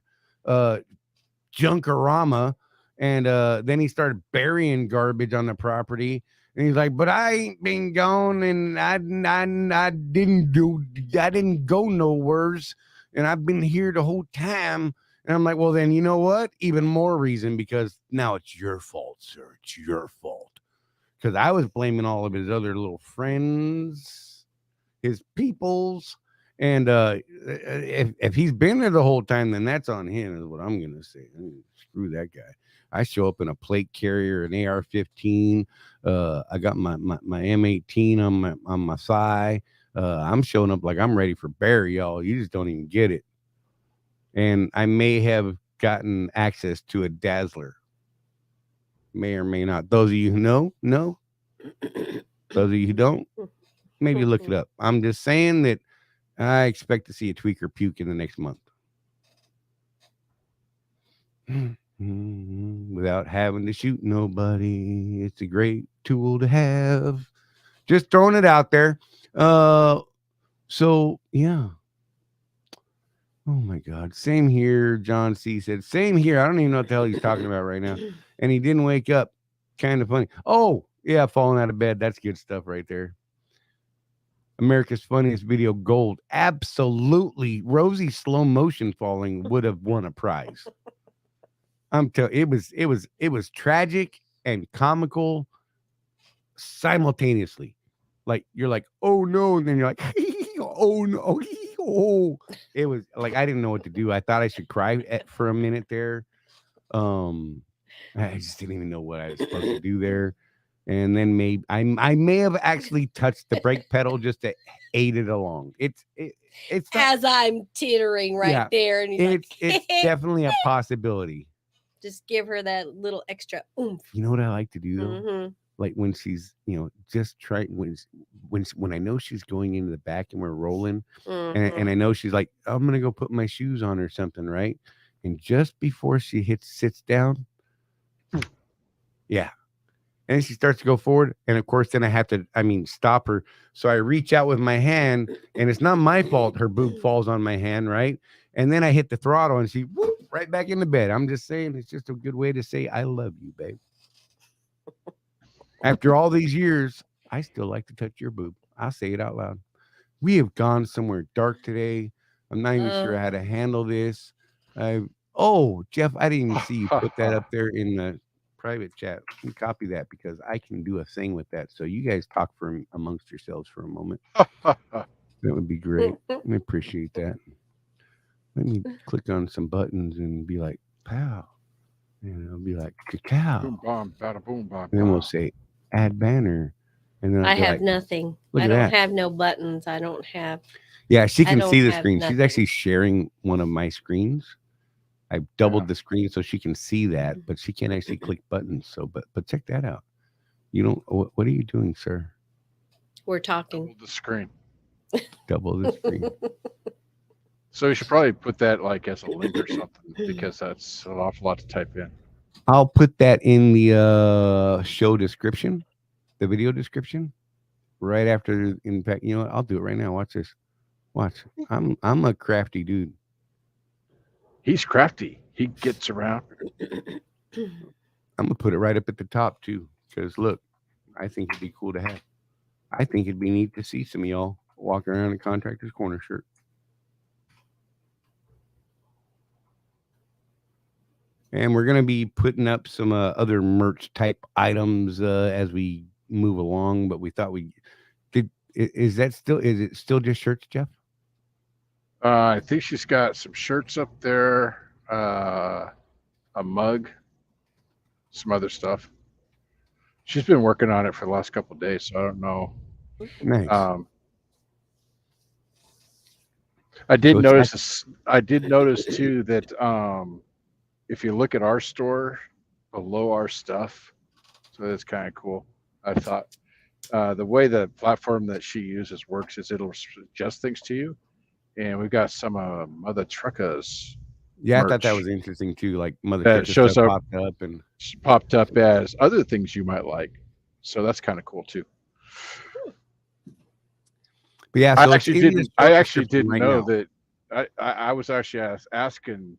junkarama. And then he started burying garbage on the property. And he's like, but I ain't been gone, and I didn't go nowheres, and I've been here the whole time. And I'm like, well, then you know what? Even more reason, because now it's your fault, sir. It's your fault. Because I was blaming all of his other little friends, his peoples. And if he's been there the whole time, then that's on him, is what I'm gonna say. Screw that guy. I show up in a plate carrier, an AR-15. I got my M18 on my thigh. I'm showing up like I'm ready for Barry, y'all. You just don't even get it. And I may have gotten access to a Dazzler. May or may not. Those of you who know. Those of you who don't, maybe look it up. I'm just saying that I expect to see a tweaker puke in the next month. Without having to shoot nobody. It's a great tool to have. Just throwing it out there. So, yeah. Oh, my God. Same here. John C. said, same here. I don't even know what the hell he's talking about right now. And he didn't wake up. Kind of funny. Oh, yeah, falling out of bed. That's good stuff right there. America's Funniest Video Gold. Absolutely. Rosie slow motion falling would have won a prize. I'm telling you, it was tragic and comical simultaneously. Like you're like, oh no, and then you're like, oh no, oh. It was like I didn't know what to do. I thought I should cry for a minute there. I just didn't even know what I was supposed to do there. And then maybe I may have actually touched the brake pedal just to aid it along. It's as I'm teetering there, and it's definitely a possibility. Just give her that little extra oomph. You know what I like to do though? Mm-hmm. Like when she's, just try when I know she's going into the back and we're rolling, and I know she's like, I'm gonna go put my shoes on or something, right? And just before she sits down, yeah. And then she starts to go forward. And of course, then I have to, stop her. So I reach out with my hand, and it's not my fault her boob falls on my hand, right? And then I hit the throttle, and she whoop, right back into bed. I'm just saying, it's just a good way to say, I love you, babe. After all these years, I still like to touch your boob. I'll say it out loud. We have gone somewhere dark today. I'm not even sure how to handle this. Jeff, I didn't even see you put that up there in the private chat. Let me copy that because I can do a thing with that. So you guys talk amongst yourselves for a moment. That would be great. I appreciate that. Let me click on some buttons and be like, pow. And it'll be like, cacao. Boom, bomb, bada, boom, bomb. And then we'll say, add banner. And then I have nothing. I don't have no buttons. I don't have. Yeah, she can see the screen. Nothing. She's actually sharing one of my screens. I've doubled the screen so she can see that, but she can't actually click buttons. So, but check that out. You don't. What are you doing, sir? We're talking. Double the screen. Double the screen. So you should probably put that like as a link or something because that's an awful lot to type in. I'll put that in the show description, the video description, right after. In fact, you know what? I'll do it right now. Watch this. Watch. I'm a crafty dude. He's crafty. He gets around. I'm gonna put it right up at the top too, because look, I think it'd be cool to have. I think it'd be neat to see some of y'all walking around in Contractor's Corner shirt. And we're gonna be putting up some other merch type items as we move along. But we thought Is it still just shirts, Jeff? I think she's got some shirts up there, a mug, some other stuff. She's been working on it for the last couple of days, so I don't know. Nice. I did notice too that if you look at our store below our stuff, so that's kind of cool. I thought the way the platform that she uses works is it'll suggest things to you, and we've got some other truckers. Yeah, I thought that was interesting too. Like Mother that shows up popped up as other things you might like, so that's kind of cool too. But yeah, so I actually didn't know that. I was actually asking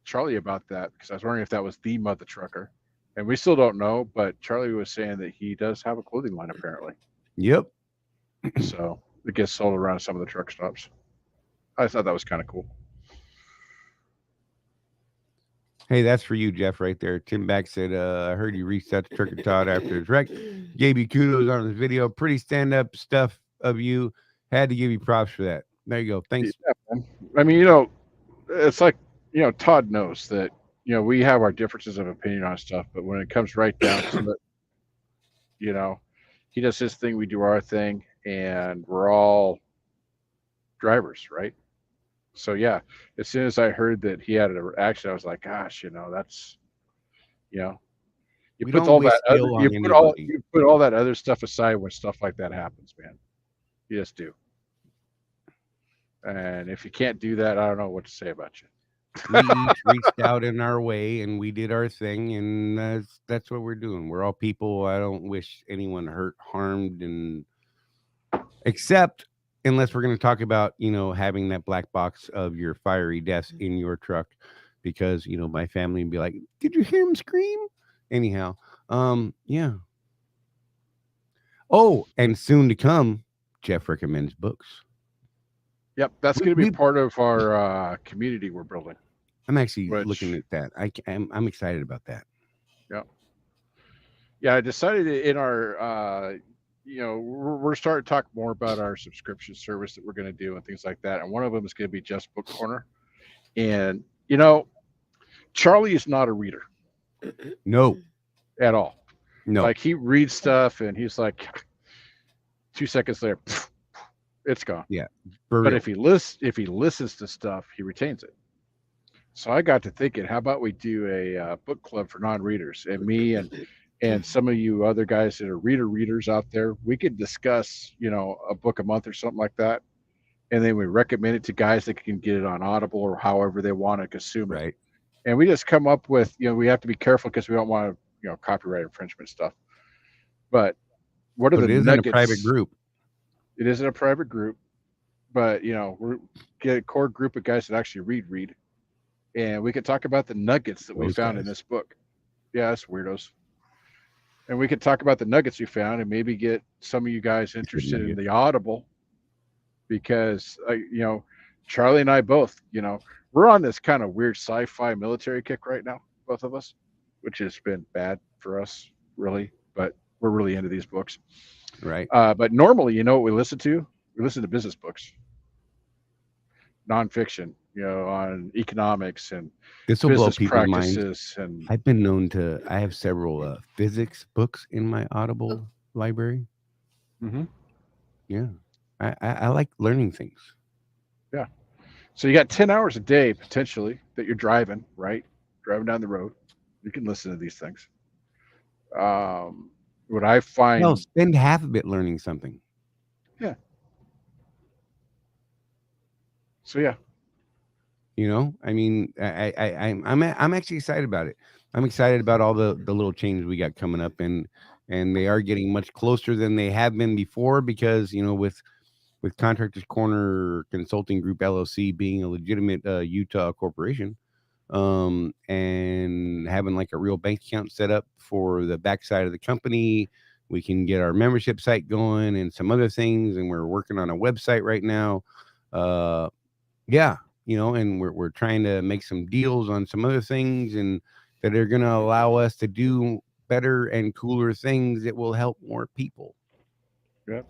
Charlie about that because I was wondering if that was the Mother Trucker, and we still don't know. But Charlie was saying that he does have a clothing line apparently. Yep. So it gets sold around some of the truck stops. I thought that was kind of cool. Hey, that's for you, Jeff, right there. Tim Back said, I heard you reached out to Trucker Todd after his wreck. Gave you kudos on this video. Pretty stand-up stuff of you. Had to give you props for that. There you go. Thanks. Yeah, I mean, it's like, Todd knows that, we have our differences of opinion on stuff, but when it comes right down to it, he does his thing, we do our thing, and we're all drivers, right? So yeah, as soon as I heard that he had an accident, I was like, gosh, that's, you put all that, you put all that other stuff aside when stuff like that happens, man. You just do. And if you can't do that, I don't know what to say about you. We each reached out in our way and we did our thing, and that's what we're doing. We're all people. I don't wish anyone hurt, harmed, and except unless we're going to talk about, having that black box of your fiery deaths in your truck, because, my family would be like, did you hear him scream? Anyhow, yeah. Oh, and soon to come, Jeff recommends books. Yep, that's going to be part of our community we're building. I'm actually looking at that. I'm excited about that. Yeah, I decided in our we're starting to talk more about our subscription service that we're going to do and things like that. And one of them is going to be Just Book Corner. And, Charlie is not a reader. No. At all. No. Like he reads stuff and he's like 2 seconds later, it's gone. Yeah. But if he listens to stuff, he retains it. So I got to thinking, how about we do a book club for non-readers, and me and some of you other guys that are readers out there, we could discuss, a book a month or something like that. And then we recommend it to guys that can get it on Audible or however they want to consume it. Right. And we just come up with, we have to be careful because we don't want to, copyright infringement stuff. But what are the nuggets? It is in a private group. It is in a private group, but we're get a core group of guys that actually read, and we could talk about the nuggets that we found in this book. Yeah, that's weirdos. And we could talk about the nuggets we found and maybe get some of you guys interested in the Audible, because Charlie and I both, we're on this kind of weird sci-fi military kick right now, both of us, which has been bad for us, really, but we're really into these books. Right. But normally, what we listen to? We listen to business books, nonfiction, on economics and this will blow people's minds. And I've been known to. I have several physics books in my Audible library. Mm-hmm. Yeah, I like learning things. Yeah. So you got 10 hours a day potentially that you're driving, right? Driving down the road, you can listen to these things. What I find, no, spend half of it learning something. Yeah. So yeah. I mean, I'm actually excited about it. I'm excited about all the little changes we got coming up, and they are getting much closer than they have been before, because with Contractors Corner Consulting Group LLC being a legitimate Utah corporation, and having like a real bank account set up for the backside of the company, we can get our membership site going and some other things, and we're working on a website right now. Yeah. And we're trying to make some deals on some other things, and that are going to allow us to do better and cooler things that will help more people. Yeah.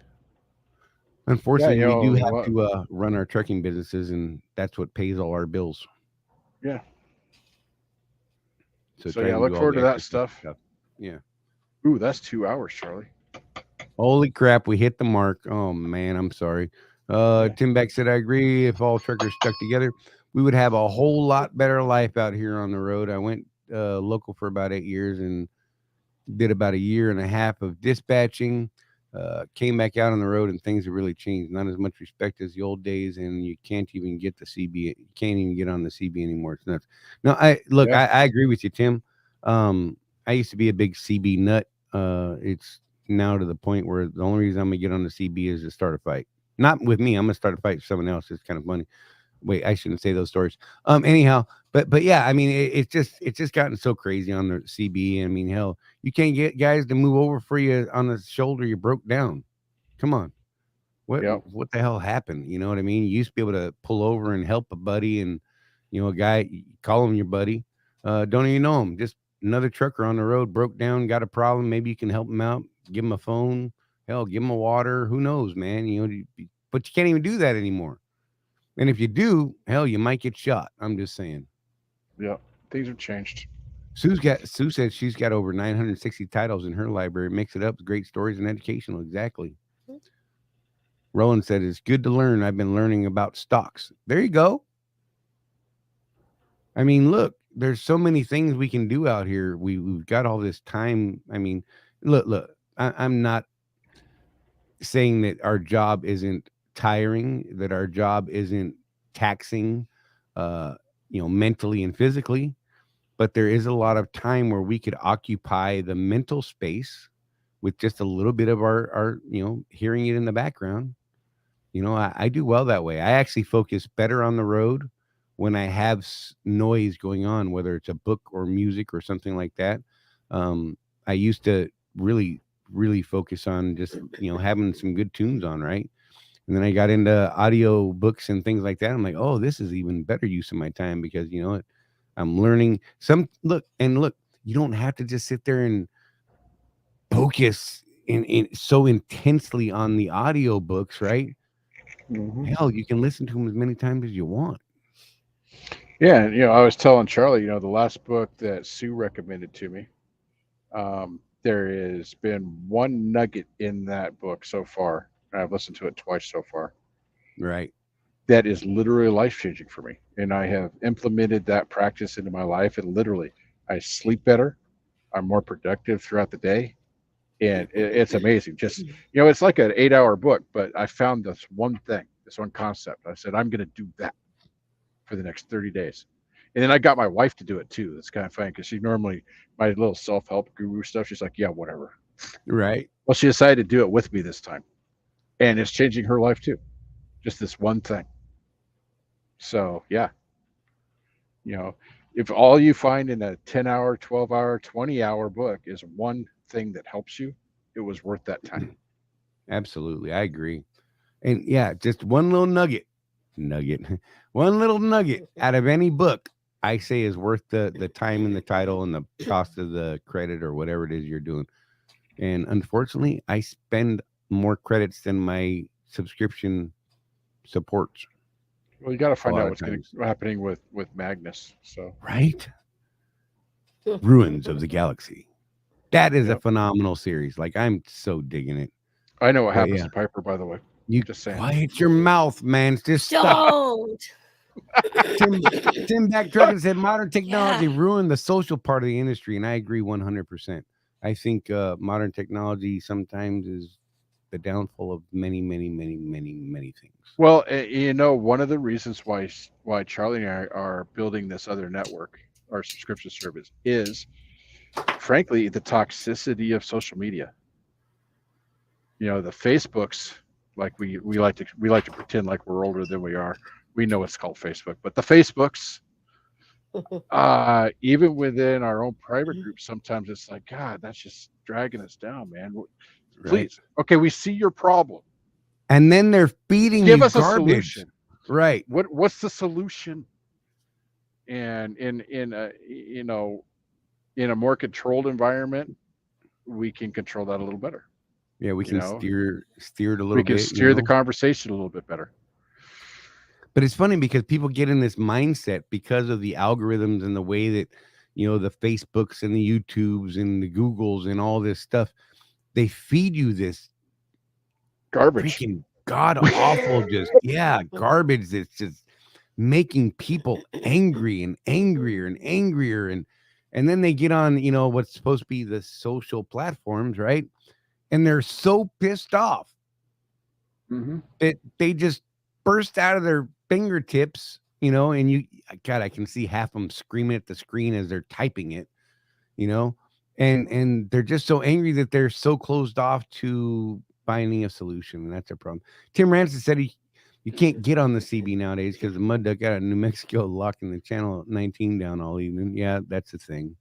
Unfortunately, Yeah, we do have to run our trucking businesses, and that's what pays all our bills. Yeah. So yeah, look forward to that stuff. Yeah. Ooh, that's 2 hours, Charlie. Holy crap, we hit the mark. Oh man, I'm sorry. Tim Beck said, I agree. If all truckers stuck together, we would have a whole lot better life out here on the road. I went local for about 8 years and did about a year and a half of dispatching. Came back out on the road and things have really changed. Not as much respect as the old days, and you can't even get the CB. You can't even get on the CB anymore. It's nuts. No, I agree with you, Tim. I used to be a big CB nut. It's now to the point where the only reason I'm gonna get on the CB is to start a fight. Not with me. I'm gonna start a fight with someone else. It's kind of funny. Wait, I shouldn't say those stories. Anyhow, but yeah, I mean, it's just gotten so crazy on the CB. I mean, hell, you can't get guys to move over for you on the shoulder. You broke down. Come on, what the hell happened? You know what I mean? You used to be able to pull over and help a buddy, and a guy, call him your buddy. Don't even know him. Just another trucker on the road broke down, got a problem. Maybe you can help him out. Give him a phone. Hell, give him a water. Who knows, man? But you can't even do that anymore. And if you do, hell, you might get shot. I'm just saying. Yeah, things have changed. Sue said she's got over 960 titles in her library. Mix it up with great stories and educational. Exactly. Roland said, it's good to learn. I've been learning about stocks. There you go. I mean, look, there's so many things we can do out here. We've got all this time. I mean, look, I'm not saying that our job isn't tiring, that our job isn't taxing, mentally and physically, but there is a lot of time where we could occupy the mental space with just a little bit of our hearing it in the background. I do well that way. I actually focus better on the road when I have noise going on, whether it's a book or music or something like that. I used to really focus on just having some good tunes on, right? And then I got into audio books and things like that. I'm like, oh, this is even better use of my time because I'm learning look, you don't have to just sit there and focus in so intensely on the audio books, right? Mm-hmm. Hell, you can listen to them as many times as you want. Yeah, I was telling Charlie, the last book that Sue recommended to me, there has been one nugget in that book so far. I've listened to it twice so far. Right. That is literally life-changing for me. And I have implemented that practice into my life. And literally, I sleep better. I'm more productive throughout the day. And it's amazing. Just, it's like an 8-hour book, but I found this one thing, this one concept. I said, I'm going to do that for the next 30 days. And then I got my wife to do it too. That's kind of funny because she normally, my little self-help guru stuff, she's like, yeah, whatever. Right. Well, she decided to do it with me this time. And it's changing her life too. Just this one thing. So, yeah. If all you find in a 10-hour, 12-hour, 20-hour book is one thing that helps you, it was worth that time. Absolutely. I agree. And yeah, just one little nugget, one little nugget out of any book, I say is worth the time and the title and the cost of the credit or whatever it is you're doing. And unfortunately, I spend more credits than my subscription supports. Well, you got to find out what's happening with Magnus. So right, Ruins of the Galaxy. That is a phenomenal series. Like I'm so digging it. I know what happens to Piper, by the way. You just saying. Quiet your mouth, man. Just don't. Tim Back Trucking said modern technology ruined the social part of the industry, and I agree 100%. I think modern technology sometimes is the downfall of many things. Well, one of the reasons why Charlie and I are building this other network, our subscription service, is frankly the toxicity of social media. The Facebooks, like we like to pretend like we're older than we are. We know it's called Facebook, but the Facebooks, even within our own private groups, sometimes it's like, God, that's just dragging us down, man. Please, okay, we see your problem, and then they're feeding give you us garbage. A solution, right? What's the solution? And in a more controlled environment, we can control that a little better. Yeah, we can know, steer it a little we bit. can steer the conversation a little bit better. But it's funny because people get in this mindset because of the algorithms and the way that, the Facebooks and the YouTubes and the Googles and all this stuff, they feed you this Garbage. freaking god awful, garbage that's just making people angry and angrier and angrier. And then they get on, what's supposed to be the social platforms, right? And they're so pissed off that they just burst out of their fingertips, and I can see half of them screaming at the screen as they're typing it, and they're just so angry that they're so closed off to finding a solution, and that's a problem. Tim Ransom said you can't get on the CB nowadays because the mud duck out of New Mexico locking the channel 19 down all evening. Yeah, that's the thing.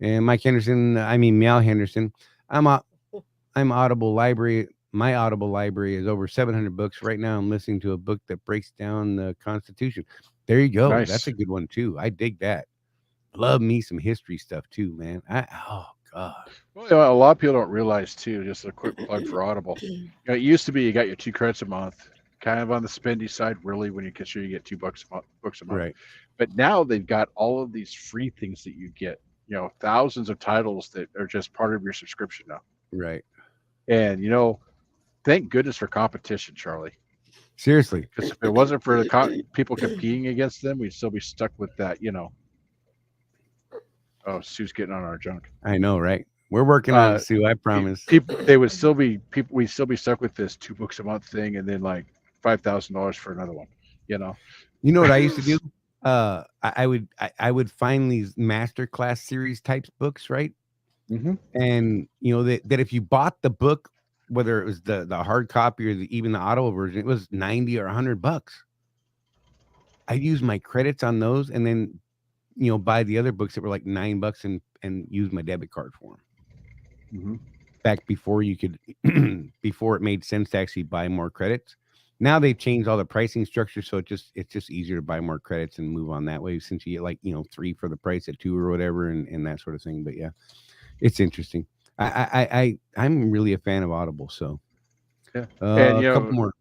And Meow Henderson, I'm Audible Library. My Audible library is over 700 books. Right now, I'm listening to a book that breaks down the Constitution. There you go. Nice. That's a good one, too. I dig that. Love me some history stuff, too, man. Oh, God. Well, a lot of people don't realize, too, just a quick plug for Audible. It used to be you got your 2 credits a month, kind of on the spendy side, really, when you consider you get $2 a month, books a month. Right. But now they've got all of these free things that you get, thousands of titles that are just part of your subscription now. Right. And, thank goodness for competition, Charlie. Seriously. Because if it wasn't for the people competing against them, we'd still be stuck with that, Oh, Sue's getting on our junk. I know, right? We're working on it, Sue. I promise. We'd still be stuck with this 2 books a month thing, and then like $5,000 for another one. You know what I used to do? I would find these masterclass series types books, right? And that if you bought the book, whether it was the hard copy or even the Audible version, it was $90 or $100. I'd use my credits on those, and then buy the other books that were like $9 and use my debit card for them. Back before you could, before it made sense to actually buy more credits. Now they've changed all the pricing structure, so it's just easier to buy more credits and move on that way, since you get 3 for the price of 2 or whatever, and that sort of thing. But yeah, it's interesting. I'm really a fan of Audible, so yeah. And a couple more.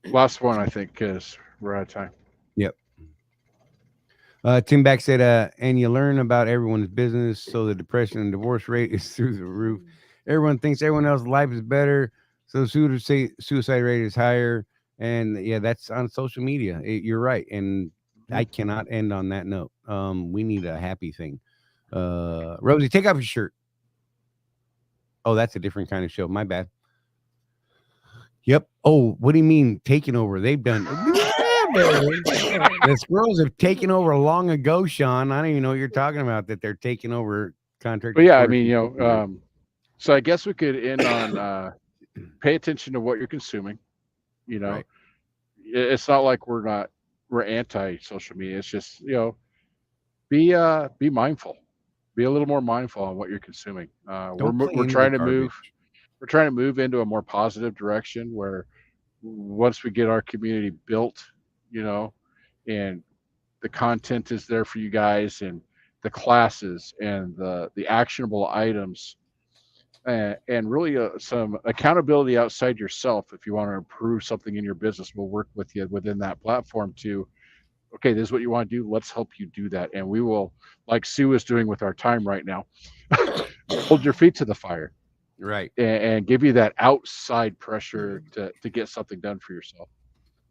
Last one, I think, because we're out of time. Yep. Tim Back said, and you learn about everyone's business, so the depression and divorce rate is through the roof. Everyone thinks everyone else's life is better, so suicide rate is higher. And yeah, that's on social media. You're right, and I cannot end on that note. We need a happy thing. Rosie, take off your shirt. Oh, that's a different kind of show. My bad. Yep. Oh, what do you mean taking over? They've done. The squirrels have taken over long ago, Sean. I don't even know what you're talking about, that they're taking over Contractor. But yeah, I mean, so I guess we could end on pay attention to what you're consuming. Right. It's not like we're anti-social media. It's just, be mindful. Be a little more mindful on what you're consuming. We're trying to move into a more positive direction, where once we get our community built, and the content is there for you guys, and the classes and the actionable items, and really some accountability outside yourself. If you want to improve something in your business, we'll work with you within that platform to, okay, this is what you want to do. Let's help you do that. And we will, like Sue is doing with our time right now, hold your feet to the fire. Right. And give you that outside pressure to get something done for yourself.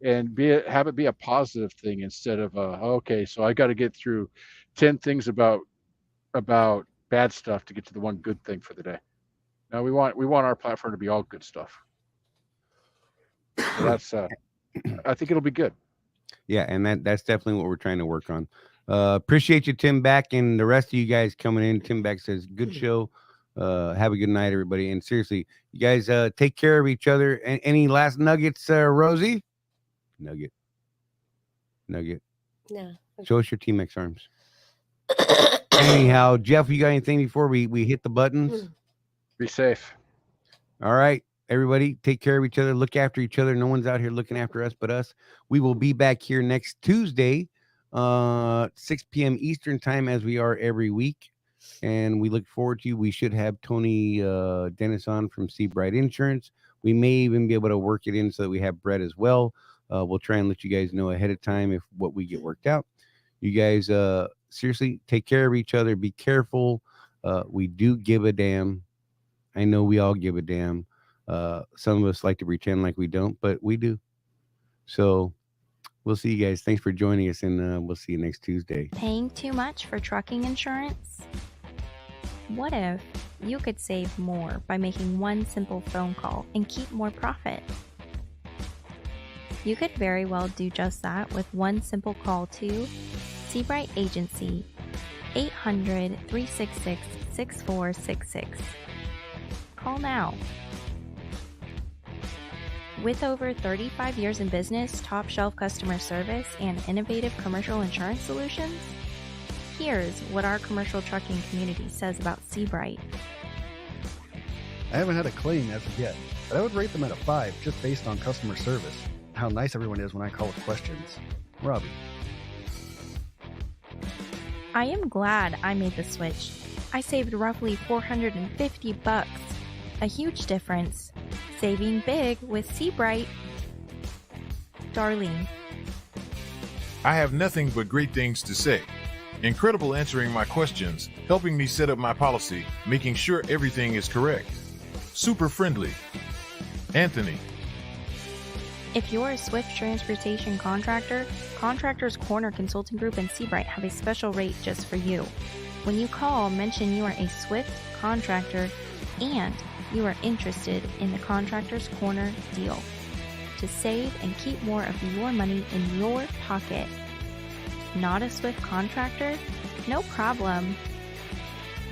And have it be a positive thing, instead of okay, so I got to get through 10 things about bad stuff to get to the one good thing for the day. Now we want our platform to be all good stuff. So that's I think it'll be good. Yeah, and that's definitely what we're trying to work on. Appreciate you, Tim Back, and the rest of you guys coming in. Tim Back says, good show. Have a good night, everybody. And seriously, you guys take care of each other. And any last nuggets, Rosie? Nugget. No. Show us your T-Mex arms. Anyhow, Jeff, you got anything before we hit the buttons? Be safe. All right. Everybody, take care of each other. Look after each other. No one's out here looking after us but us. We will be back here next Tuesday, 6 p.m. Eastern time, as we are every week. And we look forward to you. We should have Tony Dennis on from Seabright Insurance. We may even be able to work it in so that we have Brett as well. We'll try and let you guys know ahead of time if what we get worked out. You guys, seriously, take care of each other. Be careful. We do give a damn. I know we all give a damn. Some of us like to pretend like we don't, but we do. So we'll see you guys. Thanks for joining us, and we'll see you next Tuesday. Paying too much for trucking insurance? What if you could save more by making one simple phone call and keep more profit? You could very well do just that with one simple call to Seabright Agency, 800-366-6466. Call now. With over 35 years in business, top shelf customer service, and innovative commercial insurance solutions, here's what our commercial trucking community says about Seabright. I haven't had a claim as of yet, but I would rate them at a 5 just based on customer service. How nice everyone is when I call with questions. Robbie. I am glad I made the switch. I saved roughly $450. A huge difference. Saving big with Seabright. Darlene. I have nothing but great things to say. Incredible answering my questions, helping me set up my policy, making sure everything is correct. Super friendly. Anthony. If you're a Swift transportation contractor, Contractor's Corner Consulting Group and Seabright have a special rate just for you. When you call, mention you are a Swift contractor and you are interested in the Contractor's Corner deal to save and keep more of your money in your pocket. Not a Swift contractor? No problem.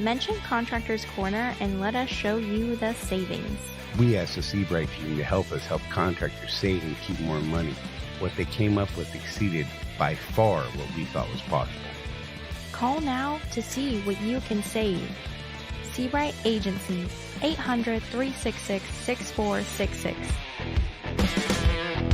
Mention Contractor's Corner and let us show you the savings. We asked the Seabright team to help us help contractors save and keep more money. What they came up with exceeded by far what we thought was possible. Call now to see what you can save. Seabright Agency, 800-366-6466.